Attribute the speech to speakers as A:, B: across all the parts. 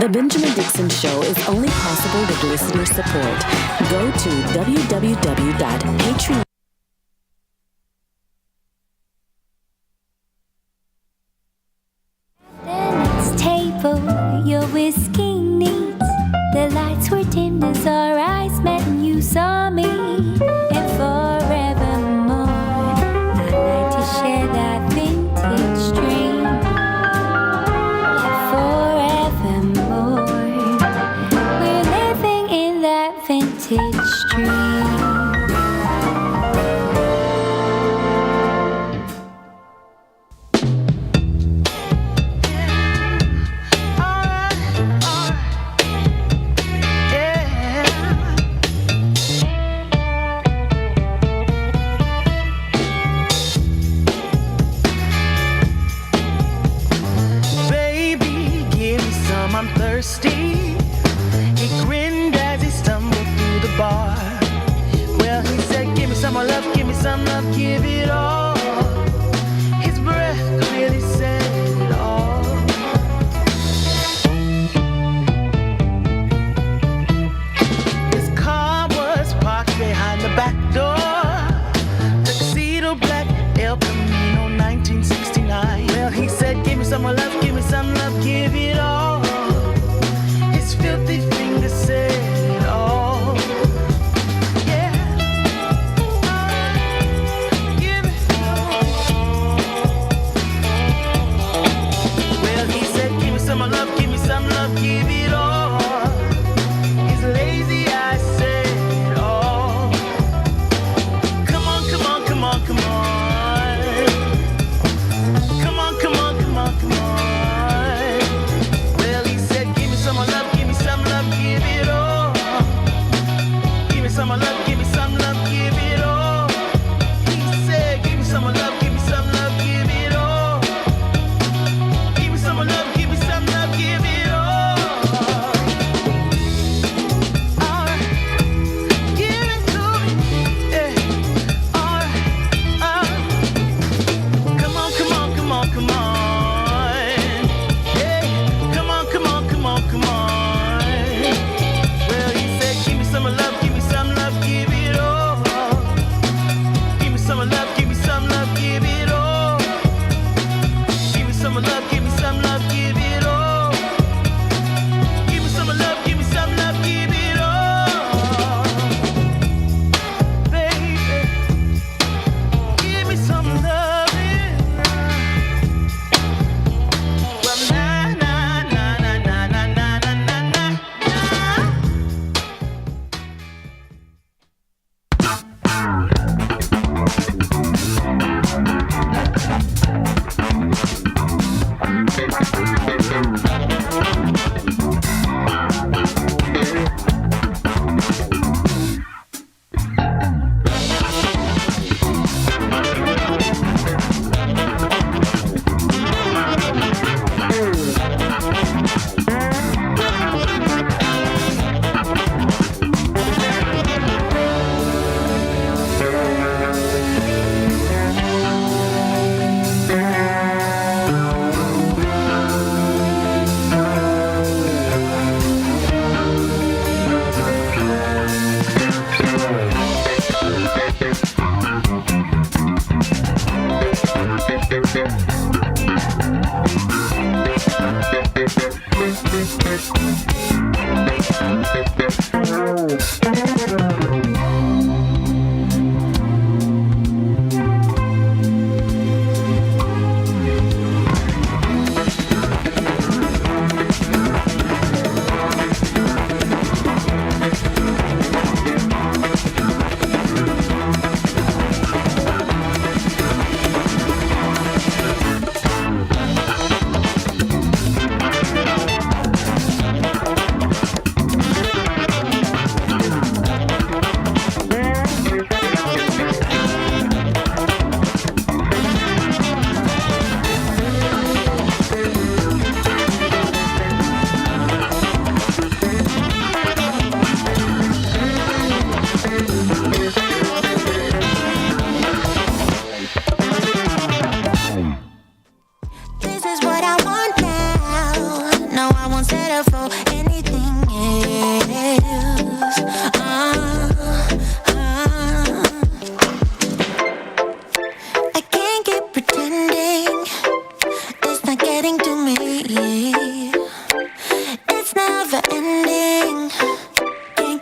A: The Benjamin Dixon Show is only possible with listener support. Go to www.patreon.
B: Your whiskey needs. The lights were dimmed as our eyes met and you saw me. And forevermore, I'd like to share that vintage dream. And forevermore, we're living in that vintage dream.
C: He grinned as he stumbled through the bar. Well, he said, give me some more love, give me some love, give it all. His breath clearly said it all. His car was parked behind the back door. Tuxedo black, El Camino, 1969. Well, he said, give me some more love, give me some love, give it all. Filthy fingers said it all. Yeah. Give it.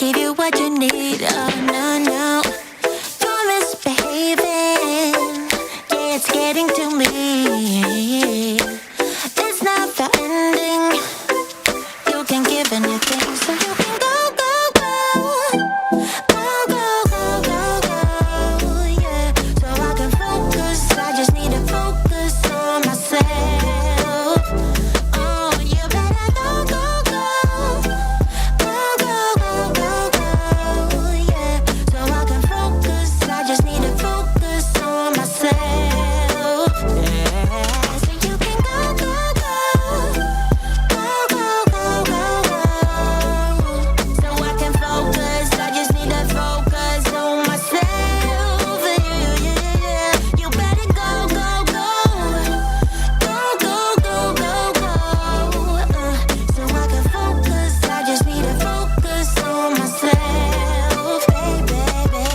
B: give you what you need. Oh no, no, you're misbehaving. Yeah, it's getting to me. It's not the ending. You can give anything, so you can go, go, go. Go, go, go, go, go. Yeah, so I can focus. I just need to focus on myself. Oh, you better go, go, go. Go, go, go, go, go. Yeah, so I can focus. I just need to focus on myself. Yeah, so you can go, go, go. Go, go, go, go, go. So I can focus. I just need to focus on myself. Yeah, yeah, yeah. You better go, go, go. Go, go, go, go, go. So I can focus. I just need to focus on myself, baby, baby.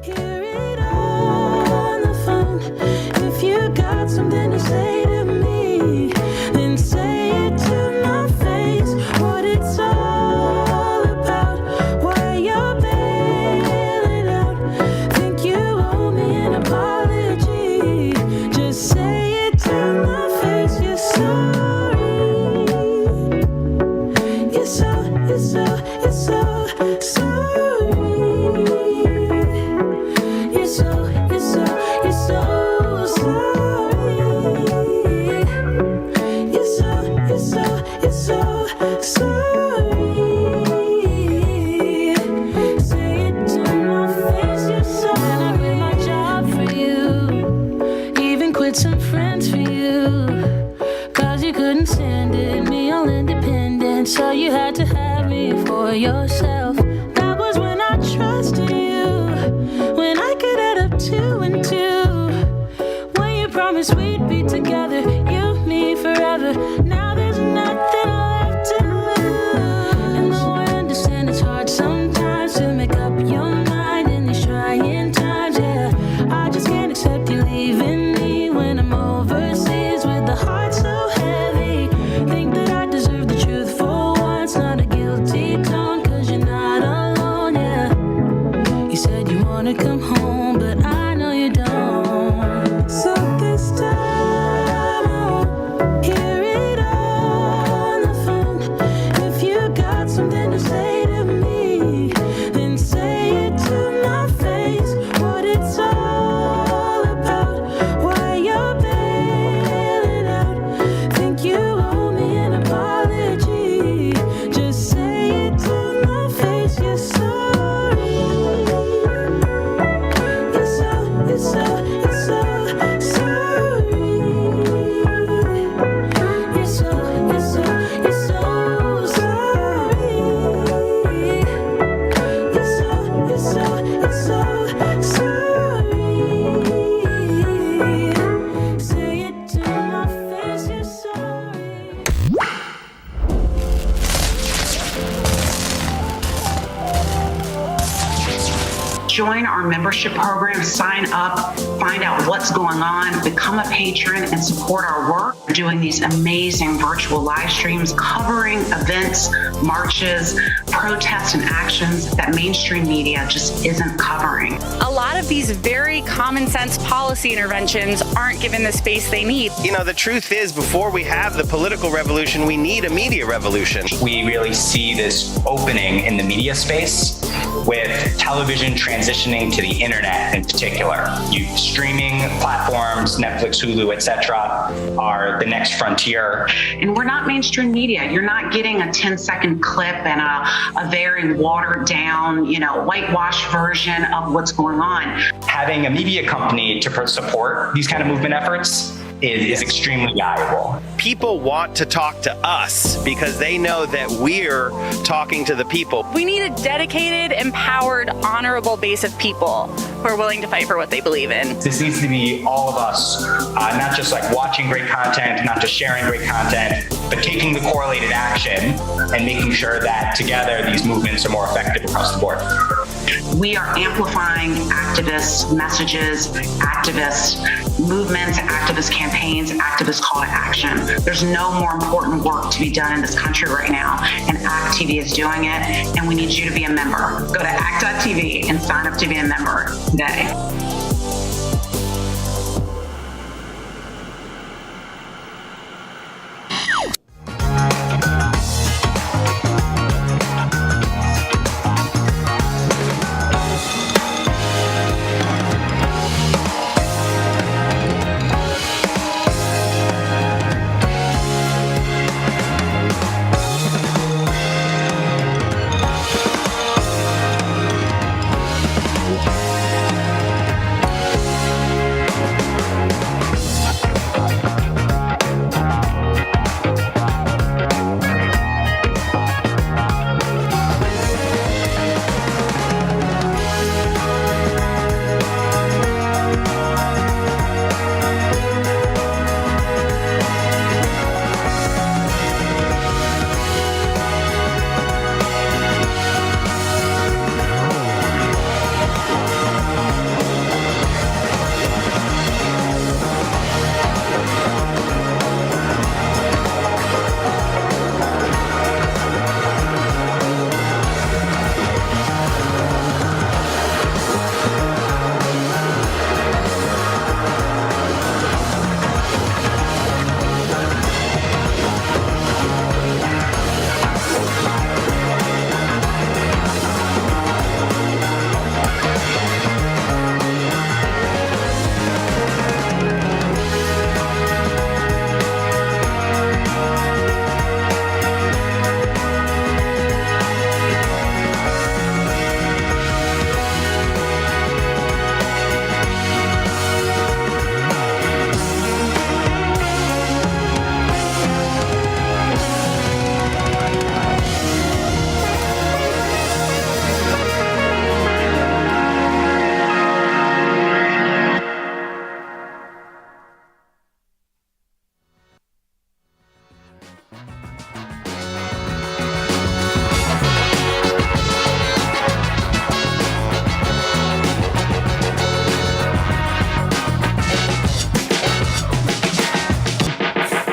B: Hear it on the phone. If you got something to say to me, then say it to my face. What it's all about, why you're bailing out. Think you owe me an apology. Just say it to my face. You're sorry. You're so sorry. You're some friends for you, 'cause you couldn't stand it, me all independent, so you had to have me for yourself. That was when I trusted you, when I could add up 2 and 2, when you promised we'd be together, you, me, forever. Now there's nothing left to lose, and though I understand it's hard sometimes to make up your mind in these trying times, yeah, I just can't accept you leaving me when I'm overseas with the heart so heavy. Think that I deserve the truth for once, not a guilty tone, 'cause you're not alone, yeah. You said you wanna come home, but I know you don't. So this time I won't hear it all.
D: Say it to my face, you're sorry.
E: Join our membership program, sign up, find out what's going on, become a patron, and support our work. We're doing these amazing virtual live streams covering events, marches, protests, and actions that mainstream media just isn't covering.
F: A lot of these very common sense policy interventions aren't given the space they need.
G: You know, the truth is, before we have the political revolution, we need a media revolution.
H: We really see this opening in the media space with television transitioning to the internet in particular. Streaming platforms, Netflix, Hulu, etc., are the next frontier.
E: And we're not mainstream media. You're not getting a 10-second clip and a very watered down, whitewashed version of what's going on.
H: Having a media company to support these kind of movement efforts is extremely valuable.
G: People want to talk to us because they know that we're talking to the people.
F: We need a dedicated, empowered, honorable base of people who are willing to fight for what they believe in.
H: This needs to be all of us, not just like watching great content, not just sharing great content, but taking the correlated action and making sure that together these movements are more effective across the board.
E: We are amplifying activist messages, activist movements, activist campaigns, activist call to action. There's no more important work to be done in this country right now, and ACT TV is doing it, and we need you to be a member. Go to act.tv and sign up to be a member today.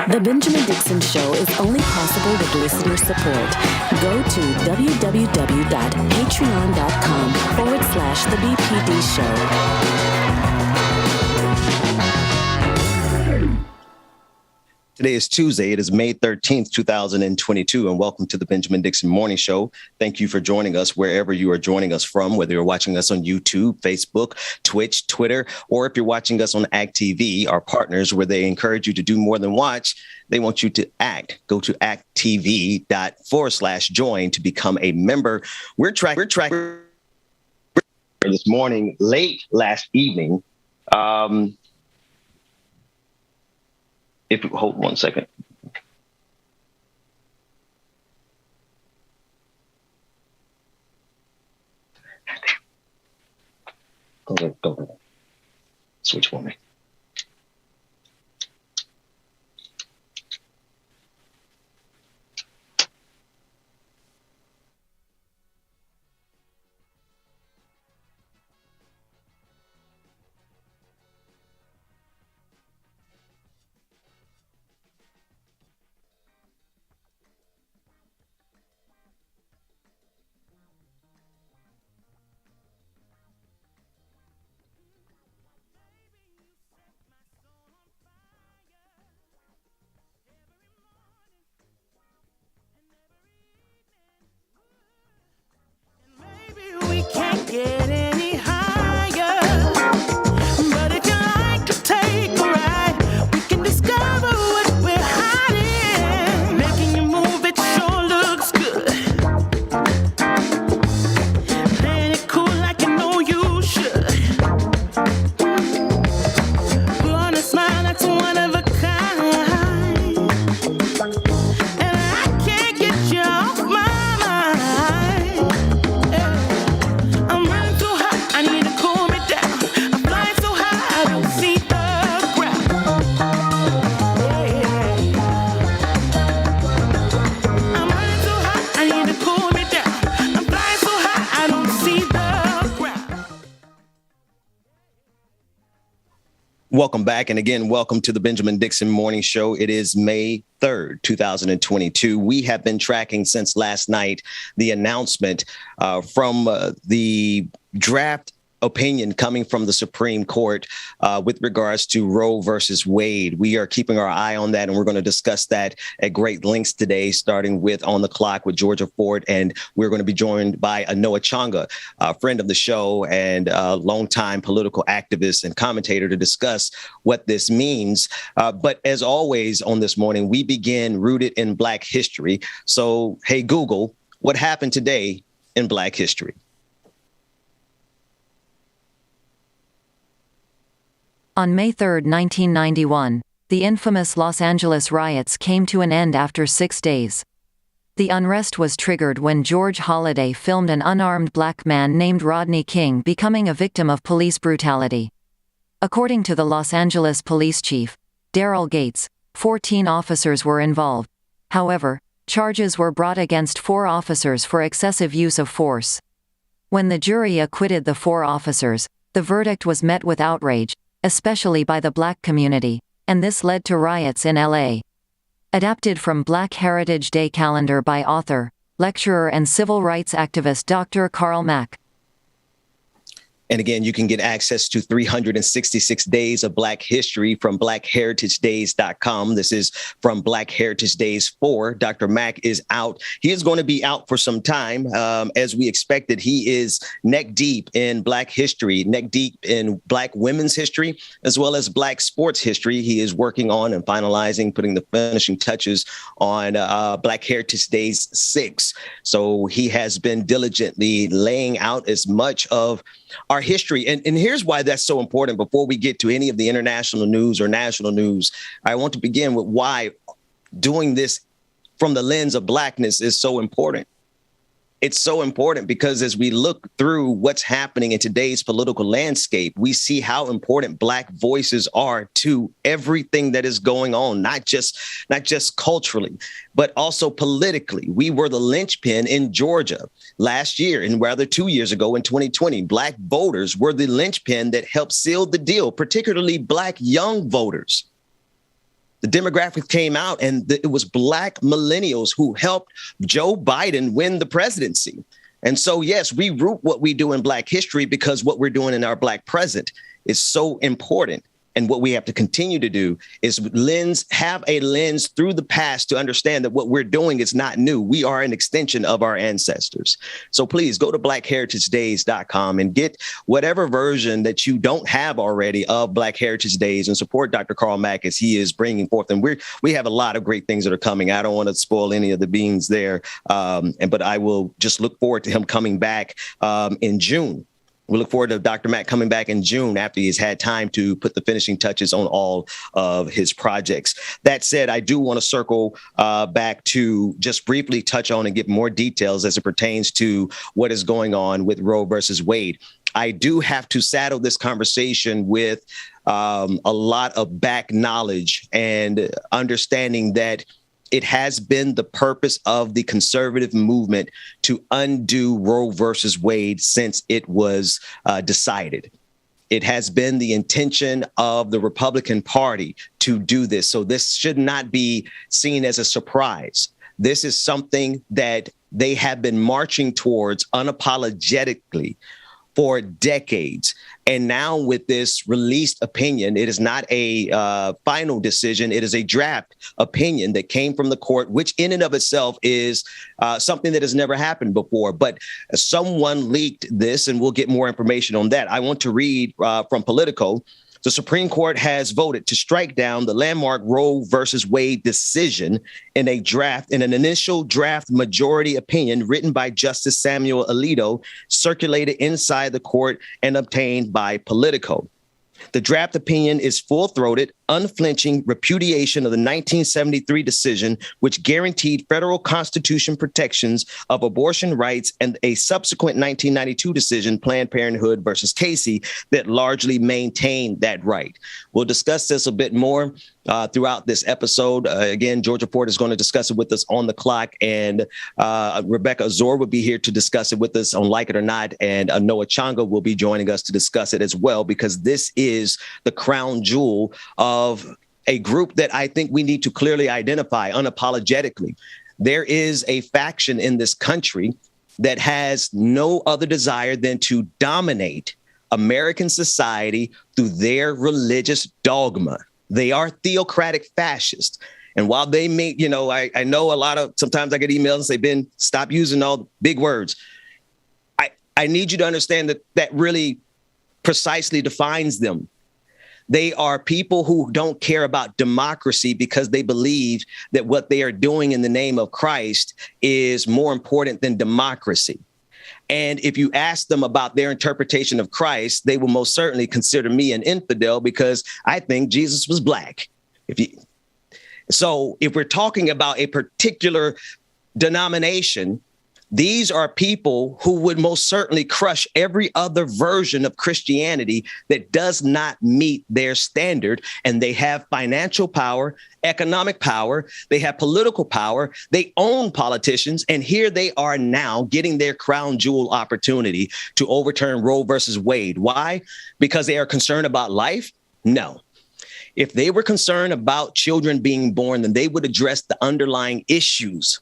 A: The Benjamin Dixon Show is only possible with listener support. Go to www.patreon.com/The BPD Show.
I: Today is Tuesday. It is May 13th, 2022, and welcome to the Benjamin Dixon Morning Show. Thank you for joining us wherever you are joining us from, whether you're watching us on YouTube, Facebook, Twitch, Twitter, or if you're watching us on ACT TV, our partners, where they encourage you to do more than watch. They want you to act. Go to acttv.com/join to become a member. We're tracking this morning, late last evening. If you hold 1 second. Go. Switch for me.
C: one of a kind, and I can't get you off my mind. Yeah. I'm running too hot, I need to cool me down. I'm flying so high, I don't see the ground. Yeah. I'm running too hot, I need to cool me down. I'm flying so high, I don't see the ground.
I: Welcome back. And again, welcome to the Benjamin Dixon Morning Show. It is May 3rd, 2022. We have been tracking since last night the announcement from the draft opinion coming from the Supreme Court with regards to Roe versus Wade. We are keeping our eye on that, and we're going to discuss that at great lengths today, starting with On the Clock with Georgia Ford. And we're going to be joined by Anoa Changa, a friend of the show and a longtime political activist and commentator, to discuss what this means. But as always on this morning, we begin rooted in Black history. So, hey, Google, what happened today in Black history?
J: On May 3, 1991, the infamous Los Angeles riots came to an end after 6 days. The unrest was triggered when George Holliday filmed an unarmed black man named Rodney King becoming a victim of police brutality. According to the Los Angeles police chief, Daryl Gates, 14 officers were involved. However, charges were brought against 4 officers for excessive use of force. When the jury acquitted the 4 officers, the verdict was met with outrage, especially by the Black community, and this led to riots in LA. Adapted from Black Heritage Day calendar by author, lecturer and civil rights activist Dr. Karl Mack.
I: And again, you can get access to 366 days of Black history from blackheritagedays.com. This is from Black Heritage Days 4. Dr. Mack is out. He is going to be out for some time. As we expected, he is neck deep in Black history, neck deep in Black women's history, as well as Black sports history. He is working on and finalizing, putting the finishing touches on Black Heritage Days 6. So he has been diligently laying out as much of our history. And here's why that's so important. Before we get to any of the international news or national news, I want to begin with why doing this from the lens of Blackness is so important. It's so important because as we look through what's happening in today's political landscape, we see how important Black voices are to everything that is going on, not just culturally, but also politically. We were the linchpin in Georgia last year, and rather 2 years ago in 2020. Black voters were the linchpin that helped seal the deal, particularly Black young voters. The demographic came out, and it was Black millennials who helped Joe Biden win the presidency. And so, yes, we root what we do in Black history because what we're doing in our Black present is so important. And what we have to continue to do is have a lens through the past to understand that what we're doing is not new. We are an extension of our ancestors. So please go to blackheritagedays.com and get whatever version that you don't have already of Black Heritage Days and support Dr. Karl Mack as he is bringing forth. And we have a lot of great things that are coming. I don't want to spoil any of the beans there, but I will just look forward to him coming back in June. We look forward to Dr. Mack coming back in June after he's had time to put the finishing touches on all of his projects. That said, I do want to circle back to just briefly touch on and give more details as it pertains to what is going on with Roe versus Wade. I do have to saddle this conversation with a lot of back knowledge and understanding that it has been the purpose of the conservative movement to undo Roe versus Wade since it was decided. It has been the intention of the Republican Party to do this. So this should not be seen as a surprise. This is something that they have been marching towards unapologetically for decades. And now with this released opinion, it is not a final decision. It is a draft opinion that came from the court, which in and of itself is something that has never happened before. But someone leaked this, and we'll get more information on that. I want to read from Politico. The Supreme Court has voted to strike down the landmark Roe versus Wade decision in an initial draft majority opinion written by Justice Samuel Alito, circulated inside the court and obtained by Politico. The draft opinion is full-throated, unflinching repudiation of the 1973 decision, which guaranteed federal constitution protections of abortion rights, and a subsequent 1992 decision, Planned Parenthood versus Casey, that largely maintained that right. We'll discuss this a bit more throughout this episode. Again, Georgia Ford is going to discuss it with us on the clock, and Rebecca Azor will be here to discuss it with us on Like It or Not, and Anoa Changa will be joining us to discuss it as well, because this is the crown jewel of a group that I think we need to clearly identify unapologetically. There is a faction in this country that has no other desire than to dominate American society through their religious dogma. They are theocratic fascists. And while they may, I know sometimes I get emails and say, Ben, stop using all the big words. I need you to understand that really precisely defines them. They are people who don't care about democracy because they believe that what they are doing in the name of Christ is more important than democracy. And if you ask them about their interpretation of Christ, they will most certainly consider me an infidel because I think Jesus was black. So if we're talking about a particular denomination, these are people who would most certainly crush every other version of Christianity that does not meet their standard. And they have financial power, economic power, they have political power, they own politicians. And here they are now getting their crown jewel opportunity to overturn Roe versus Wade. Why? Because they are concerned about life? No. If they were concerned about children being born, then they would address the underlying issues,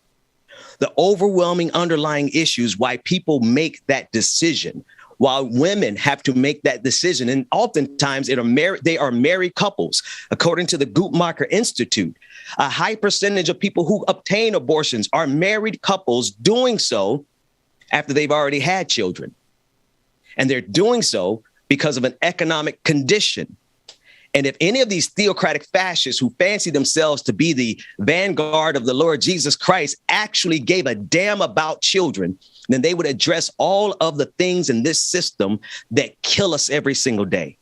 I: the overwhelming underlying issues why people make that decision, while women have to make that decision. And oftentimes they are married couples. According to the Guttmacher Institute, a high percentage of people who obtain abortions are married couples doing so after they've already had children. And they're doing so because of an economic condition. And if any of these theocratic fascists who fancy themselves to be the vanguard of the Lord Jesus Christ actually gave a damn about children, then they would address all of the things in this system that kill us every single day.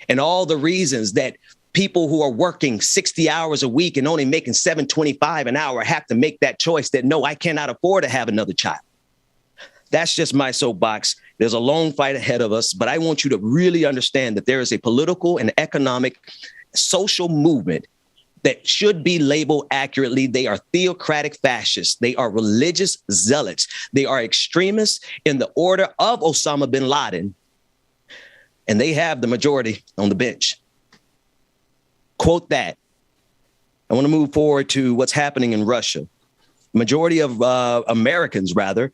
I: And all the reasons that people who are working 60 hours a week and only making $7.25 an hour have to make that choice that, no, I cannot afford to have another child. That's just my soapbox. There's a long fight ahead of us, but I want you to really understand that there is a political and economic social movement that should be labeled accurately. They are theocratic fascists. They are religious zealots. They are extremists in the order of Osama bin Laden, and they have the majority on the bench. Quote that. I want to move forward to what's happening in Russia. Majority of Americans, rather,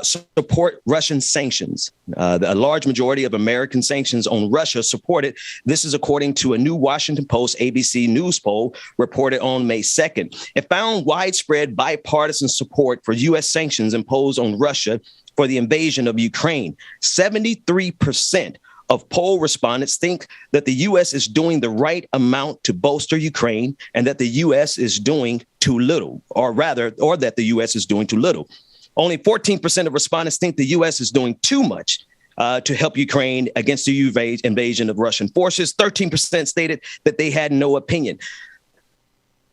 I: support Russian sanctions. A large majority of American sanctions on Russia support it. This is according to a new Washington Post ABC News poll reported on May 2nd. It found widespread bipartisan support for U.S. sanctions imposed on Russia for the invasion of Ukraine. 73% of poll respondents think that the U.S. is doing the right amount to bolster Ukraine and that the U.S. is doing too little, or that the U.S. is doing too little. Only 14% of respondents think the U.S. is doing too much to help Ukraine against the invasion of Russian forces. 13% stated that they had no opinion.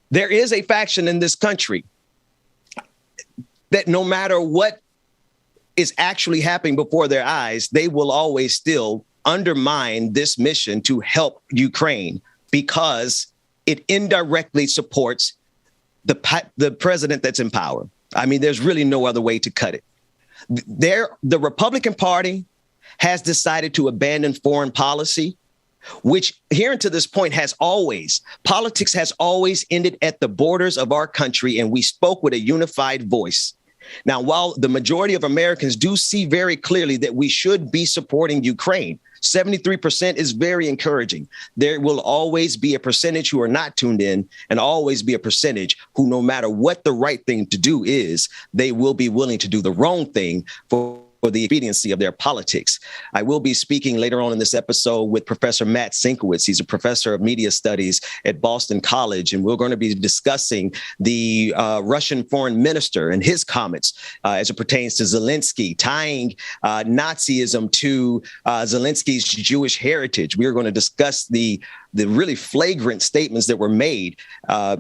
I: There is a faction in this country that no matter what is actually happening before their eyes, they will always still undermine this mission to help Ukraine because it indirectly supports the president that's in power. I mean, there's really no other way to cut it. The Republican Party has decided to abandon foreign policy, which here until this point politics has always ended at the borders of our country, and we spoke with a unified voice. Now, while the majority of Americans do see very clearly that we should be supporting Ukraine, 73% is very encouraging. There will always be a percentage who are not tuned in and always be a percentage who, no matter what the right thing to do is, they will be willing to do the wrong thing for the expediency of their politics. I will be speaking later on in this episode with Professor Matt Sienkiewicz. He's a professor of media studies at Boston College, and we're going to be discussing the Russian foreign minister and his comments as it pertains to Zelensky, tying Nazism to Zelensky's Jewish heritage. We are going to discuss the the really flagrant statements that were made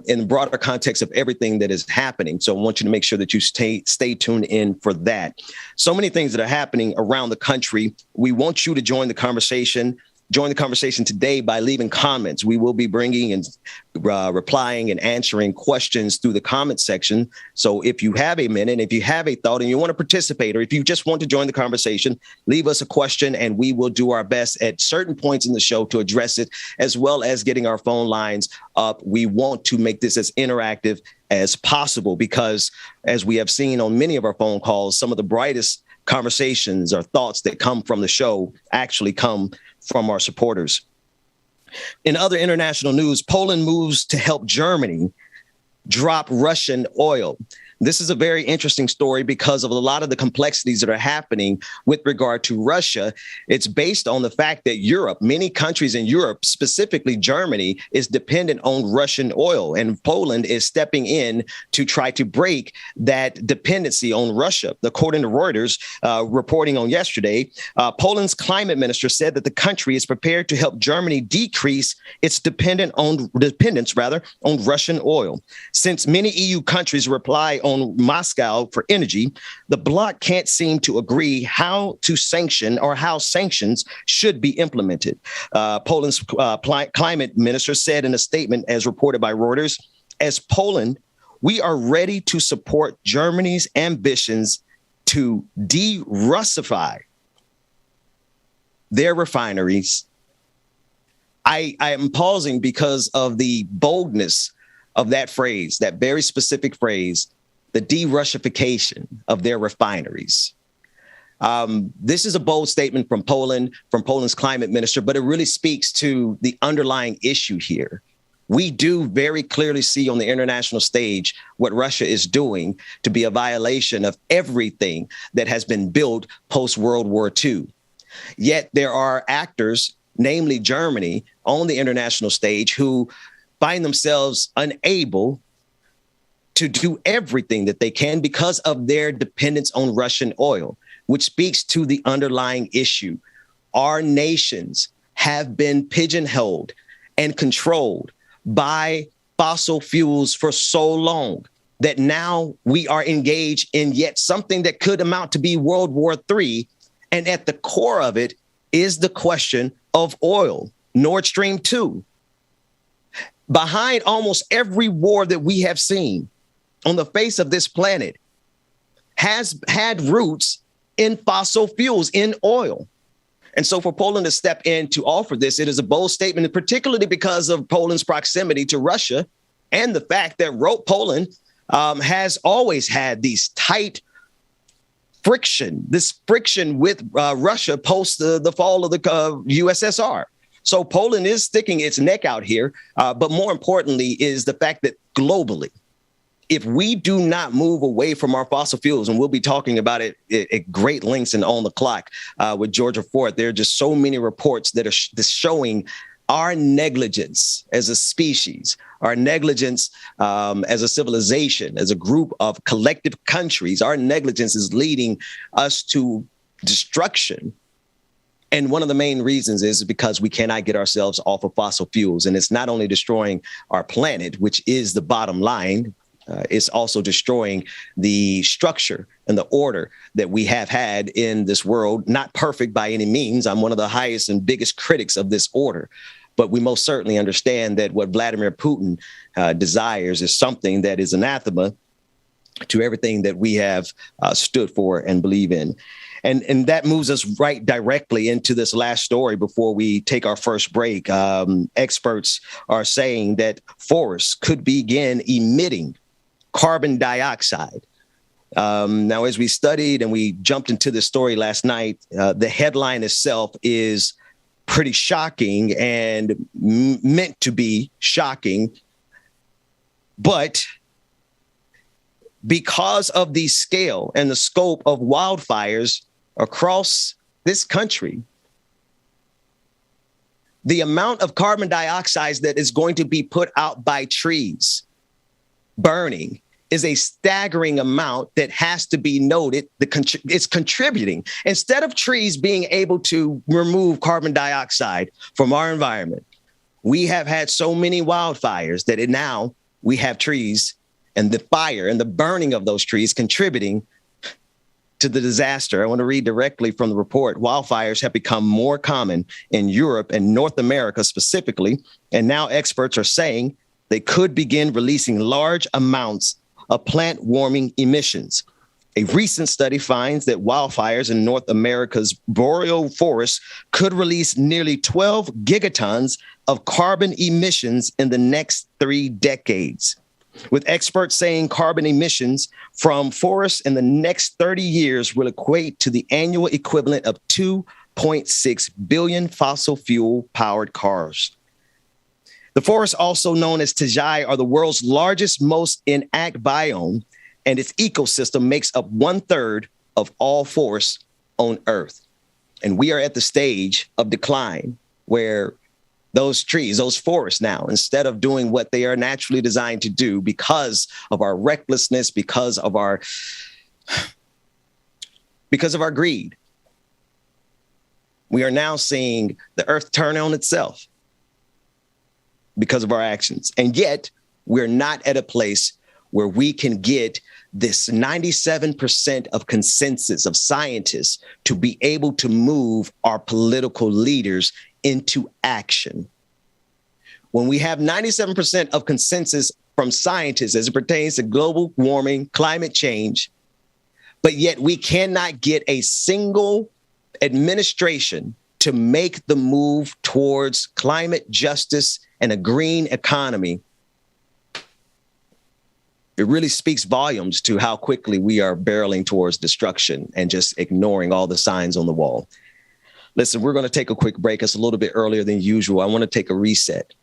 I: in the broader context of everything that is happening. So I want you to make sure that you stay tuned in for that. So many things that are happening around the country. We want you to join the conversation. Join the conversation today by leaving comments. We will be bringing and replying and answering questions through the comment section. So if you have a minute, if you have a thought and you want to participate, or if you just want to join the conversation, leave us a question and we will do our best at certain points in the show to address it, as well as getting our phone lines up. We want to make this as interactive as possible because, as we have seen on many of our phone calls, some of the brightest conversations or thoughts that come from the show actually come from our supporters. In other international news, Poland moves to help Germany drop Russian oil. This is a very interesting story because of a lot of the complexities that are happening with regard to Russia. It's based on the fact that Europe, many countries in Europe, specifically Germany, is dependent on Russian oil, and Poland is stepping in to try to break that dependency on Russia. According to Reuters, reporting on yesterday, Poland's climate minister said that the country is prepared to help Germany decrease its dependence on Russian oil. Since many EU countries rely on Moscow for energy, the bloc can't seem to agree how sanctions should be implemented. Poland's climate minister said in a statement, as reported by Reuters, as Poland, we are ready to support Germany's ambitions to de-Russify their refineries. I am pausing because of the boldness of that phrase, that very specific phrase, the de-Russification of their refineries. This is a bold statement from Poland's climate minister, but it really speaks to the underlying issue here. We do very clearly see on the international stage what Russia is doing to be a violation of everything that has been built post-World War II. Yet there are actors, namely Germany, on the international stage who find themselves unable to do everything that they can because of their dependence on Russian oil, which speaks to the underlying issue. Our nations have been pigeonholed and controlled by fossil fuels for so long that now we are engaged in yet something that could amount to be World War III. And at the core of it is the question of oil, Nord Stream 2. Behind almost every war that we have seen on the face of this planet has had roots in fossil fuels, in oil. And so for Poland to step in to offer this, it is a bold statement, particularly because of Poland's proximity to Russia and the fact that Poland has always had these tight friction with Russia post the fall of the USSR. So Poland is sticking its neck out here. But more importantly is the fact that globally, if we do not move away from our fossil fuels, and we'll be talking about it at great lengths and on the clock with Georgia Ford, there are just so many reports that are showing our negligence as a species, our negligence as a civilization, as a group of collective countries. Our negligence is leading us to destruction. And one of the main reasons is because we cannot get ourselves off of fossil fuels. And it's not only destroying our planet, which is the bottom line, it's also destroying the structure and the order that we have had in this world. Not perfect by any means. I'm one of the highest and biggest critics of this order. But we most certainly understand that what Vladimir Putin desires is something that is anathema to everything that we have stood for and believe in. And that moves us right directly into this last story before we take our first break. Experts are saying that forests could begin emitting carbon dioxide. Now, as we studied and we jumped into the story last night, the headline itself is pretty shocking and meant to be shocking. But because of the scale and the scope of wildfires across this country, the amount of carbon dioxide that is going to be put out by trees burning is a staggering amount that has to be noted. It's contributing. Instead of trees being able to remove carbon dioxide from our environment, We have had so many wildfires that now we have trees and the fire and the burning of those trees contributing to the disaster. I want to read directly from the report. Wildfires have become more common in Europe and North America specifically, and now experts are saying they could begin releasing large amounts of plant warming emissions. A recent study finds that wildfires in North America's boreal forests could release nearly 12 gigatons of carbon emissions in the next 3 decades. With experts saying carbon emissions from forests in the next 30 years will equate to the annual equivalent of 2.6 billion fossil fuel powered cars. The forests, also known as Tajai, are the world's largest, most intact biome, and its ecosystem makes up 1/3 of all forests on Earth. And we are at the stage of decline where those trees, those forests now, instead of doing what they are naturally designed to do because of our recklessness, because of our greed, we are now seeing the earth turn on itself because of our actions. And yet we're not at a place where we can get this 97% of consensus of scientists to be able to move our political leaders into action. When we have 97% of consensus from scientists as it pertains to global warming, climate change, but yet we cannot get a single administration to make the move towards climate justice and a green economy, it really speaks volumes to how quickly we are barreling towards destruction and just ignoring all the signs on the wall. Listen, we're going to take a quick break. It's a little bit earlier than usual. I want to take a reset.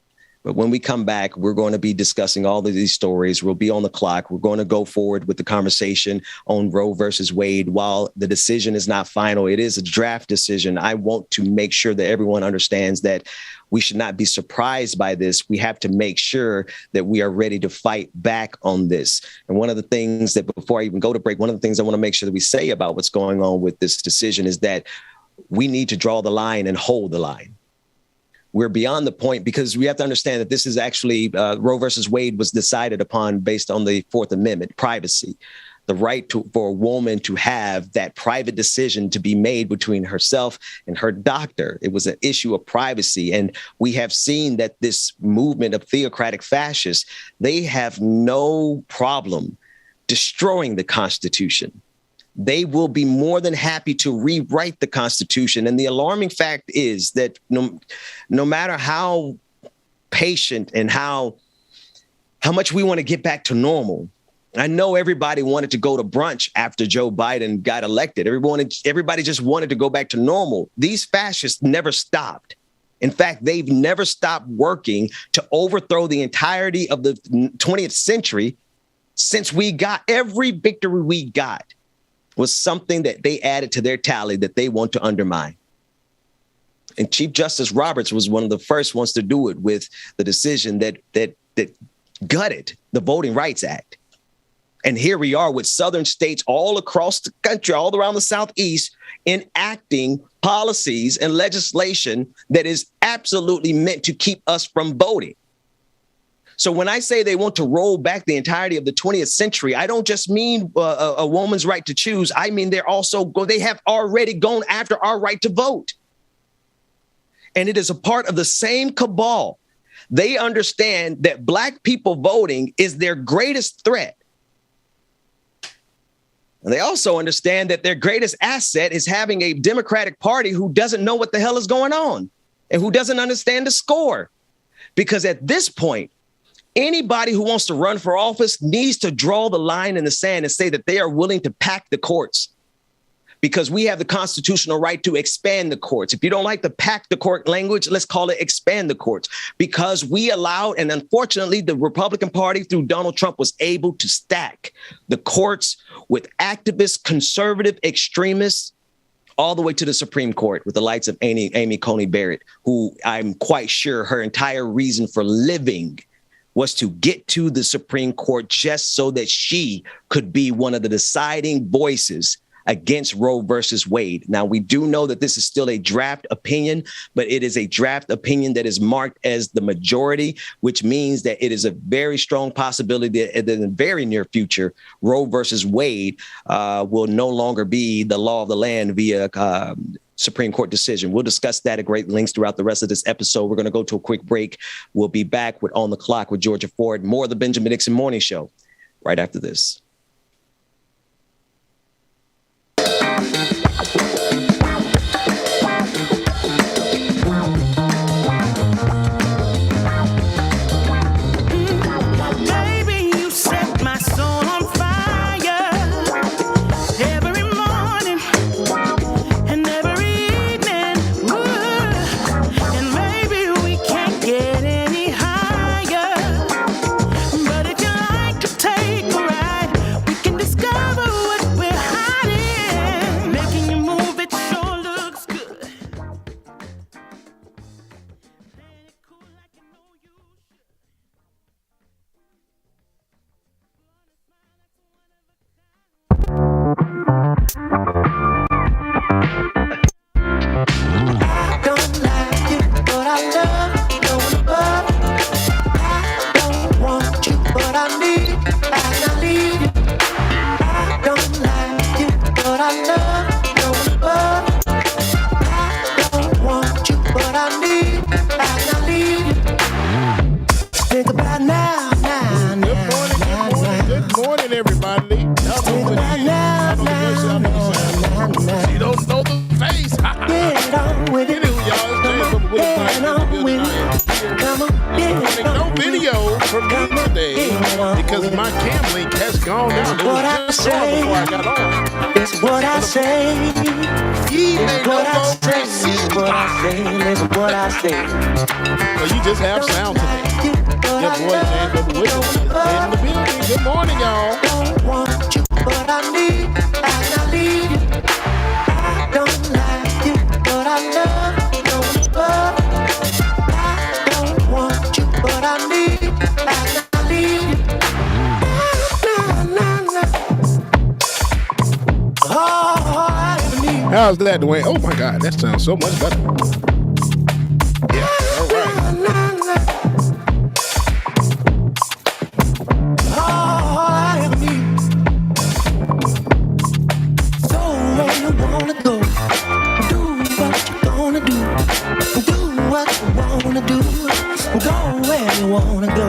I: But when we come back, we're going to be discussing all of these stories. We'll be on the clock. We're going to go forward with the conversation on Roe versus Wade. While the decision is not final, it is a draft decision. I want to make sure that everyone understands that we should not be surprised by this. We have to make sure that we are ready to fight back on this. And one of the things that, before I even go to break, one of the things I want to make sure that we say about what's going on with this decision is that we need to draw the line and hold the line. We're beyond the point, because we have to understand that this is actually Roe versus Wade was decided upon based on the Fourth Amendment, privacy, the right for a woman to have that private decision to be made between herself and her doctor. It was an issue of privacy. And we have seen that this movement of theocratic fascists, they have no problem destroying the Constitution. They will be more than happy to rewrite the Constitution. And the alarming fact is that no matter how patient and how much we want to get back to normal, I know everybody wanted to go to brunch after Joe Biden got elected. Everybody just wanted to go back to normal. These fascists never stopped. In fact, they've never stopped working to overthrow the entirety of the 20th century since we got every victory we got. Was something that they added to their tally that they want to undermine. And Chief Justice Roberts was one of the first ones to do it with the decision that gutted the Voting Rights Act. And here we are with southern states all across the country, all around the Southeast, enacting policies and legislation that is absolutely meant to keep us from voting. So when I say they want to roll back the entirety of the 20th century, I don't just mean a woman's right to choose. I mean, they have already gone after our right to vote. And it is a part of the same cabal. They understand that Black people voting is their greatest threat. And they also understand that their greatest asset is having a Democratic Party who doesn't know what the hell is going on and who doesn't understand the score. Because at this point, anybody who wants to run for office needs to draw the line in the sand and say that they are willing to pack the courts, because we have the constitutional right to expand the courts. If you don't like the pack the court language, let's call it expand the courts, because we allowed, and unfortunately, the Republican Party through Donald Trump was able to stack the courts with activists, conservative extremists, all the way to the Supreme Court with the likes of Amy Coney Barrett, who I'm quite sure her entire reason for living was to get to the Supreme Court just so that she could be one of the deciding voices against Roe versus Wade. Now, we do know that this is still a draft opinion, but it is a draft opinion that is marked as the majority, which means that it is a very strong possibility that in the very near future, Roe versus Wade will no longer be the law of the land via Supreme Court decision. We'll discuss that at great lengths throughout the rest of this episode. We're going to go to a quick break. We'll be back with On the Clock with Georgia Ford. More of the Benjamin Dixon Morning Show right after this.
C: Baby, you set my soul on fire every morning and every evening. And maybe we can't get any higher, but if you like to take a ride, we can discover what we're hiding. Making you move, it sure looks good. Playing it cool like you know you should. Don't like you, but I love you, going above. I don't want you, but I need you, and I need you. I don't like you, but I love you, going above. I don't want you, but I need you, and I need you. Think about now.
K: Good morning, everybody.
C: Think about now.
K: You don't know the face.
C: Get on with it. Get on with it. Come on, get on.
K: No video from me today because my cam link has gone down. It
C: What I
K: was just on before I
C: say,
K: got on.
C: it's what I say. It's what I say. It's what I say. It's what I say.
K: So you just have sound today. Your boy James Bubba Williams is in the building. Good morning, y'all.
C: Don't want you, but I need, and I need you. I don't like you, but I love you. I don't want you, but I need, and I need you. Oh, I need.
K: How's that, Dwayne? Oh my God, that sounds so much better. Yeah, all right.
C: Go where you wanna go.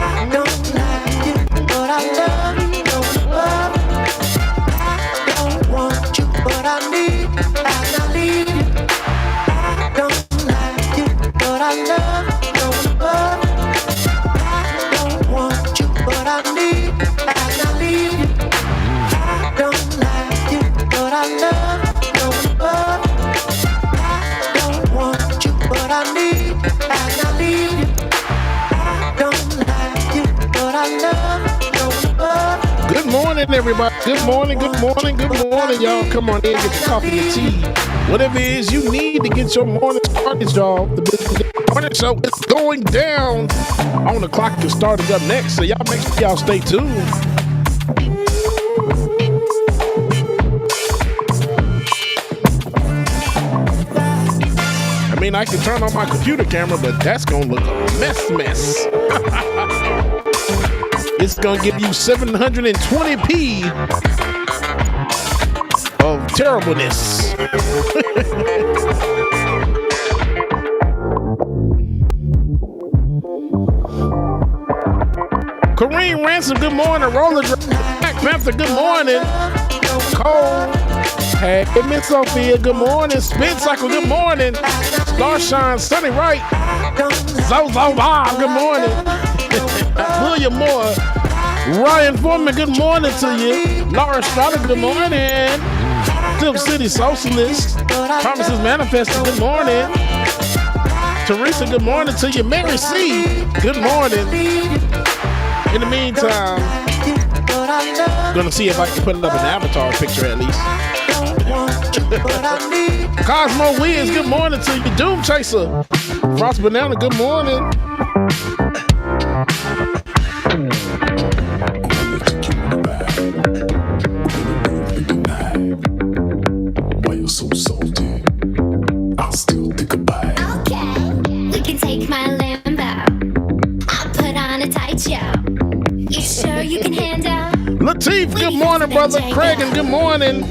C: I don't like you, but I love you. I don't want you, but I need, and I need you. I don't like you, but I love you. I don't want you, but I need, and I need you. I don't like you, but I love you. I don't want you, but I need, and I need you. I don't like you, but I love you.
K: Good morning, everybody. Good morning, good morning, good morning, y'all. Come on in, get your coffee and tea. Whatever it is you need to get your morning started, y'all. The Benjamin Morning Show is going down. On the Clock is starting up next, so y'all make sure y'all stay tuned. I mean, I can turn on my computer camera, but that's gonna look a mess. It's gonna give you 720p of terribleness. Kareem Ransom, good morning. Roller Black Panther, good morning. Cole, hey, Miss Sophia, good morning. Spin Cycle, good morning. Starshine, Sunny Wright, Zozo Bob, good morning. William Moore, Ryan Foreman, good morning to you. Laura Strada, good morning. Tip City Socialist, Promises Manifested, good morning. Teresa, good morning to you. Mary C, good morning. In the meantime, I'm gonna see if I can put up an avatar picture at least. Cosmo Wiz, good morning to you. Doom Chaser. Frost Banana, good morning.
L: Why you so salty? I'll still think about it.
B: Okay, we can take my Lambo. I'll put on a tight show. You sure you can handle?
K: Lateef, good morning, brother. Craig, and good morning.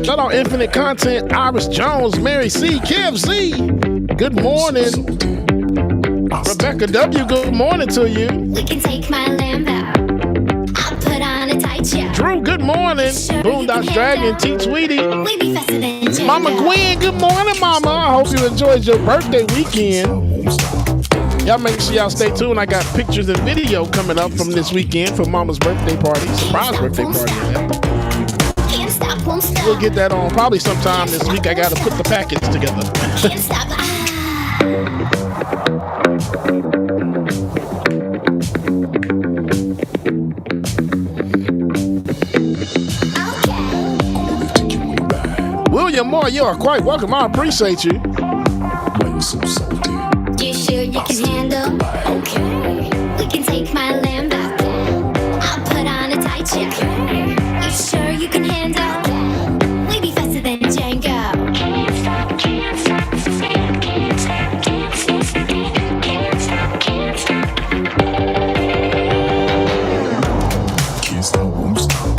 K: Shout out Infinite Content, Iris Jones, Mary C, Kev Z. Good morning. Rebecca W, good morning to you.
B: We can take my Lambo. I'll put on a tight show.
K: Drew, good morning. Boondocks Dragon, T Tweety.
B: We be faster than Changa.
K: Mama Gwen, good morning, Mama. I hope you enjoyed your birthday weekend. Y'all make sure y'all stay tuned. I got pictures and video coming up from this weekend for Mama's birthday party. Surprise birthday party.
B: Can't stop, won't stop.
K: We'll get that on probably sometime this week. I got to put the package together.
B: Can't stop.
K: William Moore, you are quite welcome. I appreciate you.
L: Why you so salty?
B: You sure you can handle? Okay, we can take my Lambo. I'll put on a tight show. You sure you can handle? We be faster than Changa. Can't stop, can't stop, can't stop, can't stop, can't stop, can't stop.
L: Can't stop, won't stop.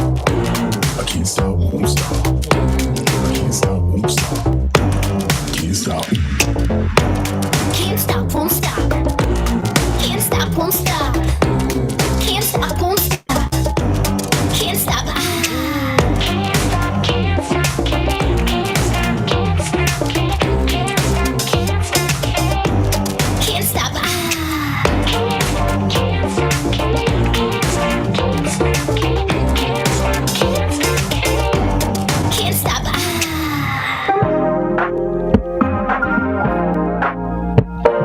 L: I can't stop, won't stop. Can't stop, won't stop. Can't stop.
B: Can't stop, won't stop. Can't stop, won't stop. Can't stop, won't stop. Can't stop. Can't stop, can't stop, can't stop, can't stop, can't stop. Can't stop.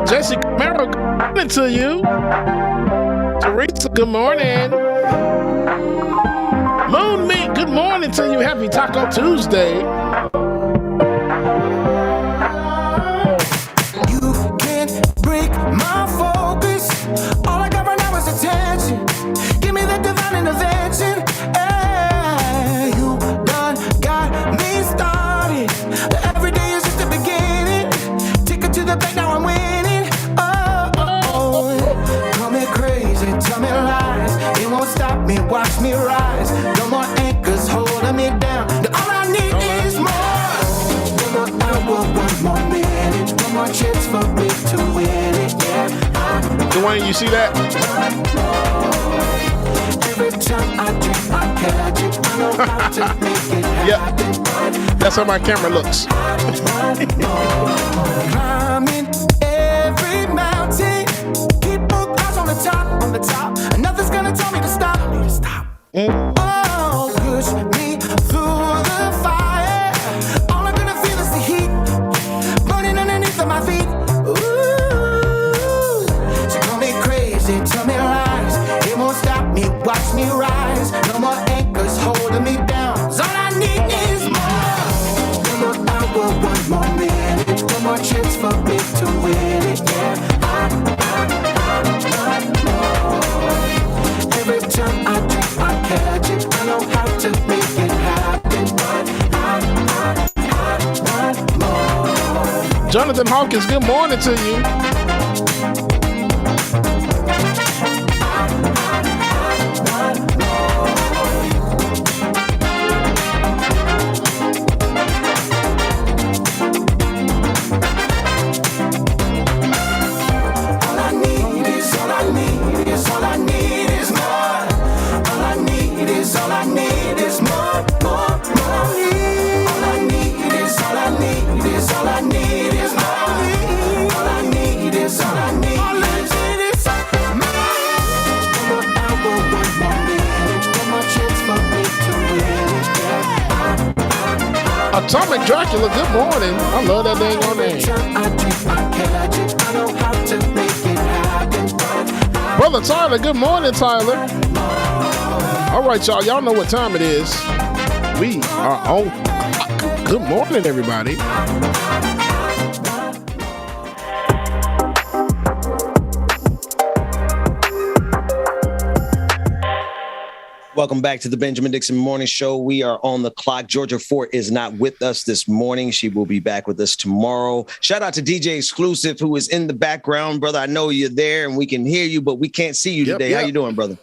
K: Jessica Merrill, good morning to you. Teresa, good morning. Moon Meat, good morning to you. Happy Taco Tuesday.
C: You can't break my focus. All I got right now is attention. Give me that divine intervention. Hey, you done got me started. Every day is just the beginning. Take it to the bank, now I'm winning. Call me crazy, tell me lies. It won't stop me, watch me rise. No more anchors holding me down. All I need is more. One more hour, one more minute. One more chance for me to win it. Yeah,
K: Dwayne, you see that?
C: every time I dream, I catch it. I know how to make it happen.
K: That's how my camera looks.
C: Climbing every mountain. Keep both eyes on the top, on the top. And nothing's gonna tell me to stop. Oh, push me through the fire. All I'm gonna feel is the heat burning underneath of my feet. Ooh, so call me crazy, tell me lies. It won't stop me, watch me rise. No more anchors holding me down. 'Cause all I need is more. One more hour, one more minute. One more chance for me to win it. Yeah, every time I dream, I catch it. I know how to make it happen.
K: Jonathan Hawkins, good morning to you.
C: All I need is, all I need is, all I need is more. All I need is, all I need is more, more, more. All I need is, all I need is, all I need is more. All I need is, all I need is more. One more hour, one more minute, one more chance for me to win it. Yeah.
K: Atomic Dracula, good morning. I love that dang on name.
C: I dream, I catch it. I know how to make it happen.
K: Brother Tyler, good morning, Tyler. All right, y'all. Y'all know what time it is. We are on. Good morning, everybody.
I: Welcome back to the Benjamin Dixon Morning Show. We are on the clock. Georgia Fort is not with us this morning. She will be back with us tomorrow. Shout out to DJ Xxclusive, who is in the background. Brother, I know you're there and we can hear you, but we can't see you today. How you doing, brother?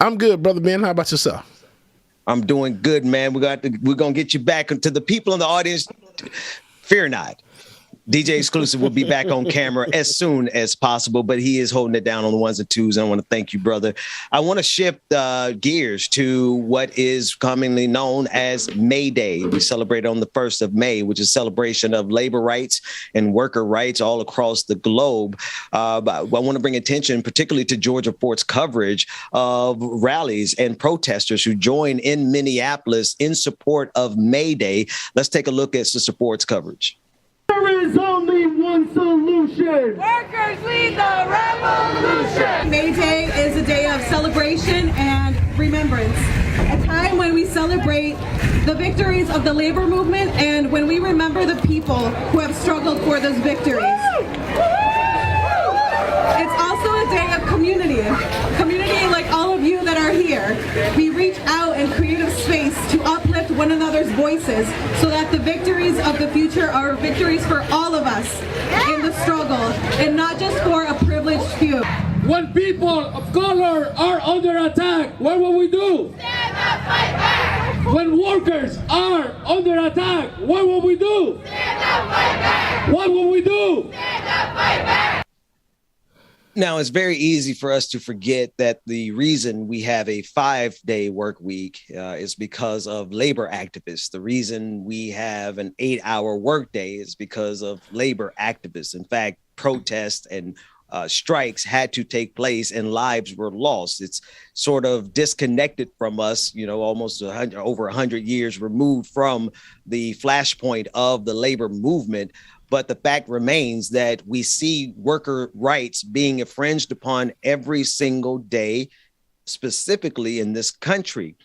K: I'm good, brother Ben. How about yourself?
I: I'm doing good, man. We're going to get you back. To the people in the audience, fear not. DJ Xxclusive will be back on camera as soon as possible, but he is holding it down on the ones and twos. I want to thank you, brother. I want to shift gears to what is commonly known as May Day. We celebrate on the 1st of May, which is celebration of labor rights and worker rights all across the globe. I want to bring attention particularly to Georgia Fort's coverage of rallies and protesters who join in Minneapolis in support of May Day. Let's take a look at Sister Fort's coverage.
M: There is only one solution. Workers lead the revolution.
N: May Day is a day of celebration and remembrance. A time when we celebrate the victories of the labor movement and when we remember the people who have struggled for those victories. It's also a day of community. Community like all of you that are here. We reach out and create a space to uplift one another's voices so that the victories of the future are victories for all of us in the struggle and not just for a privileged few.
M: When people of color are under attack, what will we do? Stand up, fight back! When workers are under attack, what will we do? Stand up, fight back! What will we do? Stand up, fight back!
I: Now, it's very easy for us to forget that the reason we have a 5-day work week is because of labor activists. The reason we have an 8-hour workday is because of labor activists. In fact, protests and strikes had to take place and lives were lost. It's sort of disconnected from us, almost over 100 years removed from the flashpoint of the labor movement. But the fact remains that we see worker rights being infringed upon every single day, specifically in this country.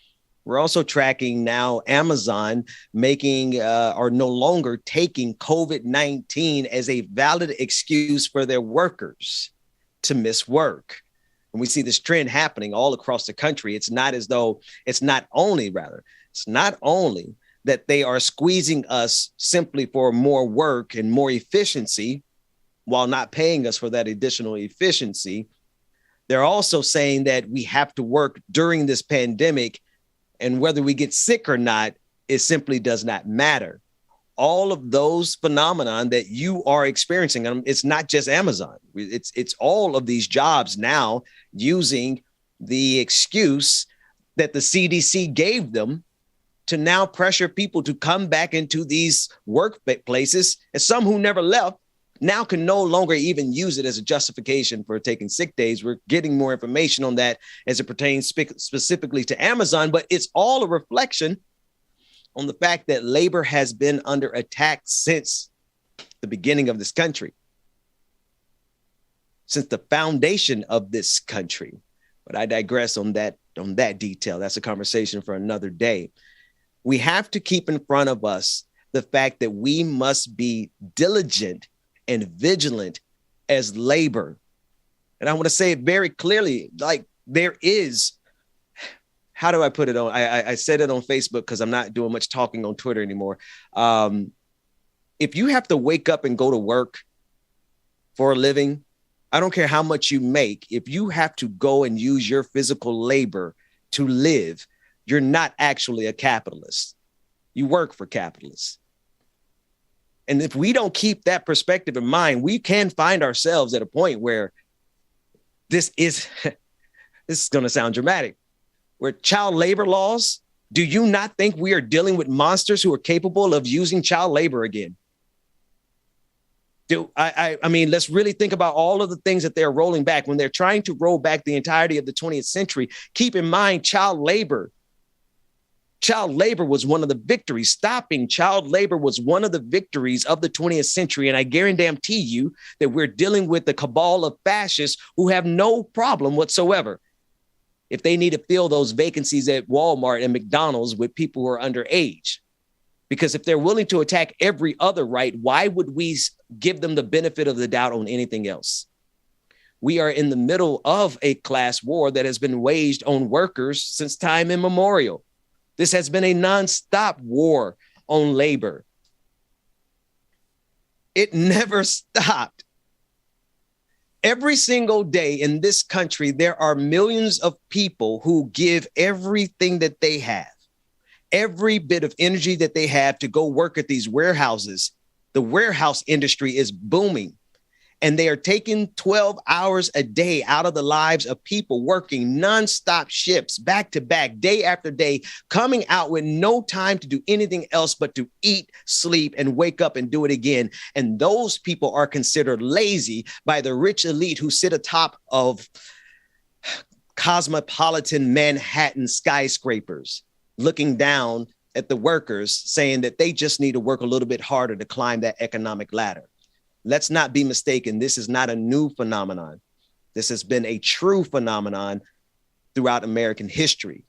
I: We're also tracking now Amazon making or no longer taking COVID-19 as a valid excuse for their workers to miss work. And we see this trend happening all across the country. It's not only that they are squeezing us simply for more work and more efficiency while not paying us for that additional efficiency. They're also saying that we have to work during this pandemic, and whether we get sick or not, it simply does not matter. All of those phenomenon that you are experiencing, it's not just Amazon. It's all of these jobs now using the excuse that the CDC gave them to now pressure people to come back into these workplaces. And some who never left now can no longer even use it as a justification for taking sick days. We're getting more information on that as it pertains specifically to Amazon, but it's all a reflection on the fact that labor has been under attack since the beginning of this country, since the foundation of this country. But I digress on that detail. That's a conversation for another day. We have to keep in front of us the fact that we must be diligent and vigilant as labor. And I want to say it very clearly, like there is, how do I put it on? I said it on Facebook because I'm not doing much talking on Twitter anymore. If you have to wake up and go to work for a living, I don't care how much you make. If you have to go and use your physical labor to live, you're not actually a capitalist. You work for capitalists. And if we don't keep that perspective in mind, we can find ourselves at a point where this is going to sound dramatic, where child labor laws, do you not think we are dealing with monsters who are capable of using child labor again? I mean, let's really think about all of the things that they're rolling back. When they're trying to roll back the entirety of the 20th century, keep in mind child labor. Child labor was one of the victories. Stopping child labor was one of the victories of the 20th century. And I guarantee you that we're dealing with the cabal of fascists who have no problem whatsoever.
O: if they need to fill those vacancies at Walmart and McDonald's with people who are underage. Because if they're willing to attack every other right, why would we give them the benefit of the doubt on anything else? We are in the middle of a class war that has been waged on workers since time immemorial. This has been a nonstop war on labor. It never stopped. Every single day in this country, there are millions of people who give everything that they have, every bit of energy that they have to go work at these warehouses. The warehouse industry is booming, and they are taking 12 hours a day out of the lives of people working nonstop shifts back to back, day after day, coming out with no time to do anything else but to eat, sleep, and wake up and do it again. And those people are considered lazy by the rich elite who sit atop of cosmopolitan Manhattan skyscrapers, looking down at the workers, saying that they just need to work a little bit harder to climb that economic ladder. Let's not be mistaken. This is not a new phenomenon. This has been a true phenomenon throughout American history.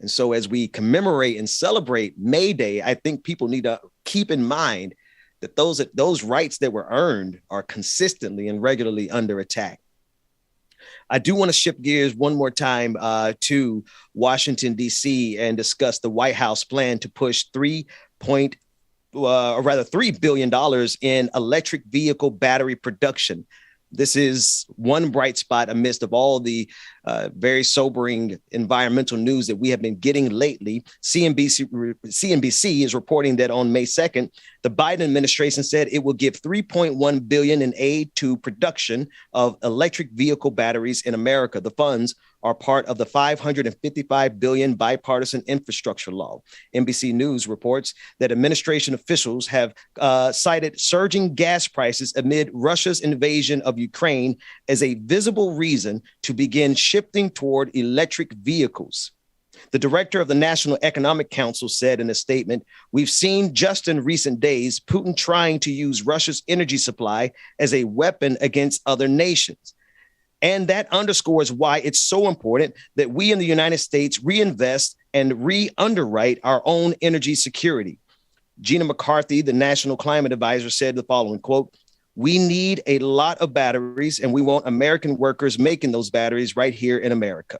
O: And so as we commemorate and celebrate May Day, I think people need to keep in mind that those rights that were earned are consistently and regularly under attack. I do want to shift gears one more time to Washington, D.C. and discuss the White House plan to push $3 billion in electric vehicle battery production. This is one bright spot amidst of all the very environmental news that we have been getting lately. CNBC is reporting that on May 2nd, the Biden administration said it will give $3.1 billion in aid to production of electric vehicle batteries in America. The funds are part of the $555 billion bipartisan infrastructure law. NBC News reports that administration officials have cited surging gas prices amid Russia's invasion of Ukraine as a visible reason to begin shifting toward electric vehicles. The director of the National Economic Council said in a statement, "We've seen just in recent days Putin trying to use Russia's energy supply as a weapon against other nations. And that underscores why it's so important that we in the United States reinvest and re-underwrite our own energy security." Gina McCarthy, the National Climate Advisor, said the following, quote, "We need a lot of batteries, and we want American workers making those batteries right here in America."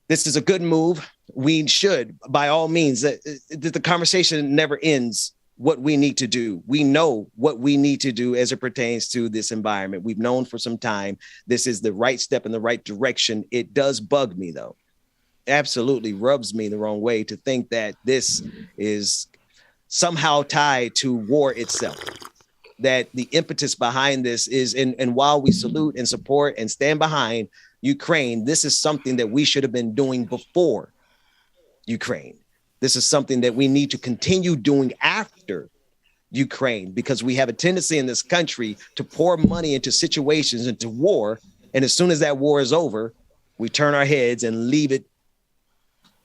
O: This is a good move. We should, by all means, the conversation never ends. What we need to do. We know what we need to do as it pertains to this environment. We've known for some time this is the right step in the right direction. It does bug me, though. Absolutely rubs me the wrong way to think that this is somehow tied to war itself, that the impetus behind this is, and while we salute and support and stand behind Ukraine, this is something that we should have been doing before Ukraine. This is something that we need to continue doing after Ukraine, because we have a tendency in this country to pour money into situations, into war. And as soon as that war is over, we turn our heads and leave it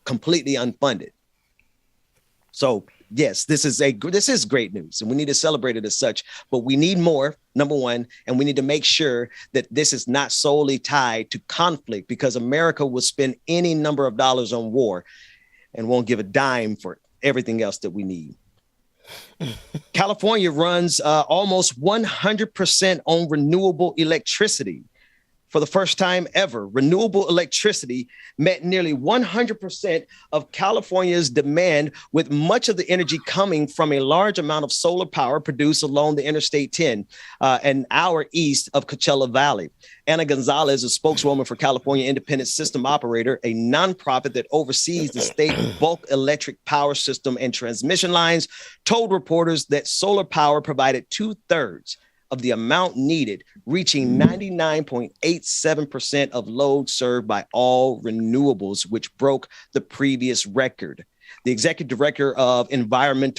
O: completely unfunded. So, yes, this is great news, and we need to celebrate it as such. But we need more, number one, and we need to make sure that this is not solely tied to conflict, because America will spend any number of dollars on war and won't give a dime for everything else that we need. California runs almost 100% on renewable electricity. For the first time ever, renewable electricity met nearly 100% of California's demand, with much of the energy coming from a large amount of solar power produced along the Interstate 10, an hour east of Coachella Valley. Anna Gonzalez, a spokeswoman for California Independent System Operator, a nonprofit that oversees the state bulk electric power system and transmission lines, told reporters that solar power provided 2/3 of the amount needed, reaching 99.87% of load served by all renewables, which broke the previous record. The executive director of Environment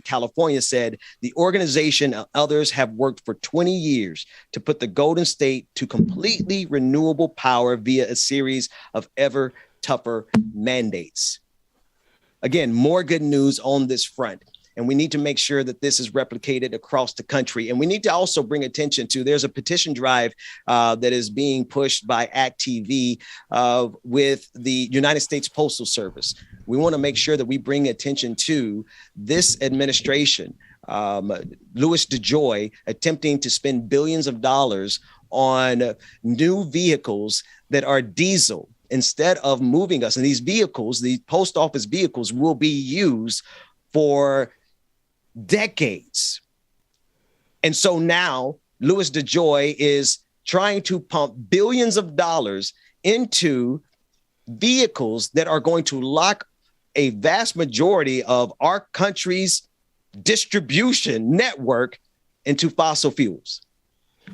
O: California said the organization and others have worked for 20 years to put the Golden State to completely renewable power via a series of ever tougher mandates. Again, more good news on this front. And we need to make sure that this is replicated across the country. And we need to also bring attention to, there's a petition drive that is being pushed by ACT TV with the United States Postal Service. We want to make sure that we bring attention to this administration, Louis DeJoy attempting to spend billions of dollars on new vehicles that are diesel instead of moving us. And these vehicles, the post office vehicles, will be used for decades. And so now Louis DeJoy is trying to pump billions of dollars into vehicles that are going to lock a vast majority of our country's distribution network into fossil fuels,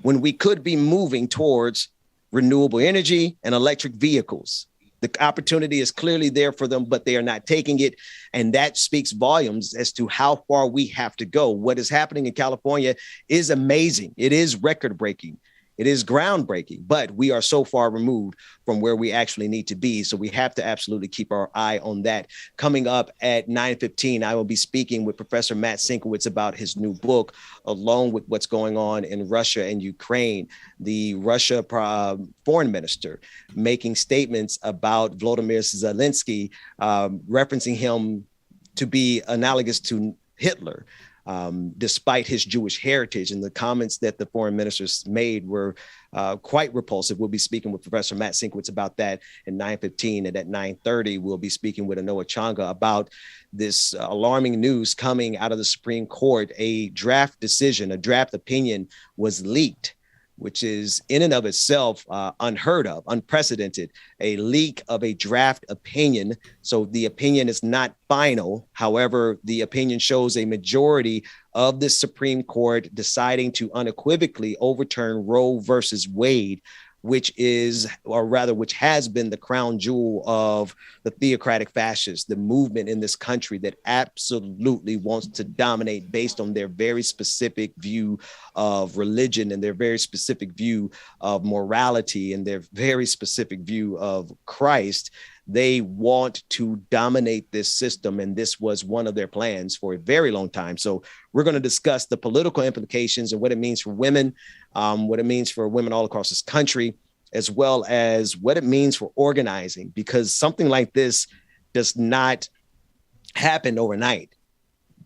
O: when we could be moving towards renewable energy and electric vehicles. The opportunity is clearly there for them, but they are not taking it. And that speaks volumes as to how far we have to go. What is happening in California is amazing. It is record breaking. It is groundbreaking, but we are so far removed from where we actually need to be. So we have to absolutely keep our eye on that. Coming up at 9:15, I will be speaking with Professor Matt Sienkiewicz about his new book, along with what's going on in Russia and Ukraine. The Russia foreign minister making statements about Volodymyr Zelensky, referencing him to be analogous to Hitler. Despite his Jewish heritage, and the comments that the foreign ministers made were quite repulsive. We'll be speaking with Professor Matt Sienkiewicz about that at 9:15, and at 9:30, we'll be speaking with Anoa Changa about this alarming news coming out of the Supreme Court. A draft decision, a draft opinion was leaked, which is in and of itself unheard of, unprecedented, a leak of a draft opinion. So the opinion is not final. However, the opinion shows a majority of the Supreme Court deciding to unequivocally overturn Roe versus Wade, which has been the crown jewel of the theocratic fascists, the movement in this country that absolutely wants to dominate based on their very specific view of religion and their very specific view of morality and their very specific view of Christ. They want to dominate this system, and this was one of their plans for a very long time. So we're going to discuss the political implications and what it means for women, what it means for women all across this country, as well as what it means for organizing, because something like this does not happen overnight.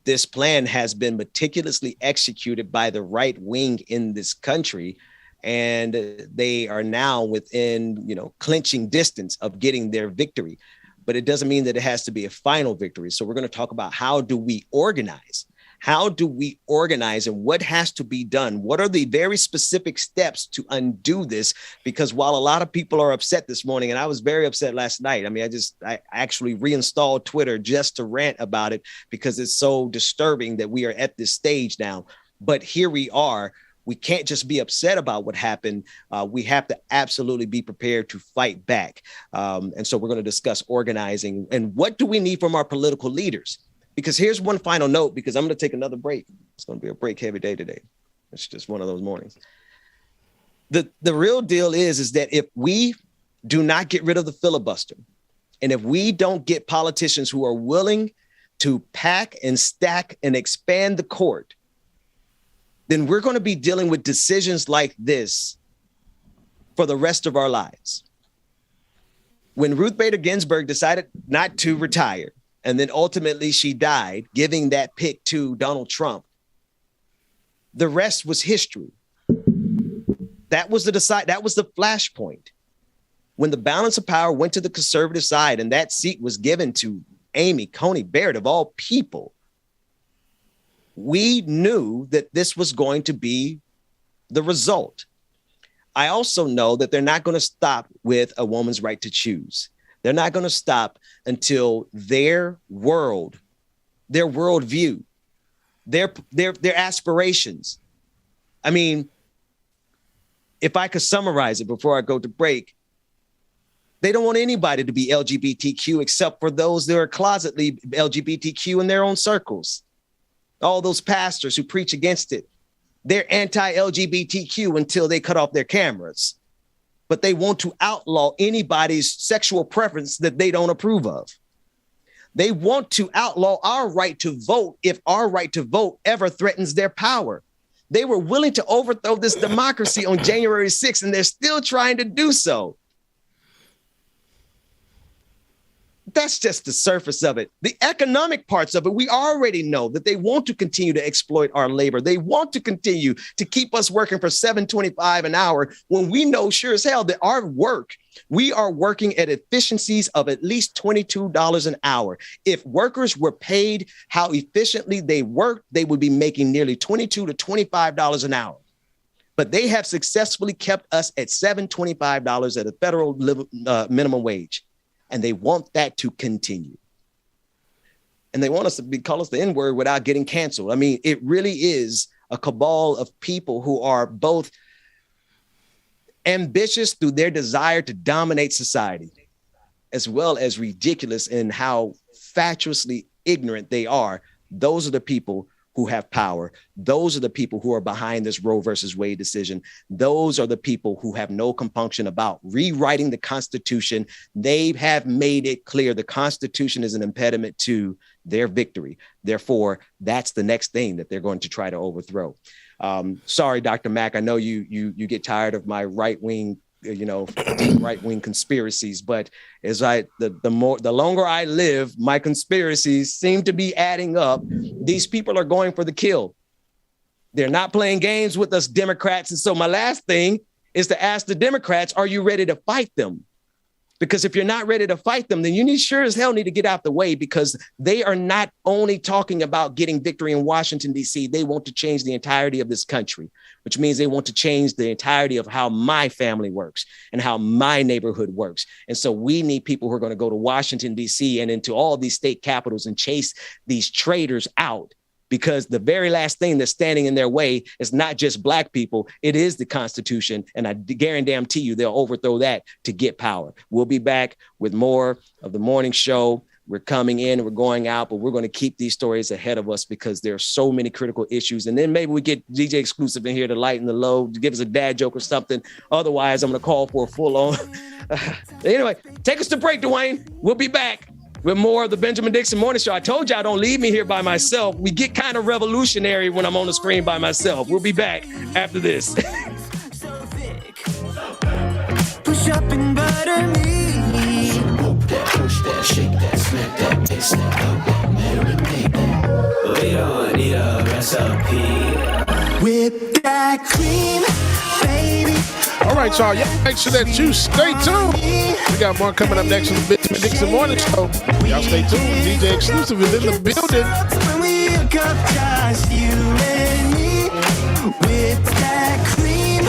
O: This plan has been meticulously executed by the right wing in this country, and they are now within, clinching distance of getting their victory. But it doesn't mean that it has to be a final victory. So we're going to talk about how do we organize? How do we organize and what has to be done? What are the very specific steps to undo this? Because while a lot of people are upset this morning, and I was very upset last night. I mean, I actually reinstalled Twitter just to rant about it because it's so disturbing that we are at this stage now. But here we are. We can't just be upset about what happened. We have to absolutely be prepared to fight back. And so we're going to discuss organizing and what do we need from our political leaders? Because here's one final note, because I'm going to take another break. It's going to be a break heavy day today. It's just one of those mornings. The real deal is that if we do not get rid of the filibuster, and if we don't get politicians who are willing to pack and stack and expand the court, then we're going to be dealing with decisions like this for the rest of our lives. When Ruth Bader Ginsburg decided not to retire, and then ultimately she died, giving that pick to Donald Trump, the rest was history. That was the flashpoint. When the balance of power went to the conservative side and that seat was given to Amy Coney Barrett, of all people, we knew that this was going to be the result. I also know that they're not going to stop with a woman's right to choose. They're not going to stop until their worldview, their aspirations. I mean, if I could summarize it before I go to break, they don't want anybody to be LGBTQ except for those that are closetly LGBTQ in their own circles. All those pastors who preach against it, they're anti-LGBTQ until they cut off their cameras. But they want to outlaw anybody's sexual preference that they don't approve of. They want to outlaw our right to vote if our right to vote ever threatens their power. They were willing to overthrow this democracy on January 6th, and they're still trying to do so. That's just the surface of it. The economic parts of it, we already know that they want to continue to exploit our labor. They want to continue to keep us working for $7.25 an hour when we know sure as hell that our work, we are working at efficiencies of at least $22 an hour. If workers were paid how efficiently they work, they would be making nearly $22 to $25 an hour. But they have successfully kept us at $7.25 at a federal minimum wage. And they want that to continue. And they want us to call us the N-word without getting canceled. I mean, it really is a cabal of people who are both ambitious through their desire to dominate society, as well as ridiculous in how fatuously ignorant they are. Those are the people who have power. Those are the people who are behind this Roe versus Wade decision. Those are the people who have no compunction about rewriting the Constitution. They have made it clear the Constitution is an impediment to their victory. Therefore, that's the next thing that they're going to try to overthrow. Sorry, Dr. Mack, I know you get tired of my right-wing deep right-wing conspiracies, but as the longer I live, my conspiracies seem to be adding up. These people are going for the kill. They're not playing games with us Democrats. And so my last thing is to ask the Democrats, are you ready to fight them? Because if you're not ready to fight them, then you sure as hell need to get out the way, because they are not only talking about getting victory in Washington, D.C., they want to change the entirety of this country, which means they want to change the entirety of how my family works and how my neighborhood works. And so we need people who are going to go to Washington, D.C. and into all these state capitals and chase these traitors out. Because the very last thing that's standing in their way is not just Black people, it is the Constitution. And I guarantee you they'll overthrow that to get power. We'll be back with more of the morning show. We're coming in, we're going out, but we're going to keep these stories ahead of us because there are so many critical issues. And then maybe we get DJ Xxclusive in here to lighten the load, to give us a dad joke or something. Otherwise, I'm going to call for a full on. Anyway, take us to break, Dwayne. We'll be back with more of the Benjamin Dixon Morning Show. I told y'all, don't leave me here by myself. We get kind of revolutionary when I'm on the screen by myself. We'll be back after this.
C: Push up and butter me. Push that, shake that, smack that, taste that, marinate that. We don't need a recipe. Whip that cream, baby.
K: All right, y'all. Make sure that you stay tuned. We got more coming up next on the Benjamin Dixon Morning Show. Y'all stay tuned. DJ Xxclusive is in the building.
C: When we hook up, just you and me. With that cream,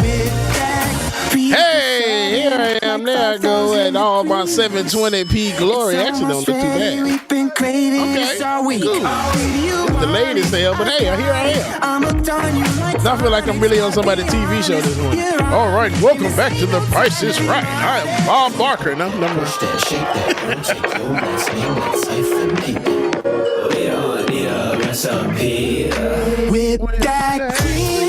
C: with that cream.
K: Hey, here I am. There I go at all my 720p glory. Actually, don't look too bad. Okay, cool. Delayed as hell, but hey, here I am. I feel like I'm really on somebody's TV show this morning. All right, welcome back to The Price is Right. I am Bob Barker. No. We don't need a recipe.
C: With that cream,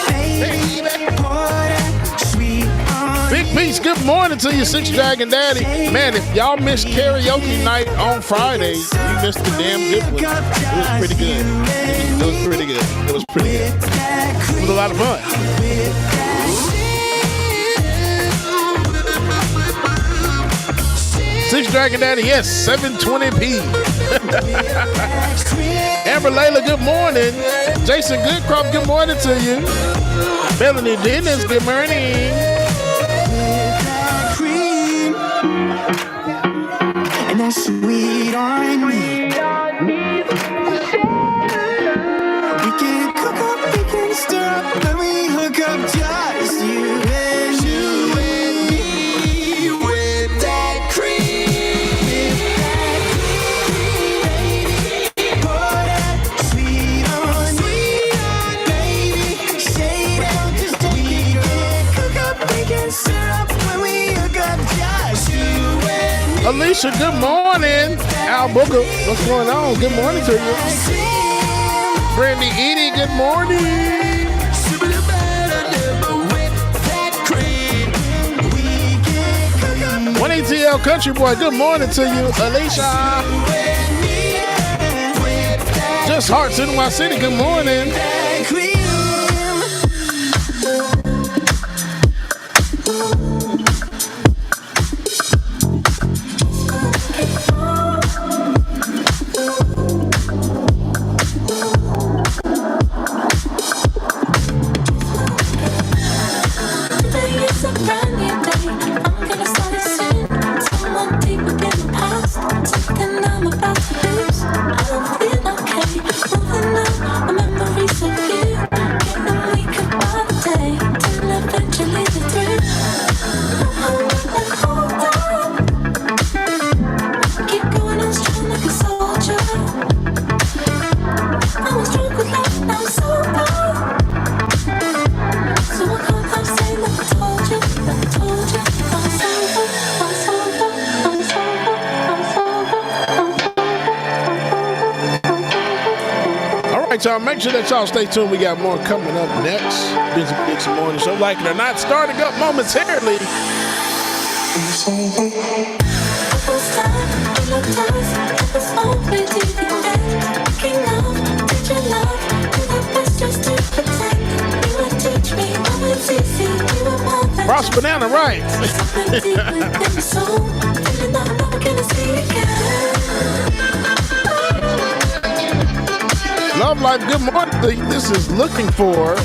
C: baby, pour that sweet on.
K: Big Peace, good morning to you, Six Dragon Daddy. Man, if y'all missed karaoke night on Friday, you missed the damn good one. It was pretty good. It was pretty good. It was pretty good. It was a lot of fun. Six Dragon Daddy, yes, 720p. Amber Layla, good morning. Jason Goodcroft, good morning to you. Melanie Dennis, good morning.
C: And that's sweet on me. We can cook up, we can stir up, then we hook up just you and me. With that cream, baby. Pour that sweet on me, baby. Shade out, just we can cook up, we can stir up, when we hook up just you and me.
K: Alicia, good morning. Al Booker, what's going on? Good morning to you. Brandy Edie, good morning. ATL Country Boy, good morning to you. Alicia. Just Hearts in my city, good morning. Y'all make sure that y'all stay tuned. We got more coming up next. Benjamin Dixon Morning Show, like it or not, starting up momentarily. Ross Banana, right? Love Life, good morning. This is Looking For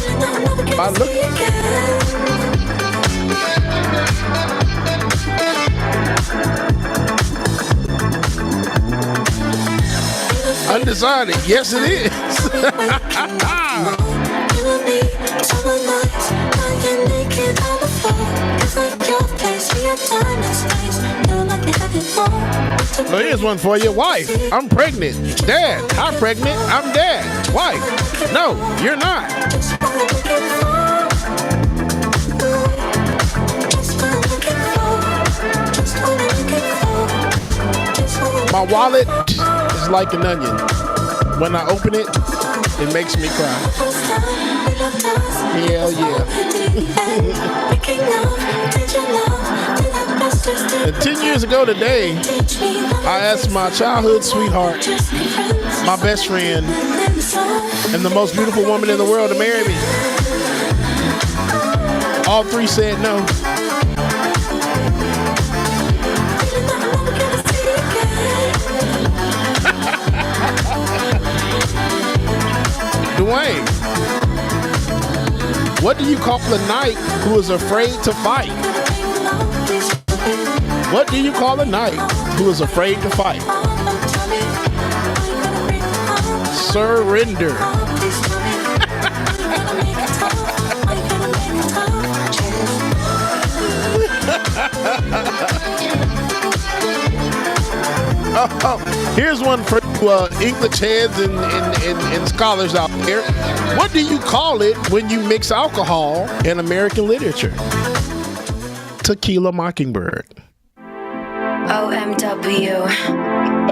K: by Undecided. Yes, it is. Well, here's one for your wife. I'm pregnant. Dad, I'm pregnant. I'm dad. Wife, no, you're not. My wallet is like an onion. When I open it, it makes me cry. Hell yeah. And 10 years ago today, I asked my childhood sweetheart, my best friend, and the most beautiful woman in the world to marry me. All three said no. Dwayne, what do you call a knight who is afraid to fight? What do you call a knight who is afraid to fight? Surrender. Here's one for English heads and scholars out there. What do you call it when you mix alcohol in American literature? Tequila Mockingbird.
P: OMW,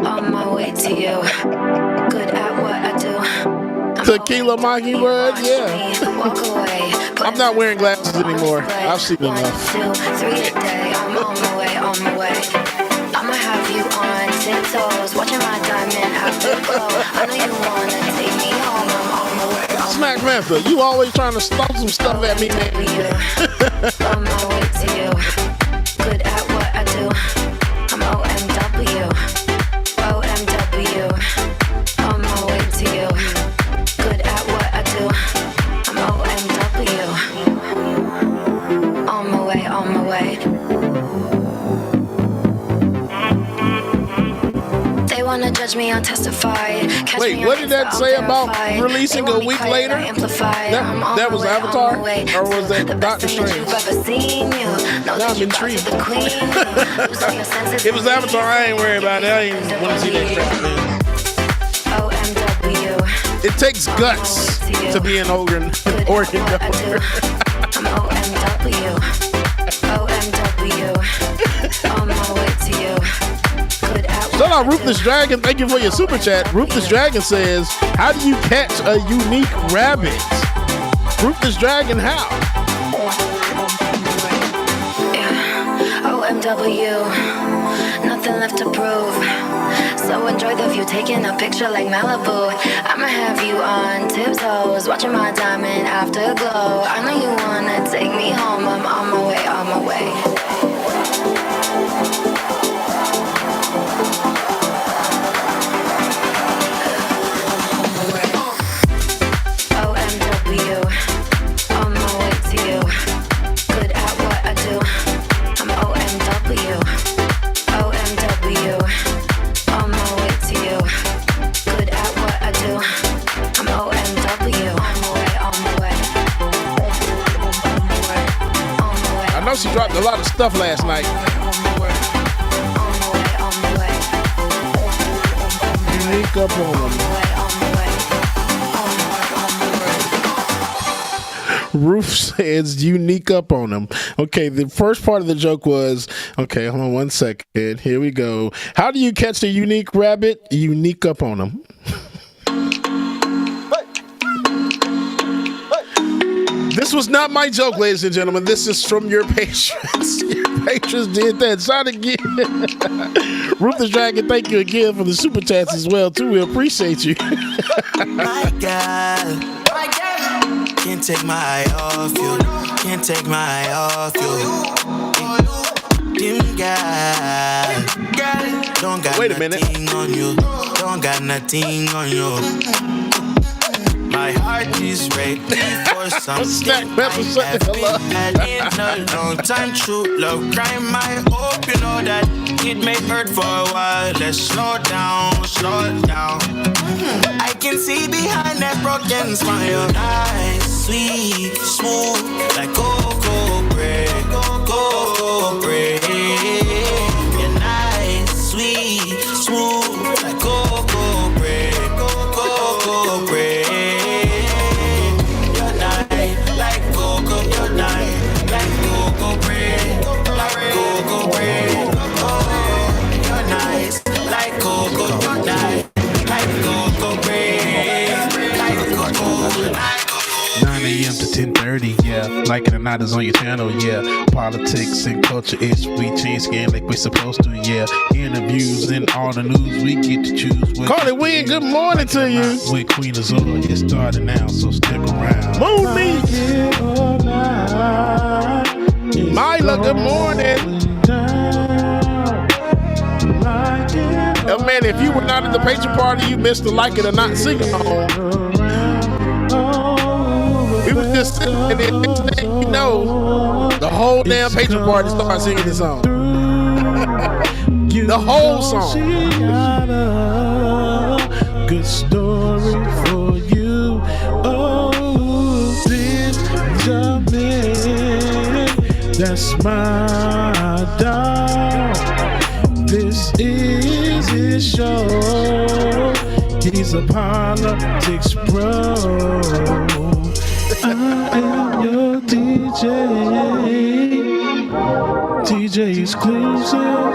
P: on my way to you. Good at what I do.
K: Tequila Mockingbird, yeah. I'm not wearing glasses anymore. I've seen enough.
P: 1, 2, 3 a day. I'm on my way, on my way. I'ma have you on tiptoes, watching my diamond have to glow. I know you wanna take me home. I'm on my way.
K: Smack Mantha, you always trying to stop some stuff at me, man.
P: On my way to you. Good at what I do. I'm OMW. OMW. On my way to you. Good at what I do. I'm OMW. On my way, on my way. They wanna judge me, I'll testify.
K: Wait, what did that say about releasing a week later? That was Avatar? Or was that Doctor Strange? Now I'm intrigued. It was Avatar, I ain't worried about it. I ain't want to see that crap, man. It takes guts to be an Oregon governor.
P: I'm OMW. OMW. On my way to you.
K: Shout out Ruthless Dragon, thank you for your super chat. Ruthless Dragon says, how do you catch a unique rabbit? Ruthless Dragon, how?
P: OMW, nothing left to prove. So enjoy the view, taking a picture like Malibu. I'ma have you on tiptoes, watching my diamond afterglow. I know you wanna take me home, I'm on my way, on my way.
K: She dropped a lot of stuff last night. Unique up on them. Ruth says unique up on them. Okay, the first part of the joke was, okay, hold on 1 second. Here we go. How do you catch the unique rabbit? Unique up on them. This was not my joke, ladies and gentlemen. This is from your patrons. Your patrons did that. Shout again. Ruth the Dragon, thank you again for the super chats as well, too. We appreciate you.
C: My God. Can't take my eye off you. Can't take my eye off you. Dim God. Don't got nothing on you. Don't got nothing on you. My heart is ready for something I have been had in a long time. True love crime, I hope you know that it may hurt for a while. Let's slow down, slow down. I can see behind that broken smile. Nice, sweet, smooth, like cocoa bread, cocoa bread. You're nice, sweet, smooth, like cocoa bread, cocoa bread.
K: To 10:30, yeah. Like it or not, is on your channel, yeah. Politics and culture is we change skin like we're supposed to, yeah. Interviews and all the news we get to choose. Carly Wynn, good morning to you. With Queen Azora, get started now, so stick around. Mooney, Myla, good morning. Oh man, if you were not at the Patreon party, you missed the Like It or Not sing-along. We was just sitting there, and you know, the whole damn Patreon party started singing this song. The whole song. Good story for you. Oh, Benjamin, that's my dog. This is his show. He's a politics bro. I am your DJ, DJ Xxxclusive.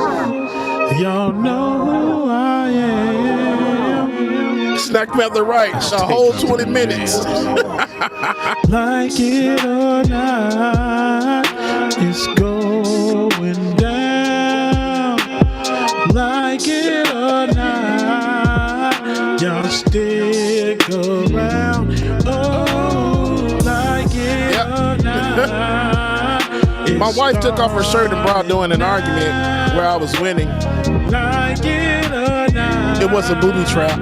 K: Y'all know who I am. Snack me at the right, the whole 20 minutes. Like it or not, it's going down. Like it or not, y'all stick around. Oh. My wife took off her shirt and bra during an argument where I was winning. It was a booby trap.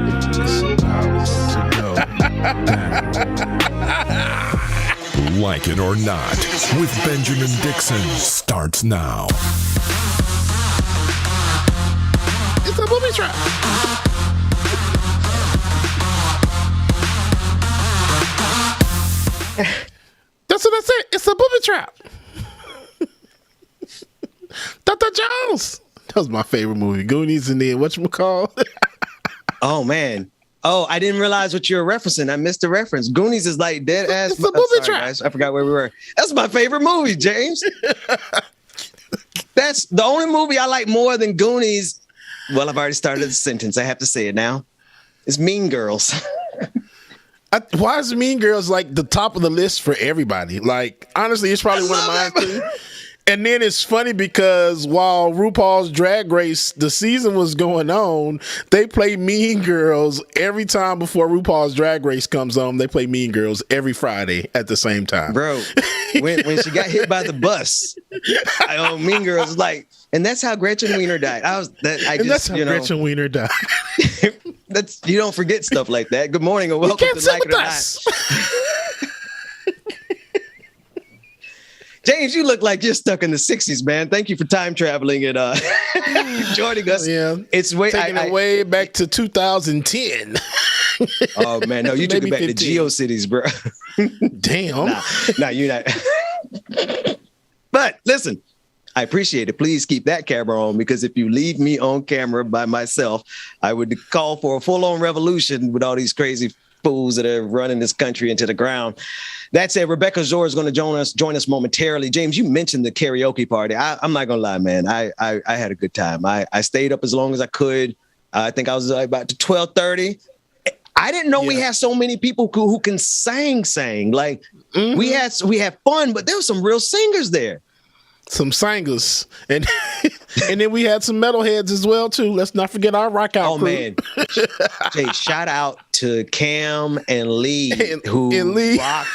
L: Like It or Not with Benjamin Dixon starts now.
K: It's a booby trap. That's what I said. It's a booby trap. Dr. Jones. That was my favorite movie. Goonies and then whatchamacall.
O: Oh, man. Oh, I didn't realize what you were referencing. I missed the reference. Goonies is like dead ass.
K: It's a booby trap.
O: Guys. I forgot where we were. That's my favorite movie, James. That's the only movie I like more than Goonies. Well, I've already started the sentence. I have to say it now. It's Mean Girls.
K: Why is Mean Girls like the top of the list for everybody? Like, honestly, it's probably one of mine too. And then it's funny because while RuPaul's Drag Race, the season was going on, they play Mean Girls every time before RuPaul's Drag Race comes on. They play Mean Girls every Friday at the same time.
O: Bro, when she got hit by the bus, Mean Girls was like, and that's how Gretchen Wiener died.
K: That's how Gretchen Wiener died.
O: You don't forget stuff like that. Good morning and welcome to Like It or Not. James, you look like you're stuck in the 60s, man. Thank you for time traveling and joining us.
K: Yeah,
O: it's
K: way back to 2010.
O: Oh man, no, you took it back 15. To GeoCities, bro.
K: Damn.
O: Nah, you're not. But listen, I appreciate it. Please keep that camera on, because if you leave me on camera by myself, I would call for a full-on revolution with all these crazy fools that are running this country into the ground. That said, Rebecca Zor is going to join us momentarily. James, you mentioned the karaoke party. I'm not going to lie, man. I had a good time. I stayed up as long as I could. I think I was about to 12:30. I didn't know we had so many people who can sing. Like we had fun, but there were some real singers there.
K: Some singers, and then we had some metalheads as well too. Let's not forget our rock out crew.
O: Man, hey, shout out to Cam and Lee who rock.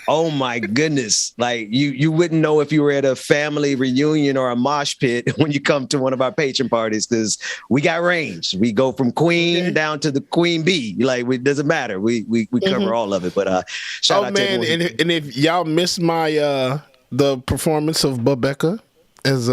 O: Oh my goodness! Like you wouldn't know if you were at a family reunion or a mosh pit when you come to one of our patron parties, because we got range. We go from Queen down to the Queen Bee. Like it doesn't matter. We cover all of it. But shout out to everyone.
K: And if y'all missed my the performance of Bubba as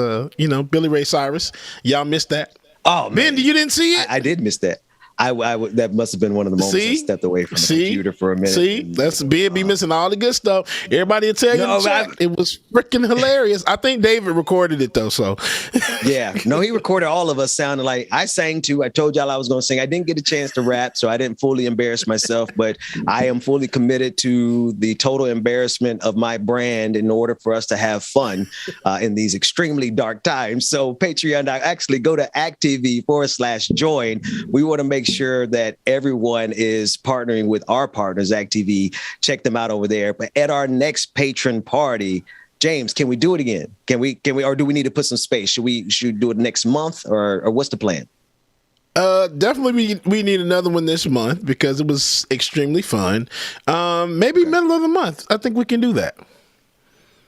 K: Billy Ray Cyrus, y'all missed that.
O: Oh man,
K: Ben, you didn't see it?
O: I did miss that. That must have been one of the moments I stepped away from the computer for a minute.
K: That's Ben be missing all the good stuff. Everybody will tell you in the chat, it was freaking hilarious. I think David recorded it though, so.
O: Yeah, no, he recorded all of us sounding like I sang too. I told y'all I was going to sing. I didn't get a chance to rap, so I didn't fully embarrass myself, but I am fully committed to the total embarrassment of my brand in order for us to have fun in these extremely dark times. So Patreon, actually go to acttv.com/join. We want to make sure that everyone is partnering with our partners, ActTV. Check them out over there. But at our next patron party, James, can we do it again? Can we, or do we need to put some space? Should we do it next month, or what's the plan?
K: Definitely we need another one this month because it was extremely fun. Maybe middle of the month. I think we can do that.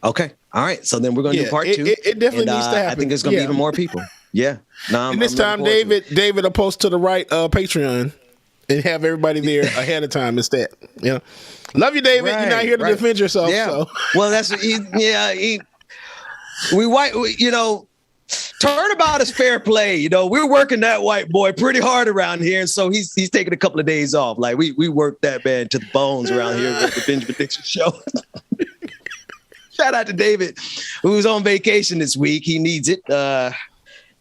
O: Okay. All right. So then we're going to do part two.
K: It definitely needs to happen.
O: I think there's going to be even more people. Yeah. No,
K: and this time, David will post to the right Patreon and have everybody there ahead of time instead. Yeah. Love you, David. You're not here to defend yourself.
O: Yeah.
K: So.
O: Well, turnabout is fair play. We're working that white boy pretty hard around here. And so he's taking a couple of days off. Like we work that man to the bones around here at the Benjamin Dixon Show. Shout out to David, who's on vacation this week. He needs it.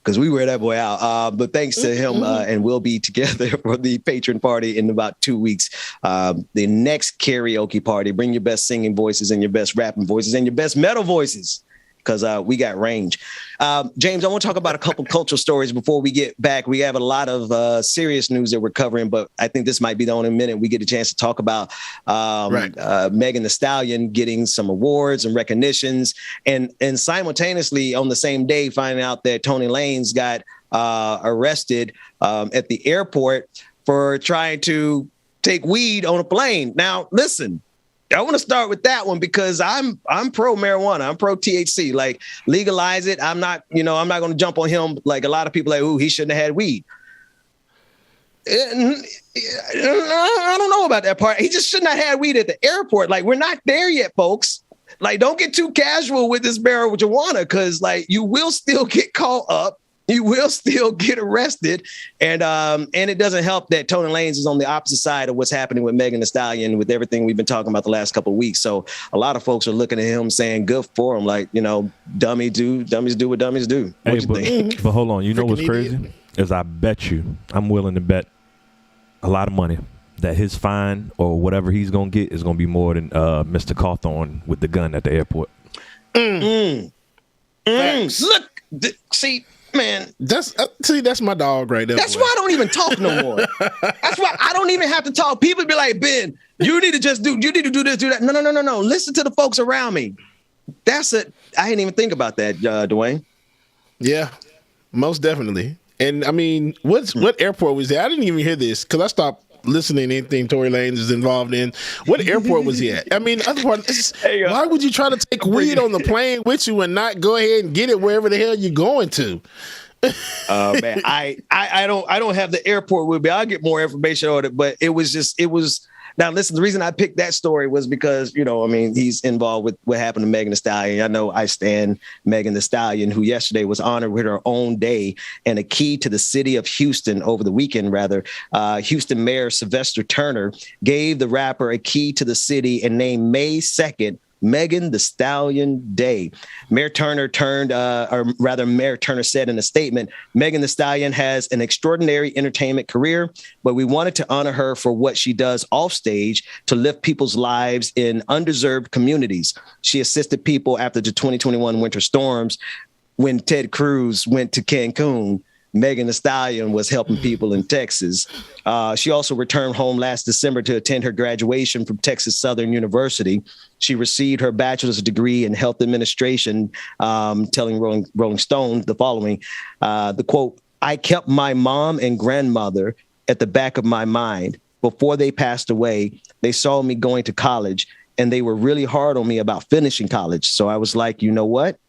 O: Because we wear that boy out. But thanks to him, and we'll be together for the patron party in about 2 weeks. The next karaoke party. Bring your best singing voices and your best rapping voices and your best metal voices, because we got range. James, I want to talk about a couple cultural stories before we get back. We have a lot of serious news that we're covering, but I think this might be the only minute we get a chance to talk about Megan Thee Stallion getting some awards and recognitions, and simultaneously on the same day finding out that Tory Lanez got arrested at the airport for trying to take weed on a plane. Now, listen. I want to start with that one because I'm pro marijuana. I'm pro THC. Like, legalize it. I'm not going to jump on him like a lot of people like, ooh, he shouldn't have had weed. I don't know about that part. He just shouldn't have had weed at the airport. Like, we're not there yet, folks. Like, don't get too casual with this marijuana, because like you will still get caught up. You will still get arrested, and it doesn't help that Tory Lanez is on the opposite side of what's happening with Megan Thee Stallion, with everything we've been talking about the last couple of weeks. So a lot of folks are looking at him saying, "Good for him." Like, dummies do what dummies do.
Q: Hey, but hold on, you know what's crazy is I bet you I'm willing to bet a lot of money that his fine or whatever he's gonna get is gonna be more than Mr. Cawthorn with the gun at the airport.
O: Look, see. Man,
K: that's my dog right there.
O: That's why I don't even talk no more. That's why I don't even have to talk. People be like, Ben, you need to do this, do that. No. Listen to the folks around me. I didn't even think about that, Dwayne.
K: Yeah, most definitely. And I mean, what airport was that? I didn't even hear this because I stopped listening to anything Tory Lanez is involved in. What airport was he at? I mean, other part, why would you try to take weed on the plane with you and not go ahead and get it wherever the hell you're going to?
O: Man, I don't have the airport with me. I'll get more information on it, but it was. Now, listen, the reason I picked that story was because, he's involved with what happened to Megan Thee Stallion. I know I stand Megan Thee Stallion, who yesterday was honored with her own day and a key to the city of Houston over the weekend, rather. Houston Mayor Sylvester Turner gave the rapper a key to the city and named May 2nd Megan Thee Stallion Day. Mayor Turner said in a statement, Megan Thee Stallion has an extraordinary entertainment career, but we wanted to honor her for what she does off stage to lift people's lives in undeserved communities. She assisted people after the 2021 winter storms. When Ted Cruz went to Cancun, Megan Thee Stallion was helping people in Texas. She also returned home last December to attend her graduation from Texas Southern University. She received her bachelor's degree in health administration, telling Rolling Stone the following, the quote, "I kept my mom and grandmother at the back of my mind. Before they passed away, they saw me going to college and they were really hard on me about finishing college. So I was like, you know what?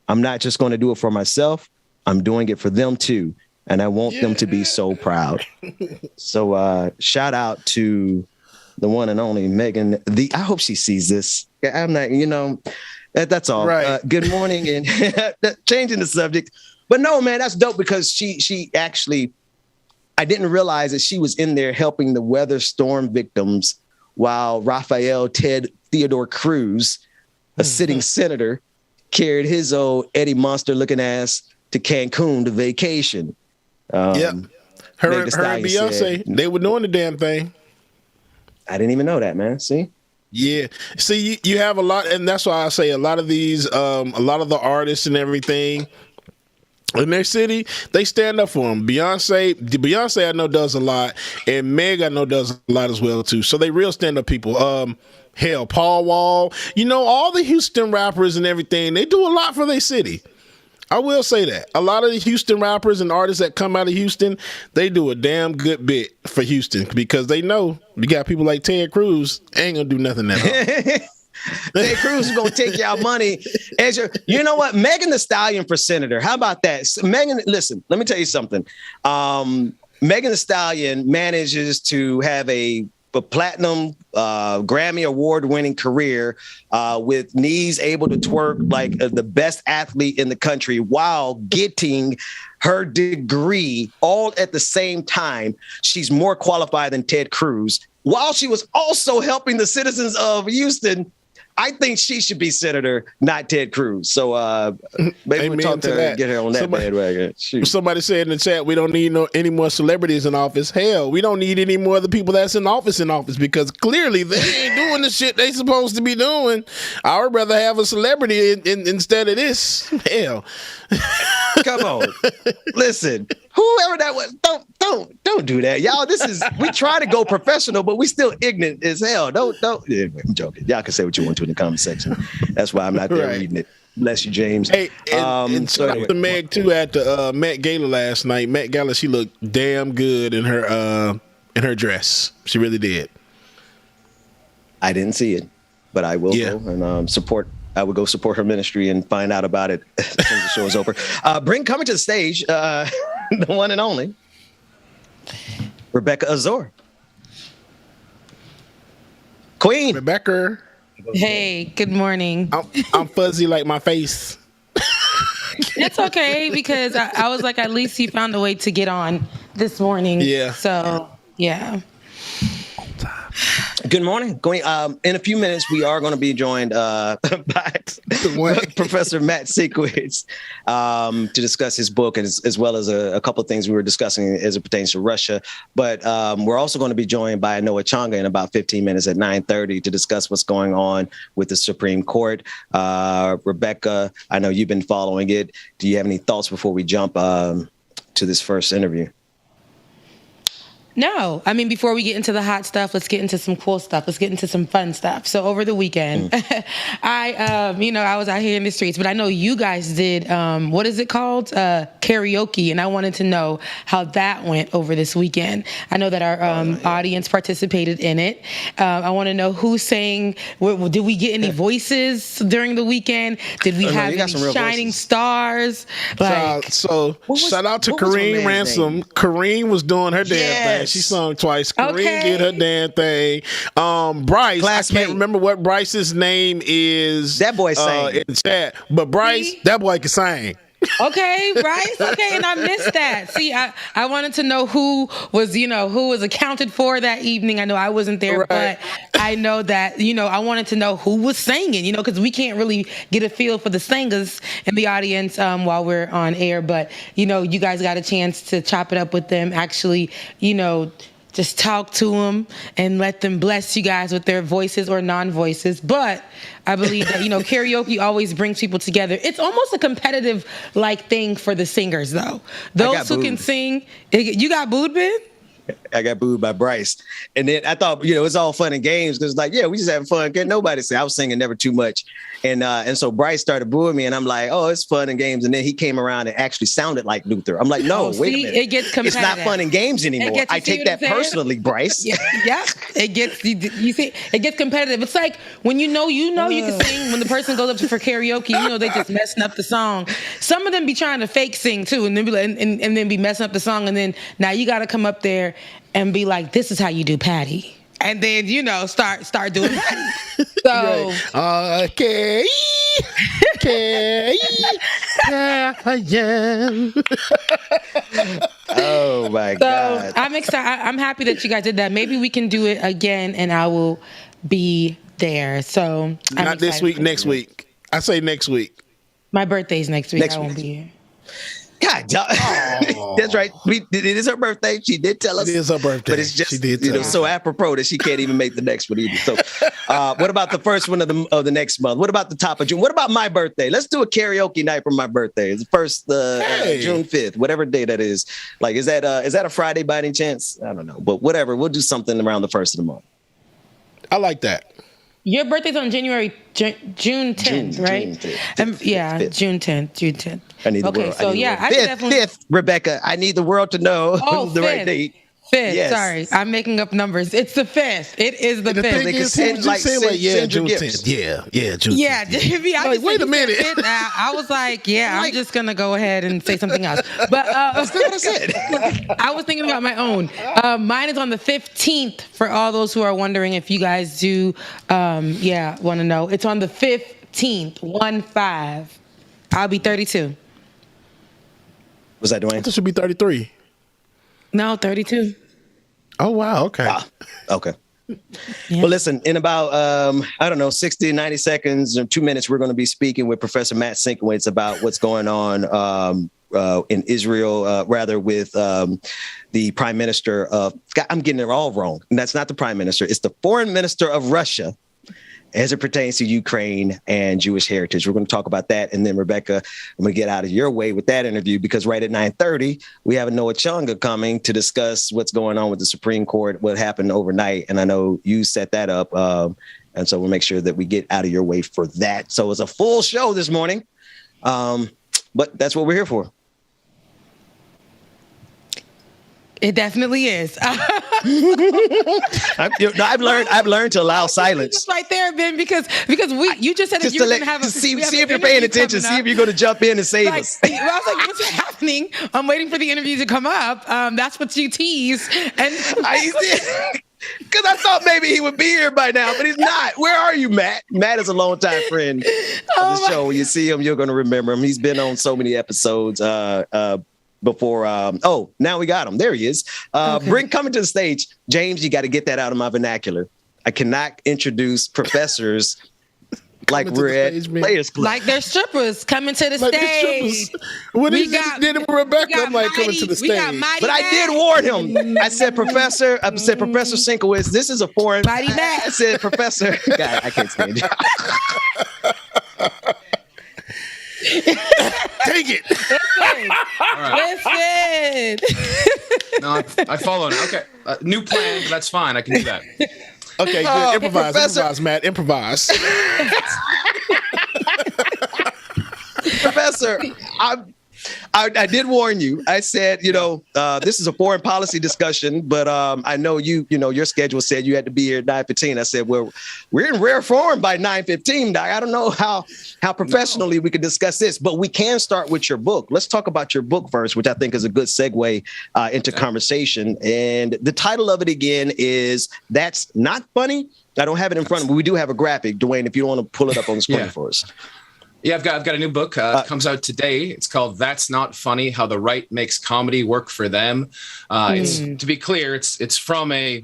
O: I'm not just going to do it for myself. I'm doing it for them too. And I want them to be so proud." So shout out to the one and only Megan. I hope she sees this. I'm not, that's all. Right. Good morning and changing the subject. But no, man, that's dope because she actually, I didn't realize that she was in there helping the weather storm victims while Rafael Ted Theodore Cruz, a sitting senator, carried his old Eddie Monster looking ass to Cancun to vacation.
K: Her and Beyonce, they were doing the damn thing.
O: I didn't even know that, man. See?
K: Yeah. See, you have a lot, and that's why I say a lot of these, a lot of the artists and everything in their city, they stand up for them. Beyonce I know does a lot, and Meg I know does a lot as well too. So they real stand up people. Hell, Paul Wall, all the Houston rappers and everything, they do a lot for their city. I will say that. A lot of the Houston rappers and artists that come out of Houston, they do a damn good bit for Houston because they know you got people like Ted Cruz ain't gonna do nothing at all.
O: Ted Cruz is gonna take y'all money as you know what? Megan Thee Stallion for senator. How about that? Megan, listen, let me tell you something. Megan Thee Stallion manages to have a platinum Grammy award-winning career with knees able to twerk like the best athlete in the country while getting her degree all at the same time. She's more qualified than Ted Cruz while she was also helping the citizens of Houston. I think she should be senator, not Ted Cruz. So maybe we'll talk to her and get her on that bandwagon.
K: Somebody said in the chat, we don't need any more celebrities in office. Hell, we don't need any more of the people that's in office because clearly they ain't doing the shit they supposed to be doing. I would rather have a celebrity instead of this. Hell.
O: Come on. Listen, whoever that was, don't do that. Y'all, we try to go professional, but we still ignorant as hell. Don't. Anyway, I'm joking. Y'all can say what you want to in the comment section. That's why I'm not there reading it. Bless you, James.
K: Hey, and so anyway. The Meg too at the Met Gala last night. Met Gala, she looked damn good in her dress. She really did.
O: I didn't see it, but I will go and support. I would go support her ministry and find out about it as soon as the show is over. Coming to the stage, the one and only Rebecca Azor. Queen.
K: Rebecca.
R: Hey, good morning.
K: I'm fuzzy like my face.
R: It's okay because I was like, at least he found a way to get on this morning. Yeah. So, yeah.
O: Good morning. In a few minutes, we are going to be joined by Professor Matt Sienkiewicz to discuss his book as well as a couple of things we were discussing as it pertains to Russia. But we're also going to be joined by Anoa Changa in about 15 minutes at 9:30 to discuss what's going on with the Supreme Court. Rebecca, I know you've been following it. Do you have any thoughts before we jump to this first interview?
R: No, I mean, before we get into the hot stuff, let's get into some cool stuff. Let's get into some fun stuff. So over the weekend, I was out here in the streets, but I know you guys did, what is it called? Karaoke. And I wanted to know how that went over this weekend. I know that our audience participated in it. I want to know who sang. Did we get any voices during the weekend? Did we have any shining stars?
K: So shout out to Kareem Ransom. Kareem was doing her damn thing. She sung twice. Kareem did her damn thing. Bryce, I can't remember what Bryce's name is.
O: That boy sang
K: in the chat, but Bryce, that boy can sing.
R: Okay, Bryce. Okay, and I missed that. See, I wanted to know who was accounted for that evening. I know I wasn't there, but I know that, I wanted to know who was singing, because we can't really get a feel for the singers in the audience while we're on air. But, you guys got a chance to chop it up with them, actually, just talk to them and let them bless you guys with their voices or non-voices. But I believe that, karaoke always brings people together. It's almost a competitive thing for the singers, though. Those who can sing. You got booed, Ben?
O: I got booed by Bryce. And then I thought, it's all fun and games because we just having fun. Can't nobody say I was singing never too much. And so Bryce started booing me and I'm like, oh, it's fun and games. And then he came around and actually sounded like Luther. I'm like, no, wait a minute.
R: It gets competitive.
O: It's not fun and games anymore. I take that personally, Bryce.
R: Yeah. It gets competitive. It's like when you can sing when the person goes up for karaoke, they just messing up the song. Some of them be trying to fake sing too and then be and then be messing up the song. And then now you got to come up there and be like, this is how you do Patty. And then, start doing Patty. So.
K: Okay.
O: Oh, my God.
R: So I'm excited. I'm happy that you guys did that. Maybe we can do it again and I will be there. So.
K: Not this week, next week. I say next week.
R: My birthday's next week. I won't be here.
O: God, that's right. It is her birthday. She did tell us.
K: It is her birthday.
O: But it's just so apropos that she can't even make the next one either. So, what about the first one of the next month? What about the top of June? What about my birthday? Let's do a karaoke night for my birthday. It's the first June 5th, whatever day that is. Is that a Friday by any chance? I don't know, but whatever. We'll do something around the first of the month.
K: I like that.
R: Your birthday's on June 10th, right? June 10th.
O: I need the world. So
R: I definitely
O: 5th, Rebecca. I need the world to know the
R: 5th.
O: right date.
R: 5th.
O: Yes.
R: Sorry, I'm making up numbers. It's the 5th. It is the 5th.
O: They can send
K: June 10th. Yeah, June 10th.
R: Yeah, Jimmy.
K: Wait a minute.
R: I was like, I'm just gonna go ahead and say something else. But
O: that's not what I said.
R: I was thinking about my own. Mine is on the 15th. For all those who are wondering if you guys do, want to know. It's on the 15th. 1-5. I'll be 32.
O: Was that Dwayne?
K: This should be 33.
R: No, 32.
K: Oh, wow. Okay.
O: Okay. Yeah. Well, listen, in about, 60, 90 seconds or 2 minutes, we're going to be speaking with Professor Matt Sienkiewicz about what's going on in Israel, with the prime minister of, I'm getting it all wrong. And that's not the prime minister. It's the foreign minister of Russia as it pertains to Ukraine and Jewish heritage. We're going to talk about that. And then, Rebecca, I'm going to get out of your way with that interview because right at 9:30, we have Anoa Changa coming to discuss what's going on with the Supreme Court, what happened overnight. And I know you set that up. And so we'll make sure that we get out of your way for that. So it's a full show this morning. But that's what we're here for.
R: It definitely is.
O: I've learned to allow silence.
R: Just right there, Ben, because you just said that you're going to have a
O: see if you're paying attention. See if you're going to jump in and save us.
R: I was like, what's happening? I'm waiting for the interview to come up. That's what you tease. And
O: because I thought maybe he would be here by now, but he's not. Where are you, Matt? Matt is a longtime friend of the show. When you see him, you're going to remember him. He's been on so many episodes. Before, now we got him. There he is. Coming to the stage. James, you got to get that out of my vernacular. I cannot introduce professors like we're at Players Club.
R: Like they're strippers coming to the stage.
K: What is this? Did Rebecca? I'm like coming to the stage.
O: But I did warn him. I said, Professor Sienkiewicz, this is a foreign. I said, Professor. God, I can't stand you.
K: Take it.
R: Listen.
S: No, I follow now. Okay, new plan. That's fine. I can do that.
K: Okay, good. Improvise, Matt. Improvise.
O: Professor, I did warn you. I said, this is a foreign policy discussion, but I know your schedule said you had to be here at 9:15. I said, well, we're in rare form by 9:15, Doc. I don't know how professionally we could discuss this, but we can start with your book. Let's talk about your book first, which I think is a good segue into conversation. And the title of it again is That's Not Funny. I don't have it in front of me. We do have a graphic. Dwayne, if you want to pull it up on the screen for us.
S: Yeah, I've got a new book. It comes out today. It's called "That's Not Funny: How the Right Makes Comedy Work for Them." It's, to be clear, it's from a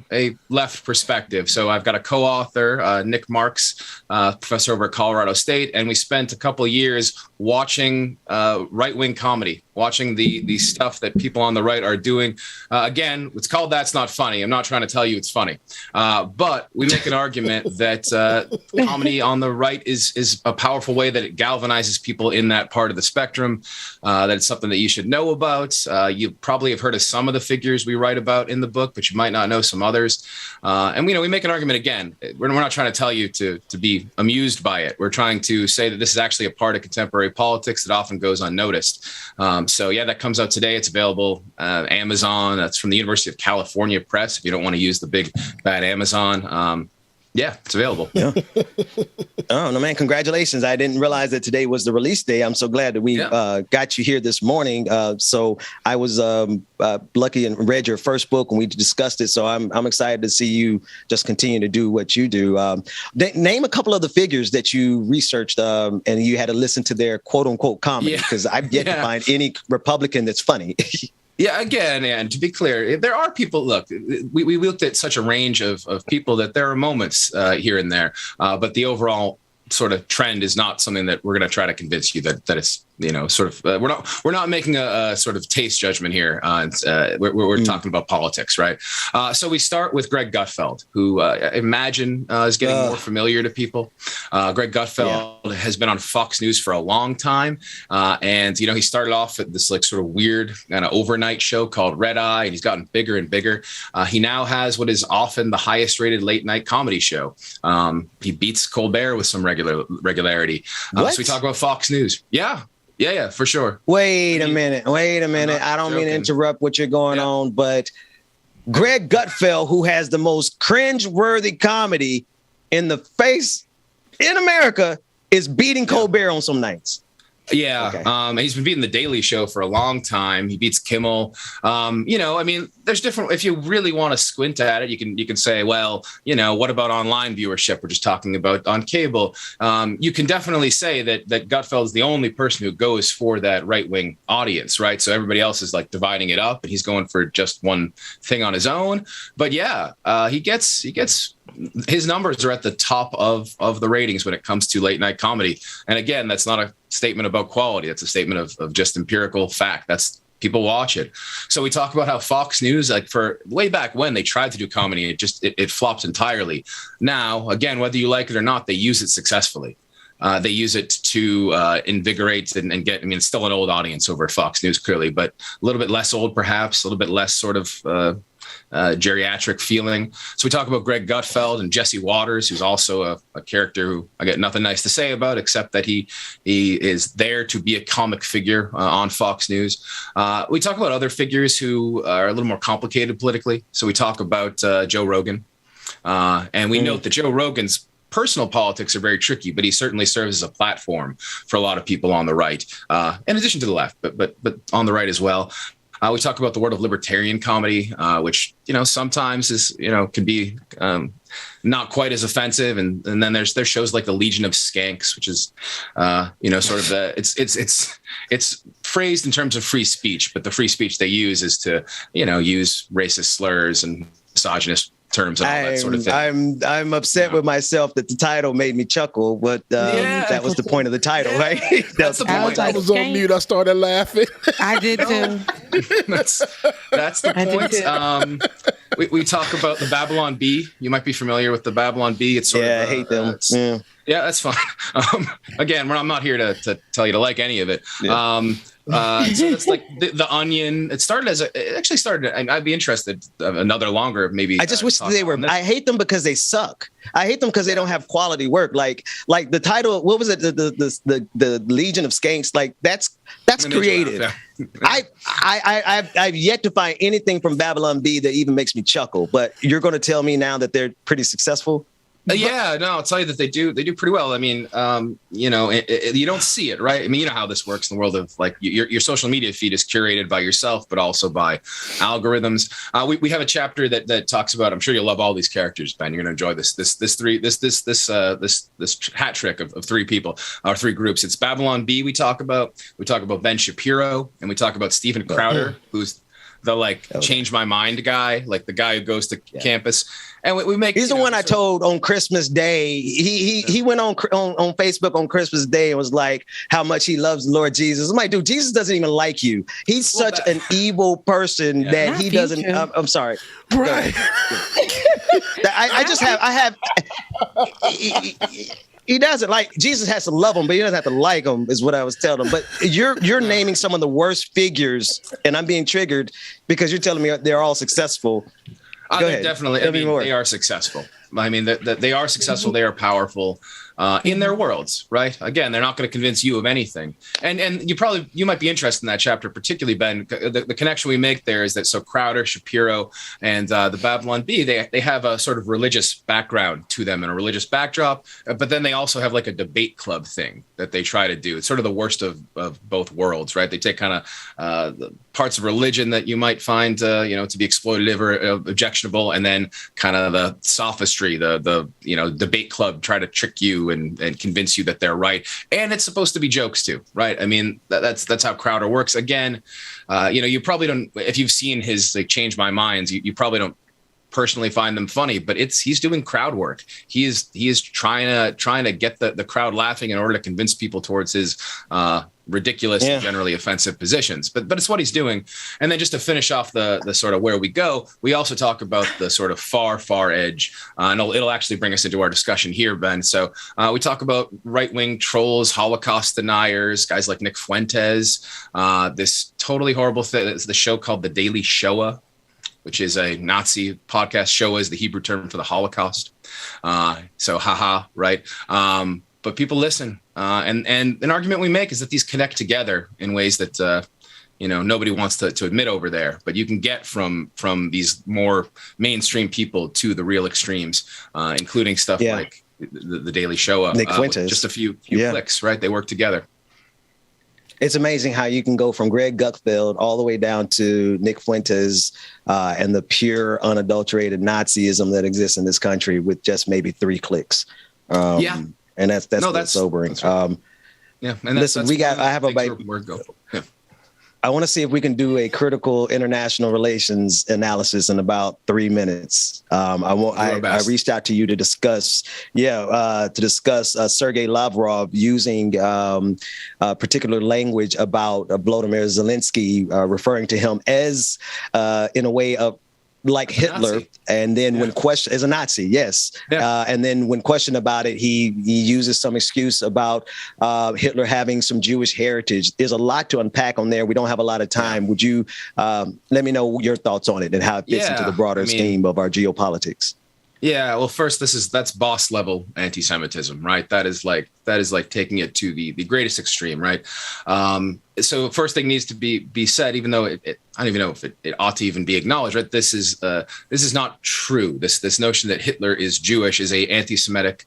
S: left perspective. So I've got a co-author, Nick Marks, professor over at Colorado State, and we spent a couple of years watching right-wing comedy, watching the stuff that people on the right are doing. Again, it's called "That's Not Funny." I'm not trying to tell you it's funny, but we make an argument that comedy on the right is a powerful way that it galvanizes people in that part of the spectrum, that it's something that you should know about. You probably have heard of some of the figures we write about in the book, but you might not know some others. And we make an argument again. We're not trying to tell you to be amused by it. We're trying to say that this is actually a part of contemporary politics that often goes unnoticed. So yeah, that comes out today. It's available Amazon. That's from the University of California Press. If you don't want to use the big bad Amazon. Yeah, it's available.
O: Yeah. Oh, no, man. Congratulations. I didn't realize that today was the release day. I'm so glad that we got you here this morning. So I was lucky and read your first book and we discussed it. So I'm excited to see you just continue to do what you do. Name a couple of the figures that you researched and you had to listen to their quote unquote comedy, because I've yet to find any Republican that's funny.
S: Yeah, again, and to be clear, there are people, look, we looked at such a range of people that there are moments here and there, but the overall sort of trend is not something that we're going to try to convince you that it's, sort of, we're not making a sort of taste judgment here. We're talking about politics, right? So we start with Greg Gutfeld, who imagine is getting more familiar to people. Greg Gutfeld has been on Fox News for a long time. And, he started off at this like sort of weird kind of overnight show called Red Eye, and he's gotten bigger and bigger. He now has what is often the highest rated late night comedy show. He beats Colbert with some regularity. So we talk about Fox News. Yeah, for sure.
O: Wait a minute. I don't mean to interrupt what you're going on, but Greg Gutfeld, who has the most cringe-worthy comedy in the face in America, is beating Colbert on some nights.
S: Yeah. Okay. He's been beating The Daily Show for a long time. He beats Kimmel. There's different, if you really want to squint at it, you can say, well, what about online viewership? We're just talking about on cable. You can definitely say that Gutfeld is the only person who goes for that right-wing audience, right? So everybody else is like dividing it up and he's going for just one thing on his own. But yeah, he gets his numbers are at the top of the ratings when it comes to late night comedy. And again, that's not a statement about quality. That's a statement of just empirical fact. That's people watch it. So we talk about how Fox News, like for way back when they tried to do comedy, it flopped entirely. Now, again, whether you like it or not, they use it successfully. They use it to invigorate and get, it's still an old audience over at Fox News, clearly, but a little bit less old, perhaps, a little bit less sort of geriatric feeling. So we talk about Greg Gutfeld and Jesse Waters, who's also a character who I get nothing nice to say about, except that he is there to be a comic figure on Fox News. We talk about other figures who are a little more complicated politically. So we talk about Joe Rogan. And we note that Joe Rogan's personal politics are very tricky, but he certainly serves as a platform for a lot of people on the right, in addition to the left, but on the right as well. We talk about the world of libertarian comedy, which, sometimes is, can be not quite as offensive. And then there's shows like the Legion of Skanks, which is, sort of it's phrased in terms of free speech, but the free speech they use is to, use racist slurs and misogynist terms and all that sort of thing.
O: I'm upset with myself that the title made me chuckle, but that was the point of the title, right?
S: That's the point.
K: I was on mute. I started laughing.
R: I did too.
S: That's the point. We talk about the Babylon Bee. You might be familiar with the Babylon Bee. It's sort of,
O: I hate them.
S: Yeah, that's fine. Again, I'm not here to tell you to like any of it. Yeah. So it's like the Onion. It actually started. I'd be interested another longer maybe.
O: I just wish they were. I hate them because they suck. I hate them because they don't have quality work. Like the title. What was it? The Legion of Skanks. Like that's creative. I've yet to find anything from Babylon Bee that even makes me chuckle. But you're going to tell me now that they're pretty successful.
S: I'll tell you that they do pretty well. I mean, you don't see it, right? I mean, you know how this works in the world of like your social media feed is curated by yourself, but also by algorithms. We have a chapter that talks about. I'm sure you'll love all these characters, Ben. You're going to enjoy this hat trick of three people or three groups. It's Babylon Bee. We talk about Ben Shapiro, and we talk about Steven Crowder, who's the change my mind guy, like the guy who goes to campus. And we make.
O: He's the one I told on Christmas Day. He went on Facebook on Christmas Day and was like how much he loves the Lord Jesus. I'm like, dude, Jesus doesn't even like you. He's such an evil person that he doesn't. I'm sorry.
K: Right.
O: He doesn't like Jesus. Has to love him, but he doesn't have to like him. Is what I was telling him. But you're naming some of the worst figures, and I'm being triggered because you're telling me they're all successful. Go ahead.
S: Definitely. I mean, they are successful. I mean, they are successful. They are powerful in their worlds, right? Again, they're not going to convince you of anything. And you might be interested in that chapter, particularly, Ben. The connection we make there is that so Crowder, Shapiro, and the Babylon Bee, they have a sort of religious background to them and a religious backdrop, but then they also have like a debate club thing that they try to do. It's sort of the worst of both worlds, right? They take kind of the parts of religion that you might find, to be exploitative or objectionable, and then kind of the sophistry, the debate club try to trick you and convince you that they're right. And it's supposed to be jokes too, right? I mean, that's how Crowder works. Again, you probably don't, if you've seen his like Change My Minds, you probably don't personally find them funny, but he's doing crowd work. He is trying to get the crowd laughing in order to convince people towards his ridiculous and generally offensive positions, but it's what he's doing. And then just to finish off the sort of where we go, we also talk about the sort of far edge, and it'll actually bring us into our discussion here, Ben. So we talk about right-wing trolls, Holocaust deniers, guys like Nick Fuentes, this totally horrible thing. It's the show called The Daily Shoah, which is a Nazi podcast. Shoah is the Hebrew term for the Holocaust. So haha, right? But people listen. And an argument we make is that these connect together in ways that, nobody wants to admit over there. But you can get from these more mainstream people to the real extremes, including stuff like the Daily Shoah.
O: Nick Fuentes.
S: Just a few clicks, right? They work together.
O: It's amazing how you can go from Greg Gutfeld all the way down to Nick Fuentes and the pure, unadulterated Nazism that exists in this country with just maybe 3 clicks. And that's sobering.
S: That's right. And
O: listen, I have I want to see if we can do a critical international relations analysis in about 3 minutes. I reached out to you to discuss Sergei Lavrov using particular language about Volodymyr Zelensky, referring to him as in a way of like Hitler.
S: Nazi.
O: And then when questioned as a Nazi, yes. And then when questioned about it, he uses some excuse about Hitler having some Jewish heritage. There's a lot to unpack on there. We don't have a lot of time. Would you let me know your thoughts on it and how it fits into the broader scheme of our geopolitics?
S: Yeah, well, first, that's boss level anti-Semitism, right? That is like taking it to the greatest extreme, right? So first thing needs to be said, even though I don't even know if it ought to even be acknowledged, right? This is not true. This notion that Hitler is Jewish is a anti-Semitic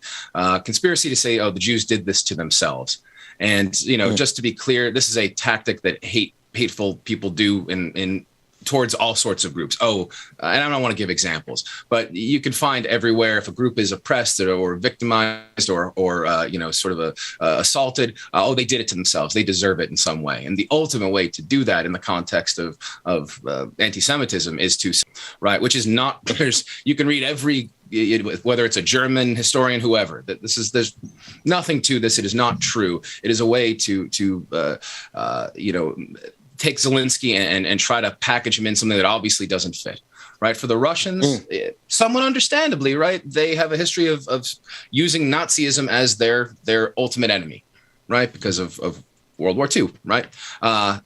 S: conspiracy to say, oh, the Jews did this to themselves. And just to be clear, this is a tactic that hateful people do in towards all sorts of groups. And I don't want to give examples, but you can find everywhere if a group is oppressed or victimized or sort of assaulted. They did it to themselves. They deserve it in some way. And the ultimate way to do that in the context of anti-Semitism is to, right, which is not. You can read every. Whether it's a German historian, whoever, that there's nothing to this. It is not true. It is a way to take Zelensky and try to package him in something that obviously doesn't fit. Right. For the Russians, somewhat understandably, right, they have a history of using Nazism as their ultimate enemy. Right. Because of World War II. Right.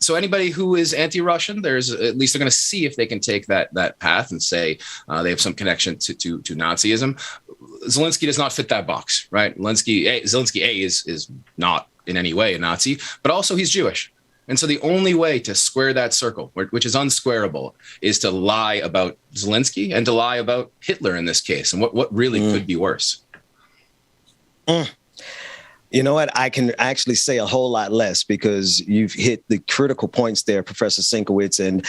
S: So anybody who is anti-Russian, at least they're going to see if they can take that path and say they have some connection to Nazism. Zelensky does not fit that box. Right. Zelensky is not in any way a Nazi, but also he's Jewish. And so the only way to square that circle, which is unsquareable, is to lie about Zelensky and to lie about Hitler in this case. And what really could be worse?
O: You know what? I can actually say a whole lot less because you've hit the critical points there, Professor Sienkiewicz. And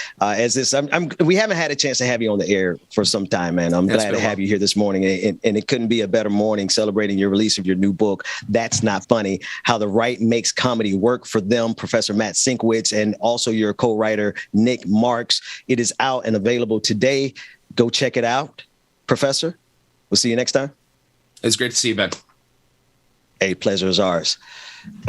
O: we haven't had a chance to have you on the air for some time, man. I'm glad to have you here this morning. And it couldn't be a better morning celebrating your release of your new book, That's Not Funny, How the Right Makes Comedy Work for Them, Professor Matt Sienkiewicz, and also your co-writer, Nick Marks. It is out and available today. Go check it out, Professor. We'll see you next time.
S: It's great to see you, Ben.
O: Hey, pleasure is ours.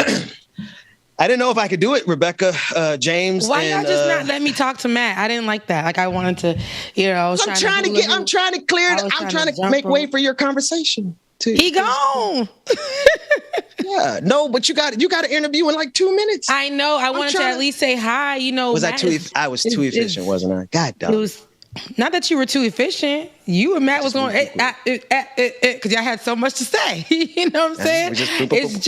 O: I didn't know if I could do it, Rebecca, James.
R: Why y'all just not let me talk to Matt? I didn't like that. Like I wanted to,
O: I'm trying to make way for your conversation.
R: He gone.
O: Yeah, no, but you got to interview in like 2 minutes.
R: I know. I wanted to at least say hi.
O: I was too efficient, wasn't I? God damn.
R: It was not that you were too efficient. You and Matt was going because y'all had so much to say. You know what I'm saying? It's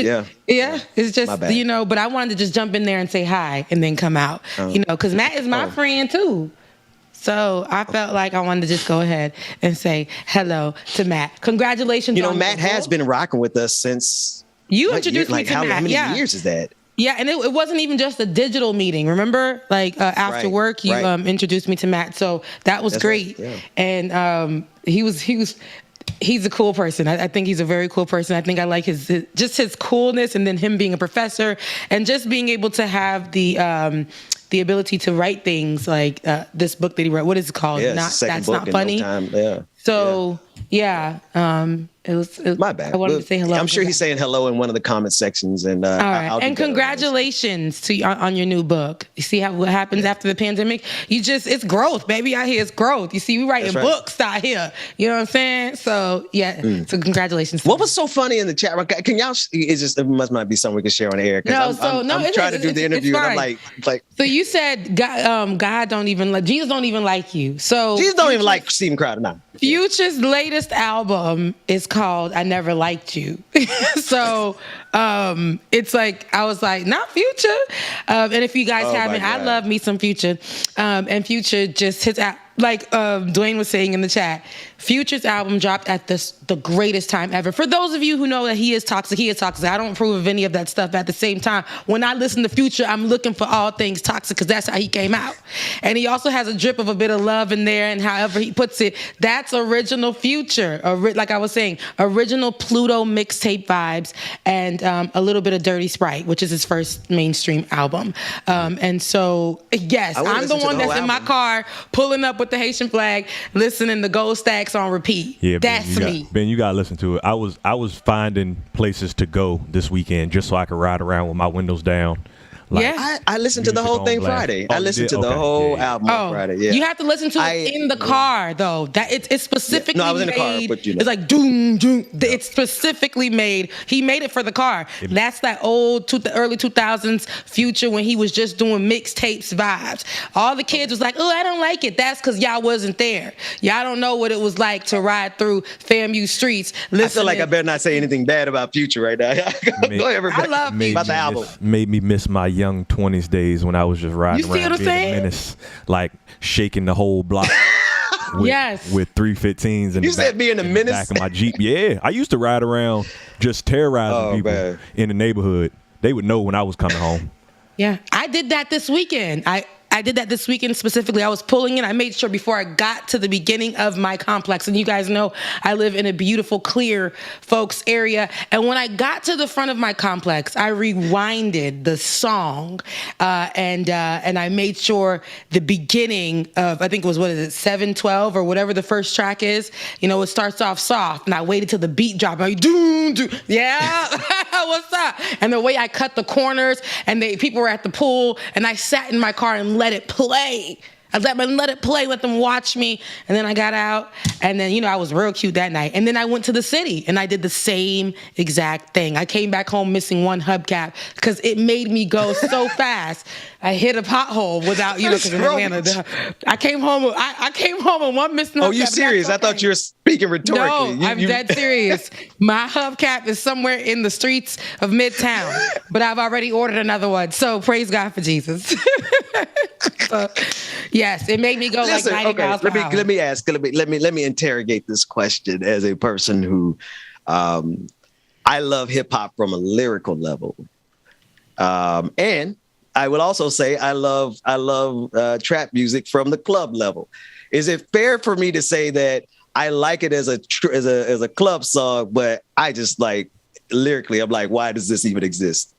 R: just but I wanted to just jump in there and say hi and then come out. Because Matt is my friend too. So I felt like I wanted to just go ahead and say hello to Matt. Congratulations.
O: Matt has been rocking with us since
R: you introduced me to Matt.
O: How many years is that?
R: Yeah, and it wasn't even just a digital meeting. Remember, after work, you introduced me to Matt, so that was great. Right. Yeah. And he's a cool person. I think he's a very cool person. I think I like his coolness, and then him being a professor, and just being able to have the ability to write things like this book that he wrote. What is it called?
O: Yeah,
R: That's Not Funny.
O: No time. Yeah.
R: So it was
O: my bad.
R: I wanted to say hello.
O: I'm sure he's saying hello in one of the comment sections. And
R: all right. And congratulations to on your new book. You see what happens after the pandemic? it's growth, baby. Out here, it's growth. You see, we writing books out here. You know what I'm saying? So yeah. So congratulations.
O: What was so funny in the chat? Can y'all? It must not be something we can share on the air. I'm trying to do the interview, and I'm like.
R: So you said God don't even like Jesus don't even like you. So
O: Jesus don't even like Steven Crowder now.
R: Future's latest album is called I Never Liked You. So it's like, I was like, not Future. And if you guys haven't, I love me some Future. And Future just hits out. Like Dwayne was saying in the chat, Future's album dropped at the greatest time ever. For those of you who know that he is toxic. I don't approve of any of that stuff. At the same time, when I listen to Future, I'm looking for all things toxic because that's how he came out. And he also has a drip of a bit of love in there, and however he puts it, that's original Future. Like I was saying, original Pluto mixtape vibes, and a little bit of Dirty Sprite, which is his first mainstream album. And so, yes, I'm the one that's in my car pulling up with the Haitian flag, listening to Gold Stacks on repeat.
Q: Yeah,
R: that's me.
Q: Ben, you gotta listen to it. I was finding places to go this weekend just so I could ride around with my windows down.
O: I listened to the whole thing Friday. I listened to the whole album on Friday. Yeah.
R: You have to listen to it in the car though. That it's specifically
O: I was in
R: made.
O: the car, but
R: It's like doom doom. It's specifically made. He made it for the car. That's that old early 2000s Future when he was just doing mixtapes vibes. All the kids was like, "Oh, I don't like it." That's because y'all wasn't there. Y'all don't know what it was like to ride through FAMU streets.
O: I feel like I better not say anything bad about Future right now. Go ahead, about the album.
Q: Made me miss my young 20s days when I was just riding around being a menace, like shaking the whole block with 315s and
O: you said being a menace
Q: back of my Jeep. Yeah, I used to ride around just terrorizing people in the neighborhood. They would know when I was coming home.
R: Yeah, I did that this weekend. I did that this weekend specifically. I was pulling in. I made sure before I got to the beginning of my complex, and you guys know I live in a beautiful, clear folks area. And when I got to the front of my complex, I rewinded the song, and I made sure the beginning of, I think it was, 712 or whatever the first track is. It starts off soft, and I waited till the beat dropped. I'm like, doom, doom. Yeah, what's up? And the way I cut the corners, and people were at the pool, and I sat in my car and let it play. I let it play, let them watch me. And then I got out, and then, I was real cute that night. And then I went to the city, and I did the same exact thing. I came back home missing one hubcap because it made me go so fast. I hit a pothole without, because in Atlanta, I came home with one missing hubcap.
O: Oh, you serious? I thought you were speaking rhetorically.
R: No, I'm dead serious. My hubcap is somewhere in the streets of Midtown, but I've already ordered another one. So praise God for Jesus. Yes, it made me go like 90 miles per hour.
O: Let me interrogate this question as a person who, I love hip hop from a lyrical level. And I would also say I love trap music from the club level. Is it fair for me to say that I like it as a club song, but I just like lyrically, I'm like, why does this even exist?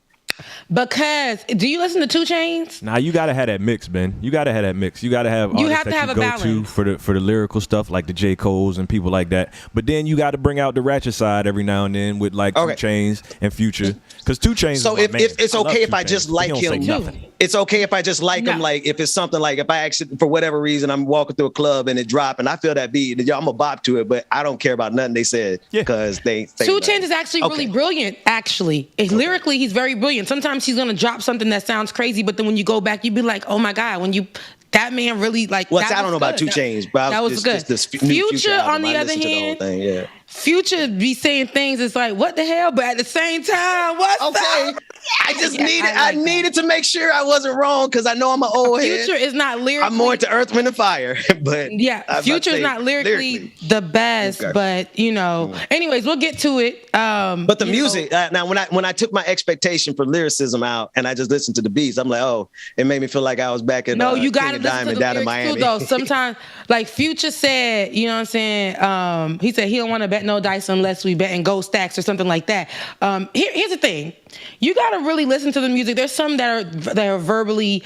R: Because do you listen to 2 Chainz?
Q: Nah, you gotta have that mix, Ben. You gotta have that mix. You gotta have artists that you go to for the lyrical stuff, like the J. Cole's and people like that. But then you got to bring out the ratchet side every now and then with like 2 Chainz and Future, because 2 Chainz.
O: So if it's okay if I just like him, it's okay if I just like him. Like if it's something like if I actually for whatever reason I'm walking through a club and it drop and I feel that beat, I'm gonna bop to it, but I don't care about nothing they said because they.
R: 2 Chainz is actually really brilliant. Actually, lyrically he's very brilliant. Sometimes he's gonna drop something that sounds crazy, but then when you go back, you'd be like, "Oh my God!" That man really like.
O: Well, I don't know about 2 Chainz, but
R: that was good. Future, on the other hand, Future be saying things. It's like, what the hell? But at the same time, what's up?
O: I just needed to make sure I wasn't wrong because I know I'm an old head.
R: Future is not lyrically.
O: I'm more into Earth, Wind, and Fire, but
R: Future is not lyrically the best. But anyways, we'll get to it.
O: But the music now, when I took my expectation for lyricism out and I just listened to the beats, I'm like, oh, it made me feel like I was back in
R: you got to listen to the
O: down in
R: lyrics
O: Miami.
R: too, though. Sometimes, like Future said, you know what I'm saying? He said he don't want to bet no dice unless we bet in gold stacks or something like that. Here's the thing. You got to really listen to the music. There's some that are verbally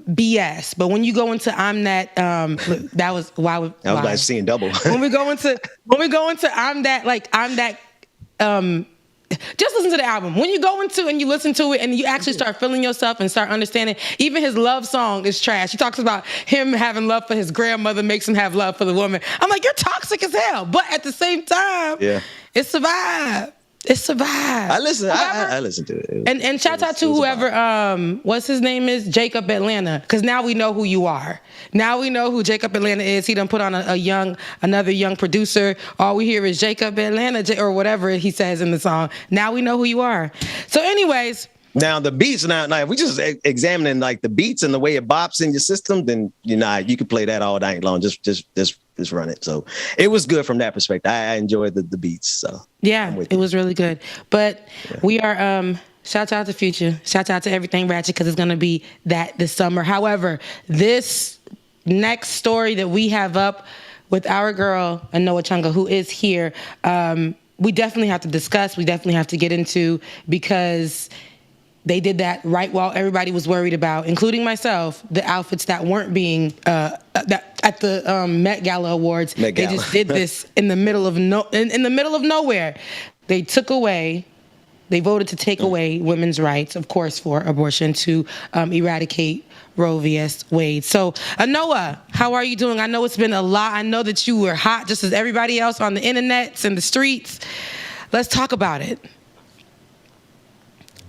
R: BS, but when you go into I'm that that was why I was
O: like seeing double.
R: when we go into I'm that just listen to the album. When you go into and you listen to it and you actually start feeling yourself and start understanding, even his love song is trash. He talks about him having love for his grandmother makes him have love for the woman. I'm like, you're toxic as hell. But at the same time, it's a vibe. It's a vibe.
O: I listen to it.
R: And shout out to whoever, what's his name is? Jacob Atlanta. Because now we know who you are. Now we know who Jacob Atlanta is. He done put on another young producer. All we hear is Jacob Atlanta or whatever he says in the song. Now we know who you are. So anyways.
O: Now the beats, now if we just examining like the beats and the way it bops in your system, then you could play that all night long. Just run it. So it was good from that perspective. I enjoyed the beats. So
R: yeah, it was really good. But we are shout out to Future. Shout out to everything Ratchet because it's gonna be that this summer. However, this next story that we have up with our girl Anoa Changa, who is here, we definitely have to discuss. We definitely have to get into because they did that right while everybody was worried about, including myself, the outfits that weren't being at the Met Gala Awards. They just did this in the middle of nowhere. They voted to take away women's rights, of course, for abortion to eradicate Roe v. Wade. So, Anoa, how are you doing? I know it's been a lot. I know that you were hot just as everybody else on the internets and the streets. Let's talk about it.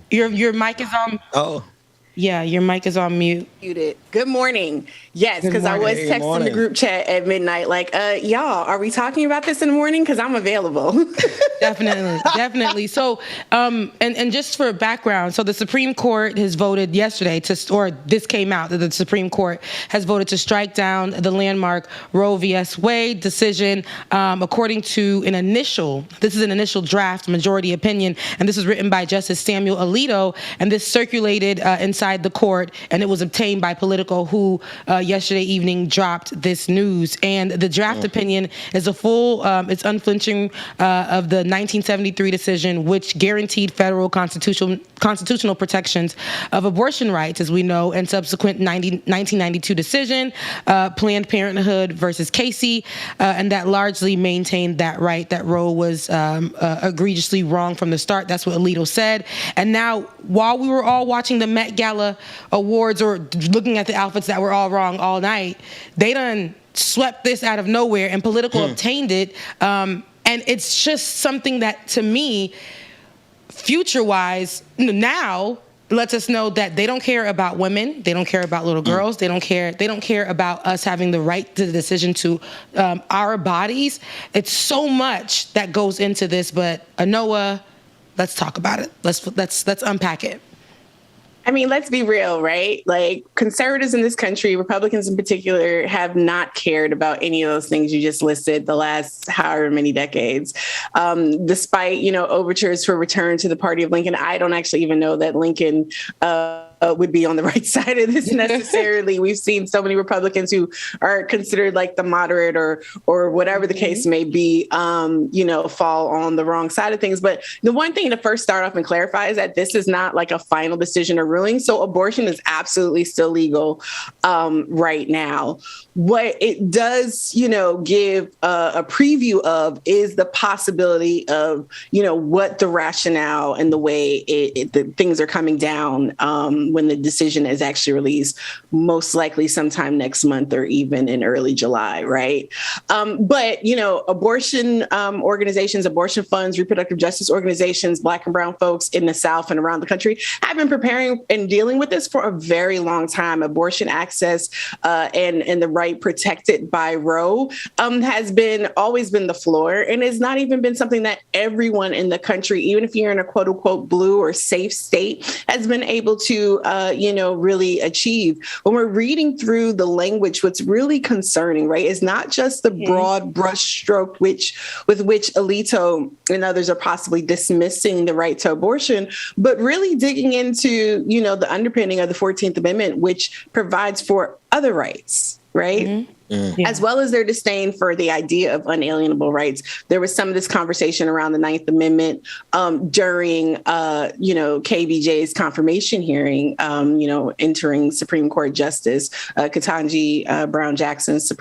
R: Your mic is on.
O: Oh.
R: Yeah, your mic is on mute.
T: Good morning. Yes, because I was texting the group chat at midnight like, y'all, are we talking about this in the morning? Because I'm available.
R: Definitely. So, and just for background, so the Supreme Court has voted yesterday this came out that the Supreme Court has voted to strike down the landmark Roe v. Wade decision, according to an initial draft majority opinion, and this is written by Justice Samuel Alito, and this circulated inside inside the court, and it was obtained by Politico, who yesterday evening dropped this news. And the draft opinion is a full, it's unflinching of the 1973 decision, which guaranteed federal constitutional protections of abortion rights, as we know, and subsequent 1992 decision, Planned Parenthood versus Casey, and that largely maintained that right, that Roe was egregiously wrong from the start. That's what Alito said. And now, while we were all watching the Met Gala Awards or looking at the outfits that were all wrong all night, they done swept this out of nowhere, and Politico obtained it. And it's just something that, to me, future-wise, now lets us know that they don't care about women, they don't care about little girls, they don't care about us having the right to the decision to our bodies. It's so much that goes into this, but Anoa, let's talk about it. Let's unpack it.
T: I mean, let's be real, right? Like, conservatives in this country, Republicans in particular, have not cared about any of those things you just listed the last however many decades. Despite, overtures for return to the party of Lincoln, I don't actually even know that Lincoln would be on the right side of this necessarily. We've seen so many Republicans who are considered like the moderate or whatever the case may be, fall on the wrong side of things. But the one thing to first start off and clarify is that this is not like a final decision or ruling. So abortion is absolutely still legal right now. What it does, give a preview of is the possibility of, what the rationale and the way the things are coming down when the decision is actually released, most likely sometime next month or even in early July, right? But, abortion organizations, abortion funds, reproductive justice organizations, Black and brown folks in the South and around the country have been preparing and dealing with this for a very long time. Abortion access and the right protected by Roe has always been the floor, and it's not even been something that everyone in the country, even if you're in a quote unquote blue or safe state, has been able to really achieve. When we're reading through the language, what's really concerning, right, is not just the broad brushstroke with which Alito and others are possibly dismissing the right to abortion, but really digging into, the underpinning of the 14th Amendment, which provides for other rights, right? As well as their disdain for the idea of unalienable rights. There was some of this conversation around the 9th Amendment during, KBJ's confirmation hearing, entering Supreme Court Justice Ketanji Brown Jackson's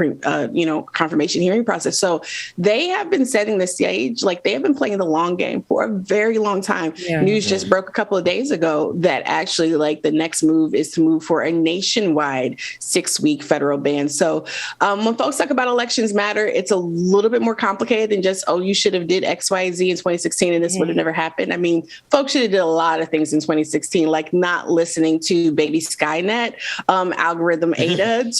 T: confirmation hearing process. So they have been setting the stage, like they have been playing the long game for a very long time. News just broke a couple of days ago that actually, like, the next move is to move for a nationwide 6-week federal ban. So when folks talk about elections matter, it's a little bit more complicated than just, you should have did X, Y, Z in 2016 and this would have never happened. I mean, folks should have did a lot of things in 2016, like not listening to baby Skynet, algorithm Ada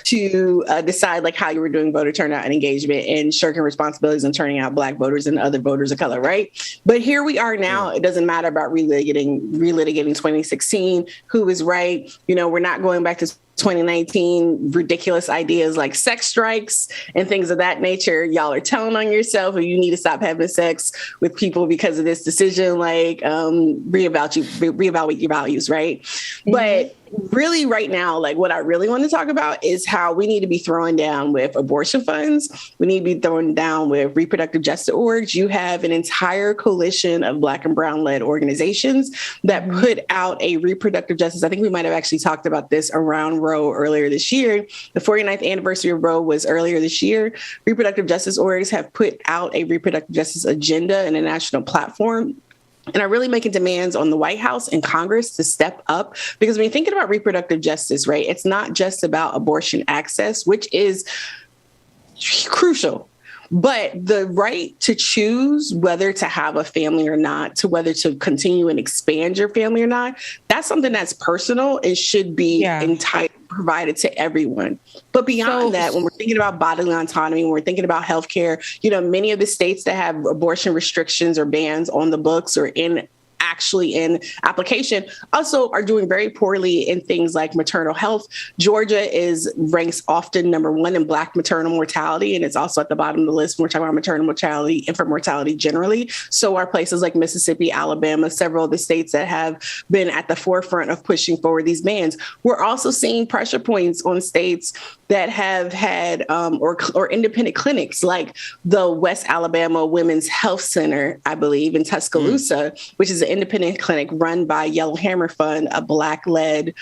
T: to decide like how you were doing voter turnout and engagement and shirking responsibilities and turning out Black voters and other voters of color, right? But here we are now. It doesn't matter about relitigating 2016, who was right. We're not going back to 2019 ridiculous ideas like sex strikes and things of that nature. Y'all are telling on yourself, or you need to stop having sex with people because of this decision. Like, reevaluate your values, right? But really right now, like what I really want to talk about is how we need to be throwing down with abortion funds. We need to be throwing down with reproductive justice orgs. You have an entire coalition of Black and brown led organizations that put out a reproductive justice. I think we might have actually talked about this around Roe earlier this year. The 49th anniversary of Roe was earlier this year. Reproductive justice orgs have put out a reproductive justice agenda and a national platform, and are really making demands on the White House and Congress to step up. Because when you're thinking about reproductive justice, right, it's not just about abortion access, which is crucial, but the right to choose whether to have a family or not, to whether to continue and expand your family or not, that's something that's personal and should be provided to everyone. But beyond that, when we're thinking about bodily autonomy, when we're thinking about healthcare, many of the states that have abortion restrictions or bans on the books or in actually in application, also are doing very poorly in things like maternal health. Georgia ranks often number 1 in Black maternal mortality, and it's also at the bottom of the list when we're talking about maternal mortality, infant mortality generally. So are places like Mississippi, Alabama, several of the states that have been at the forefront of pushing forward these bans. We're also seeing pressure points on states that have had or independent clinics like the West Alabama Women's Health Center, I believe, in Tuscaloosa, which is an independent clinic run by Yellowhammer Fund, a Black-led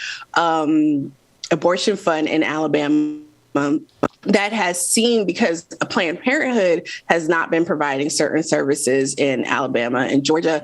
T: abortion fund in Alabama. That has seen, because Planned Parenthood has not been providing certain services in Alabama and Georgia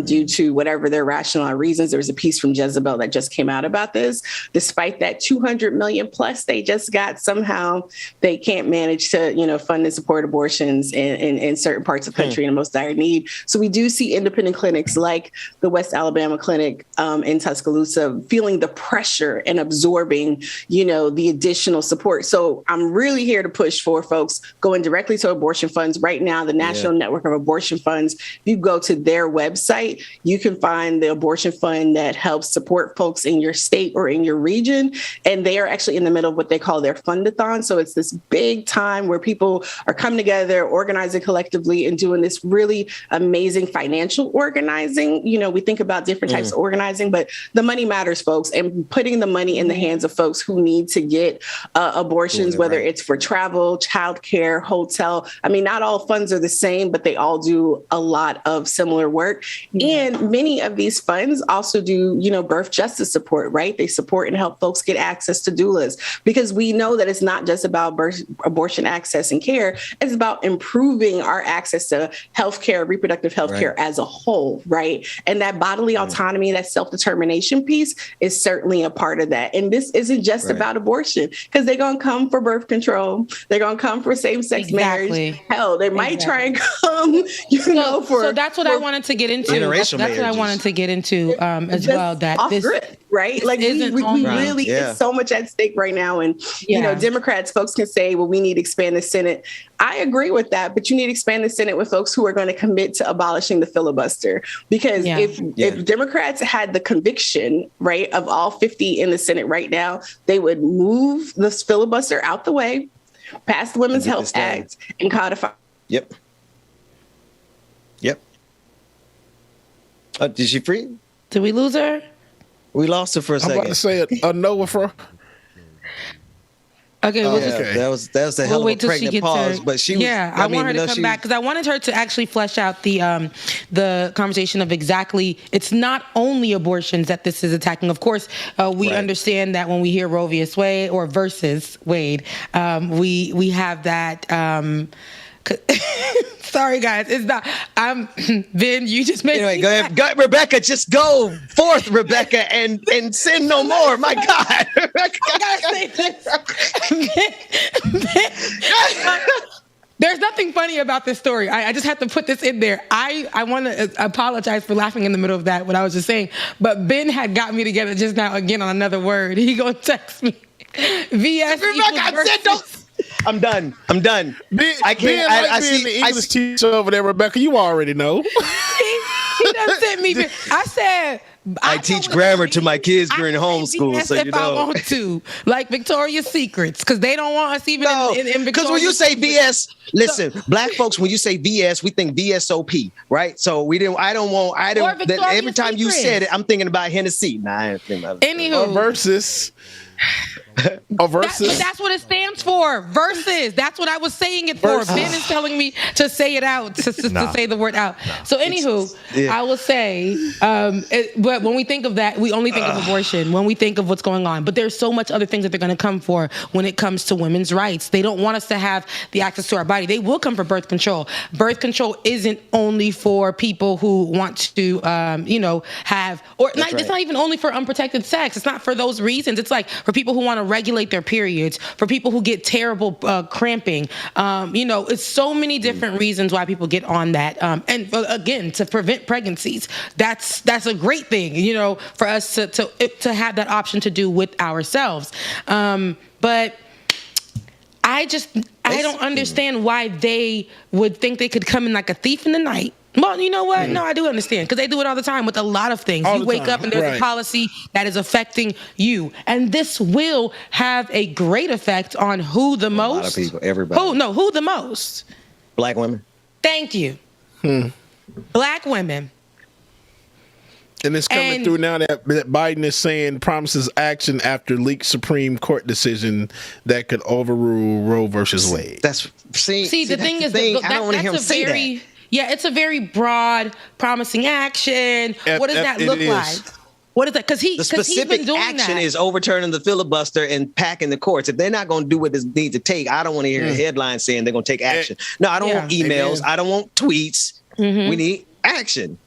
T: due to whatever their rational reasons. There was a piece from Jezebel that just came out about this. Despite that 200 million plus they just got, somehow they can't manage to, fund and support abortions in certain parts of the country in the most dire need. So we do see independent clinics like the West Alabama Clinic in Tuscaloosa feeling the pressure and absorbing, the additional support. So I'm really here to push for folks going directly to abortion funds. Right now, the National Network of Abortion Funds, if you go to their website, you can find the abortion fund that helps support folks in your state or in your region. And they are actually in the middle of what they call their fundathon. So it's this big time where people are coming together, organizing collectively, and doing this really amazing financial organizing. We think about different types of organizing, but the money matters, folks, and putting the money in the hands of folks who need to get abortions, whether it's for travel, childcare, hotel. I mean, not all funds are the same, but they all do a lot of similar work. And many of these funds also do, birth justice support, right? They support and help folks get access to doulas, because we know that it's not just about abortion access and care. It's about improving our access to healthcare, reproductive healthcare as a whole, right? And that bodily autonomy, that self-determination piece is certainly a part of that. And this isn't just about abortion, because they're going to come for birth control. They're going to come for same-sex marriage. Hell, they might try and come,
R: So that's what I wanted to get into. That's what I wanted to get into as well. That this,
T: right? Like we really, it's so much at stake right now. And, Democrats, folks can say, well, we need to expand the Senate. I agree with that, but you need to expand the Senate with folks who are going to commit to abolishing the filibuster. Because if Democrats had the conviction, right, of all 50 in the Senate right now, they would move the filibuster out the way, pass the Women's Health Act, and codify.
O: Yep. Did she free?
R: Did we lose her?
O: We lost her for a second.
K: I'm about to say Anoa for.
R: Okay,
O: that was the hell of a pregnant pause, but she was.
R: Yeah, I want her to come back because I wanted her to actually flesh out the conversation of exactly. It's not only abortions that this is attacking. Of course, we understand that when we hear Roe v. Wade or versus Wade, we have that. Sorry, guys. It's not. Ben, you just made.
O: Anyway, go ahead, Rebecca. Just go forth, Rebecca, and sin no more. My God, Rebecca.
R: I gotta say this. There's nothing funny about this story. I just have to put this in there. I want to apologize for laughing in the middle of that, what I was just saying. But Ben had got me together just now again on another word. He gonna text me. VS.
O: Rebecca, I said don't. I'm done. I can't.
K: I see the English teacher over there, Rebecca. You already know.
R: He done sent me. I said.
O: I teach grammar to my kids during homeschool, so you know.
R: I want to, like Victoria's Secrets, because they don't want us even in Victoria's.
O: Because when you say VS, listen, black folks, when you say VS, we think VSOP, right? So we didn't. I don't. Every time you said it, I'm thinking about Hennessy. Nah, I ain't thinking about it.
R: Anywho,
K: versus. Versus.
R: That's what it stands for. Versus. That's what I was saying it for. Ben is telling me to say it out, to say the word out. So anywho, I will say, but when we think of that, we only think of abortion when we think of what's going on. But there's so much other things that they're going to come for when it comes to women's rights. They don't want us to have the access to our body. They will come for birth control. Birth control isn't only for people who want to, have, it's not even only for unprotected sex. It's not for those reasons. It's like for people who want to regulate their periods, for people who get terrible cramping. It's so many different reasons why people get on that. And again, to prevent pregnancies. That's a great thing, for us to have that option to do with ourselves. But I don't understand why they would think they could come in like a thief in the night Well, you know what? No, I do understand because they do it all the time with a lot of things. You wake up and there's a policy that is affecting you, and this will have a great effect on who the most. A lot of people, everybody. Who the most?
O: Black women.
R: Thank you. Black women.
K: And it's coming through now that Biden is saying promises action after leaked Supreme Court decision that could overrule Roe versus Wade.
R: See, the thing is, I don't want to hear him say that. Yeah, it's a very broad, promising action. What does that look like? What is that? Because the specific
O: action is overturning the filibuster and packing the courts. If they're not going to do what they need to take, I don't want to hear a headline saying they're going to take action. No, I don't want emails. I don't want tweets. We need action.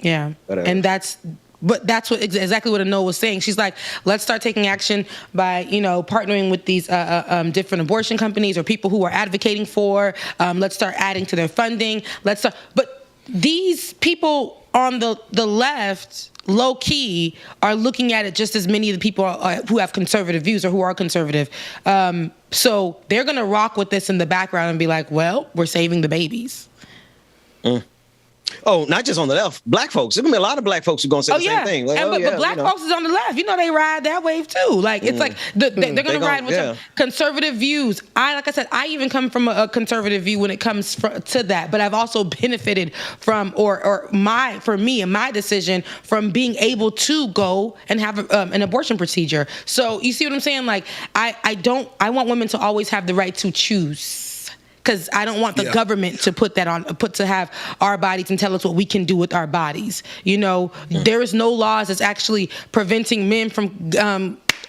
R: Yeah, and that's what exactly what Anoa was saying. She's like, let's start taking action by partnering with these different abortion companies or people who are advocating for. Let's start adding to their funding. But these people on the left, low key, are looking at it just as many of the people who have conservative views or who are conservative. So they're gonna rock with this in the background and be like, well, we're saving the babies.
O: Oh, not just on the left. Black folks. There's going to be a lot of black folks who are going to say the same thing. Like,
R: but black folks is on the left. They ride that wave too. Like, it's like they're going to ride with some conservative views. Like I said, I even come from a conservative view when it comes to that. But I've also benefited from, for me and my decision from being able to go and have an abortion procedure. So you see what I'm saying? Like, I want women to always have the right to choose. Because I don't want the government to to have our bodies and tell us what we can do with our bodies. There is no laws that's actually preventing men from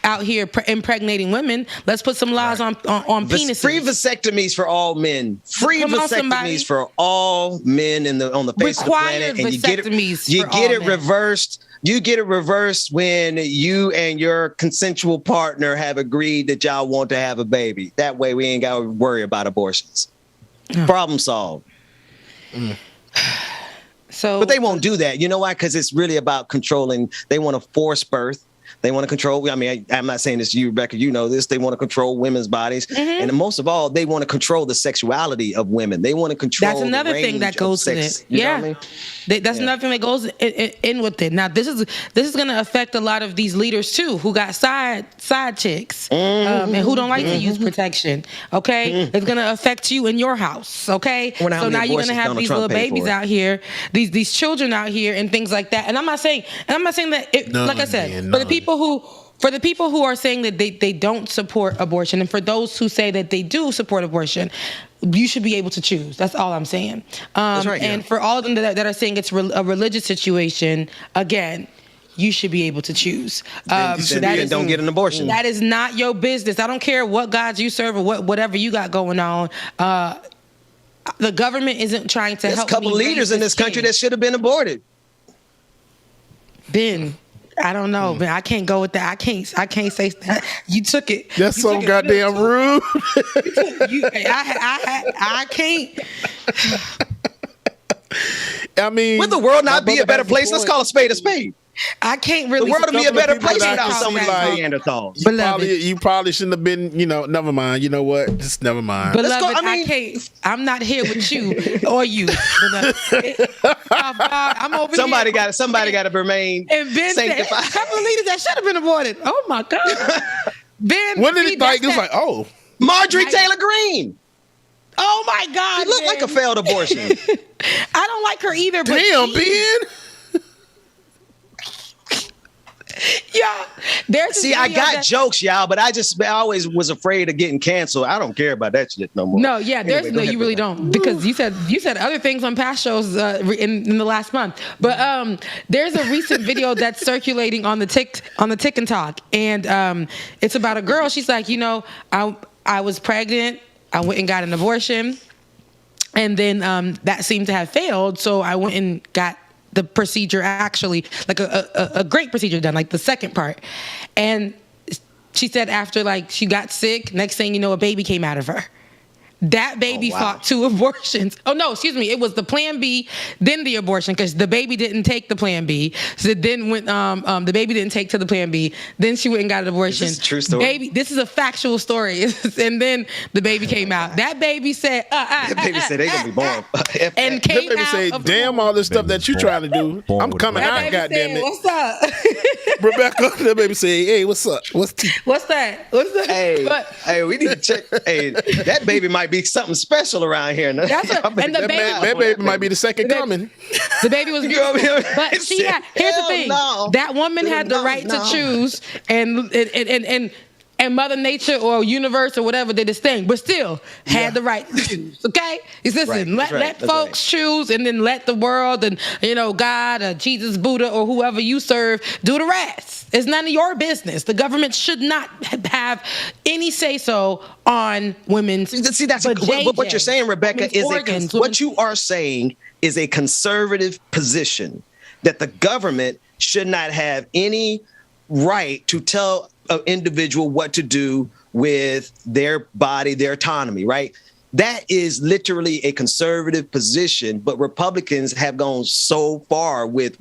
R: out here impregnating women. Let's put some laws on penises.
O: Free vasectomies for all men. Free vasectomies for all men on the face of the planet, and you get it reversed. You get it reversed when you and your consensual partner have agreed that y'all want to have a baby. That way we ain't got to worry about abortions. Problem solved. But they won't do that. You know why? Because it's really about controlling. They want to force birth. They want to control. I mean, I'm not saying this to you, Rebecca. You know this. They want to control women's bodies. And most of all, they want to control the sexuality of women. They want to control
R: That's another thing that goes with it. That's another thing that goes in with it. Now, this is going to affect a lot of these leaders, too, who got side chicks and who don't like to use protection. Okay? It's going to affect you in your house. Okay? So now you're going to have these little babies out here, these children out here and things like that. And I'm not saying that, like I said, for the people who are saying that they don't support abortion, and for those who say that they do support abortion, you should be able to choose. That's all I'm saying. That's right, and for all of them that are saying it's a religious situation, again, you should be able to choose.
O: Don't get an abortion.
R: That is not your business. I don't care what gods you serve or whatever you got going on. The government isn't trying to help.
O: There's a couple leaders in this country that should have been aborted.
R: I don't know, man. I can't go with that. I can't say that. You took it.
K: That's so goddamn rude.
R: I can't.
K: I mean,
O: would the world not be a better place? Let's call a spade a spade.
R: I can't really.
O: The world would be a better place without some of these Neanderthals.
K: You probably shouldn't have been. Never mind. You know what? Just never mind.
R: Beloved, I can't. I'm not here with you or you. I'm over
O: somebody
R: here.
O: Somebody got to remain sanctified.
R: A couple of leaders that should have been aborted. Oh my God. Ben,
K: when did it like? It was like, oh,
O: Marjorie Taylor Greene.
R: Oh my God.
O: She looked like a failed abortion.
R: I don't like her either. But
K: damn, Ben.
R: Yeah,
O: I got jokes, y'all, but I always was afraid of getting canceled. I don't care about that shit no more.
R: No, yeah, you really don't, because you said other things on past shows in the last month. But there's a recent video that's circulating on the TikTok, and it's about a girl. She's like, I was pregnant. I went and got an abortion, and then that seemed to have failed. So I went and got the procedure, actually, like a great procedure done, like the second part. And she said after, like, she got sick, next thing you know, a baby came out of her. That baby fought 2 abortions. Oh no, excuse me. It was the Plan B, then the abortion, because the baby didn't take the Plan B. So then went the baby didn't take to the Plan B. Then she went and got an abortion.
O: Is this a true story?
R: Baby, this is a factual story. And then the baby came out. That baby said,
O: that baby said they gonna be born.
R: And came
K: that baby
R: out
K: say,
R: of
K: damn all this stuff that you trying to do. I'm coming out, goddamn it.
R: What's up?
K: Rebecca, that baby say, hey, what's up? What's that?
O: Hey, we need to check. Hey, that baby might be something special around here.
R: And the
K: that baby might be the second coming.
R: The baby was beautiful. But she had, here's the thing.
O: No.
R: That woman had the right to choose, and Mother Nature or universe or whatever did this thing, but still had the right to choose. Okay? Listen, let folks choose, and then let the world and God or Jesus, Buddha, or whoever you serve do the rest. It's none of your business. The government should not have any say so on women's.
O: See, that's what you're saying, Rebecca. What you are saying is a conservative position that the government should not have any right to tell an individual what to do with their body, their autonomy, right? That is literally a conservative position, but Republicans have gone so far with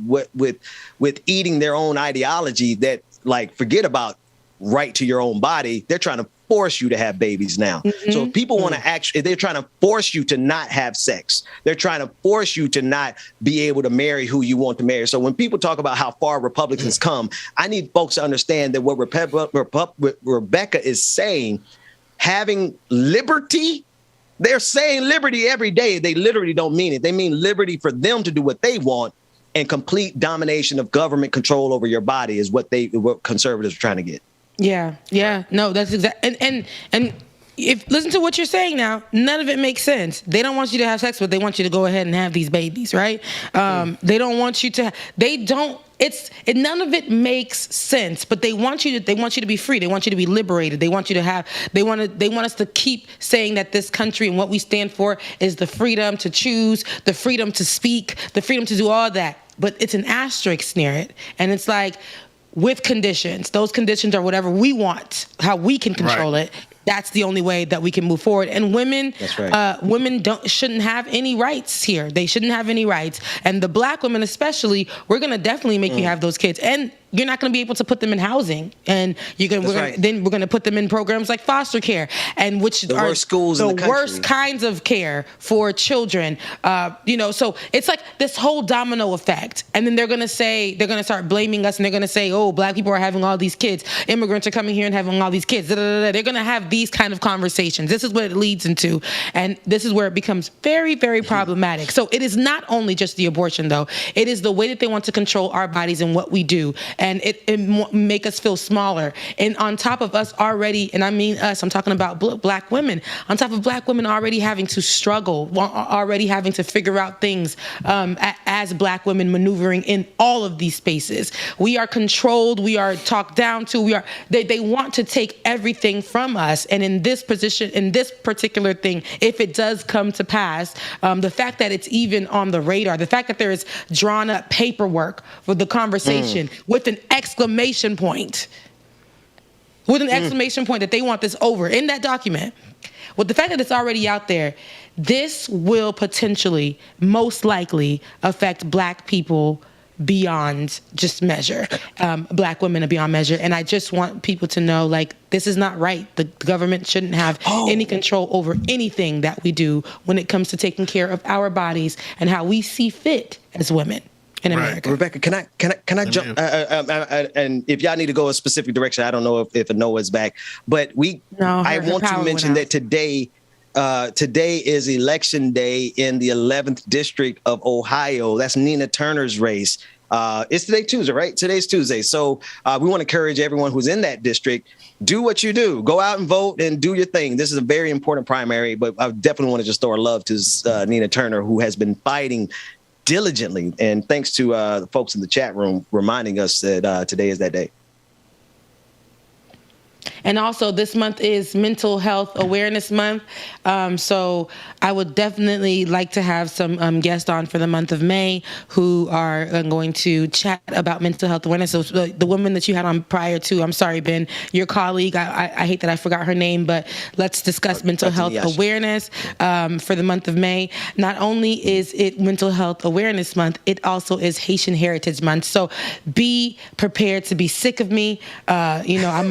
O: eating their own ideology that, like, forget about right to your own body. They're trying to force you to have babies now. Mm-hmm. So if people want to they're trying to force you to not have sex. They're trying to force you to not be able to marry who you want to marry. So when people talk about how far Republicans come, I need folks to understand that what Rebecca is saying, having liberty, they're saying liberty every day. They literally don't mean it. They mean liberty for them to do what they want, and complete domination of government control over your body is what conservatives are trying to get.
R: Yeah. No, that's exactly. And if listen to what you're saying now, none of it makes sense. They don't want you to have sex, but they want you to go ahead and have these babies, right? They don't want you to. None of it makes sense. But they want you to be free. They want you to be liberated. They want us to keep saying that this country and what we stand for is the freedom to choose, the freedom to speak, the freedom to do all that. But it's an asterisk near it, and it's like, with conditions. Those conditions are whatever we want, how we can control it. That's the only way that we can move forward. And women, shouldn't have any rights here. They shouldn't have any rights. And the black women especially, we're going to definitely make you have those kids. And you're not going to be able to put them in housing, and then we're going to put them in programs like foster care, and which
O: the
R: are
O: worst schools
R: the
O: in the country.
R: Worst kinds of care for children. So it's like this whole domino effect, and then they're going to start blaming us, and they're going to say, oh, black people are having all these kids, immigrants are coming here and having all these kids. They're going to have these kind of conversations. This is what it leads into, and this is where it becomes very, very problematic. So it is not only just the abortion, though. It is the way that they want to control our bodies and what we do. And it make us feel smaller. And on top of us already, and I mean us, I'm talking about black women, on top of black women already having to struggle, already having to figure out things as black women maneuvering in all of these spaces. We are controlled, we are talked down to, they want to take everything from us. And in this position, in this particular thing, if it does come to pass, the fact that it's even on the radar, the fact that there is drawn up paperwork for the conversation with an exclamation point, that they want this over in that document, with the fact that it's already out there, this will potentially, most likely, affect black people beyond just measure, black women are beyond measure. And I just want people to know, like, this is not right. The government shouldn't have any control over anything that we do when it comes to taking care of our bodies and how we see fit as women in America.
O: Rebecca, can I jump? And if y'all need to go a specific direction, I don't know if Anoa is back, but I want to mention that today is election day in the 11th district of Ohio. That's Nina Turner's race. It's today Tuesday, right? Today's Tuesday. So we want to encourage everyone who's in that district, do what you do. Go out and vote and do your thing. This is a very important primary, but I definitely want to just throw our love to Nina Turner, who has been fighting diligently. And thanks to the folks in the chat room reminding us that today is that day.
R: And also this month is Mental Health Awareness Month. So I would definitely like to have some guests on for the month of May who are going to chat about mental health awareness. So the woman that you had on prior to, I'm sorry, Ben, your colleague, I hate that I forgot her name, but let's discuss mental health awareness for the month of May. Not only is it Mental Health Awareness Month, it also is Haitian Heritage Month. So be prepared to be sick of me. I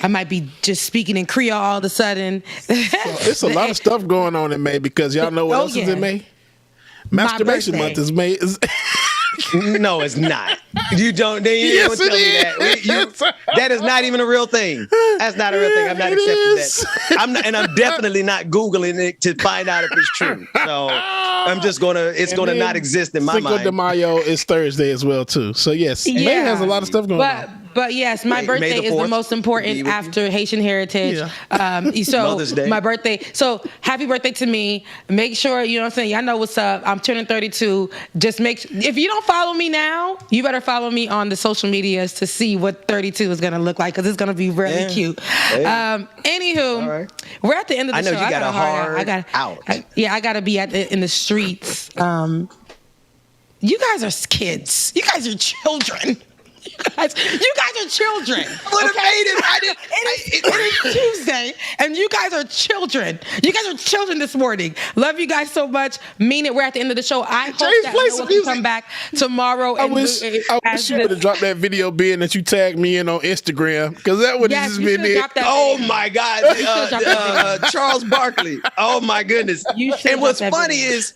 R: might be just speaking in Creole all of a sudden.
K: It's a lot of stuff going on in May because y'all know what else is in May? Masturbation Month is May.
O: No, it's not. You don't.
K: Yes,
O: tell me that. That is not even a real thing. That's not a real thing. I'm not accepting that. I'm definitely not Googling it to find out if it's true. So I'm just it's gonna not exist in my mind.
K: Cinco de Mayo is Thursday as well too. So yes, May has a lot of stuff going on.
R: But yes, my birthday is the most important after Haitian Heritage. So Mother's Day. My birthday. So happy birthday to me. Make sure, you know what I'm saying? Y'all know what's up. I'm turning 32. Just if you don't follow me now, you better follow me on the social medias to see what 32 is going to look like because it's going to be really cute. Anywho, we're at the end of the show.
O: I know you got a hard out.
R: I got to be in the streets. You guys are kids. You guys are children. You guys are children.
O: I would have made it.
R: It is Tuesday, and you guys are children. You guys are children this morning. Love you guys so much. Mean it. We're at the end of the show. I hope that Anoa can come back tomorrow.
K: I wish you would have dropped that video, Ben, that you tagged me in on Instagram, because that would have just been it.
O: Oh my God, Charles Barkley. Oh my goodness. And what's funny is,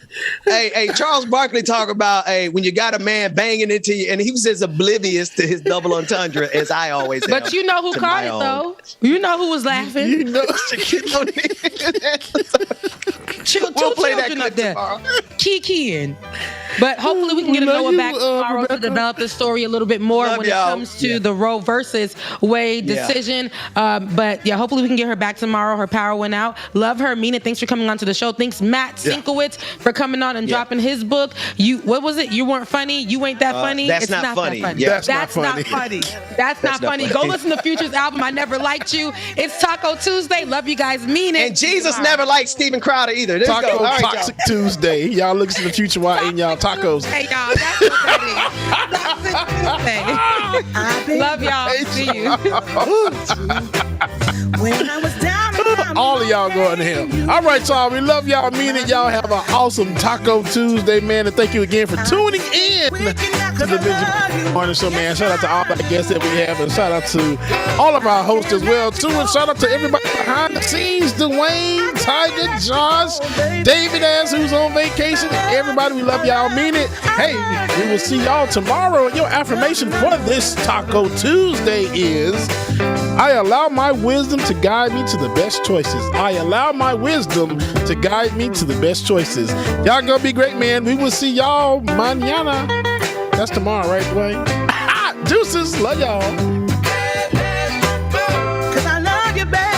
O: Charles Barkley talk about when you got a man banging into you, and he was as oblivious to his double entendre as I always am.
R: But you know who caught it though. You know who was laughing.
K: You know.
O: We'll play that clip
R: up there. Kikiing. But hopefully we can get Anoa back tomorrow to develop the story a little bit more when it comes to the Roe versus Wade decision. But yeah, hopefully we can get her back tomorrow. Her power went out. Love her. Mean it. Thanks for coming on to the show. Thanks Matt Sienkiewicz for coming on and dropping his book. What was it? You weren't funny. You ain't that funny.
O: That's not funny.
R: That funny.
O: Yeah.
R: That's not funny. That's not funny. Go listen to Future's album, I Never Liked You. It's Taco Tuesday. Love you guys. Mean it.
O: And Jesus never liked Steven Crowder either.
K: Taco Toxic Tuesday. Y'all listen to Future while eating y'all tacos.
R: Hey, y'all. That's what that is. Tuesday. Love y'all. See you.
C: When I was down.
K: All of y'all going to hell. All right, y'all. We love y'all. Mean it. Y'all have an awesome Taco Tuesday, man. And thank you again for tuning in to the Benjamin Morning Show, man. Shout out to all our guests that we have, and shout out to all of our hosts as well, too. And shout out to everybody behind the scenes, Dwayne, Tiger, Josh, David S, who's on vacation. Everybody, we love y'all. Mean it. Hey, we will see y'all tomorrow. And your affirmation for this Taco Tuesday is, I allow my wisdom to guide me to the best choices. I allow my wisdom to guide me to the best choices. Y'all gonna be great, man. We will see y'all mañana. That's tomorrow, right, Dwayne? Deuces. Love y'all.
C: 'Cause I love you, baby.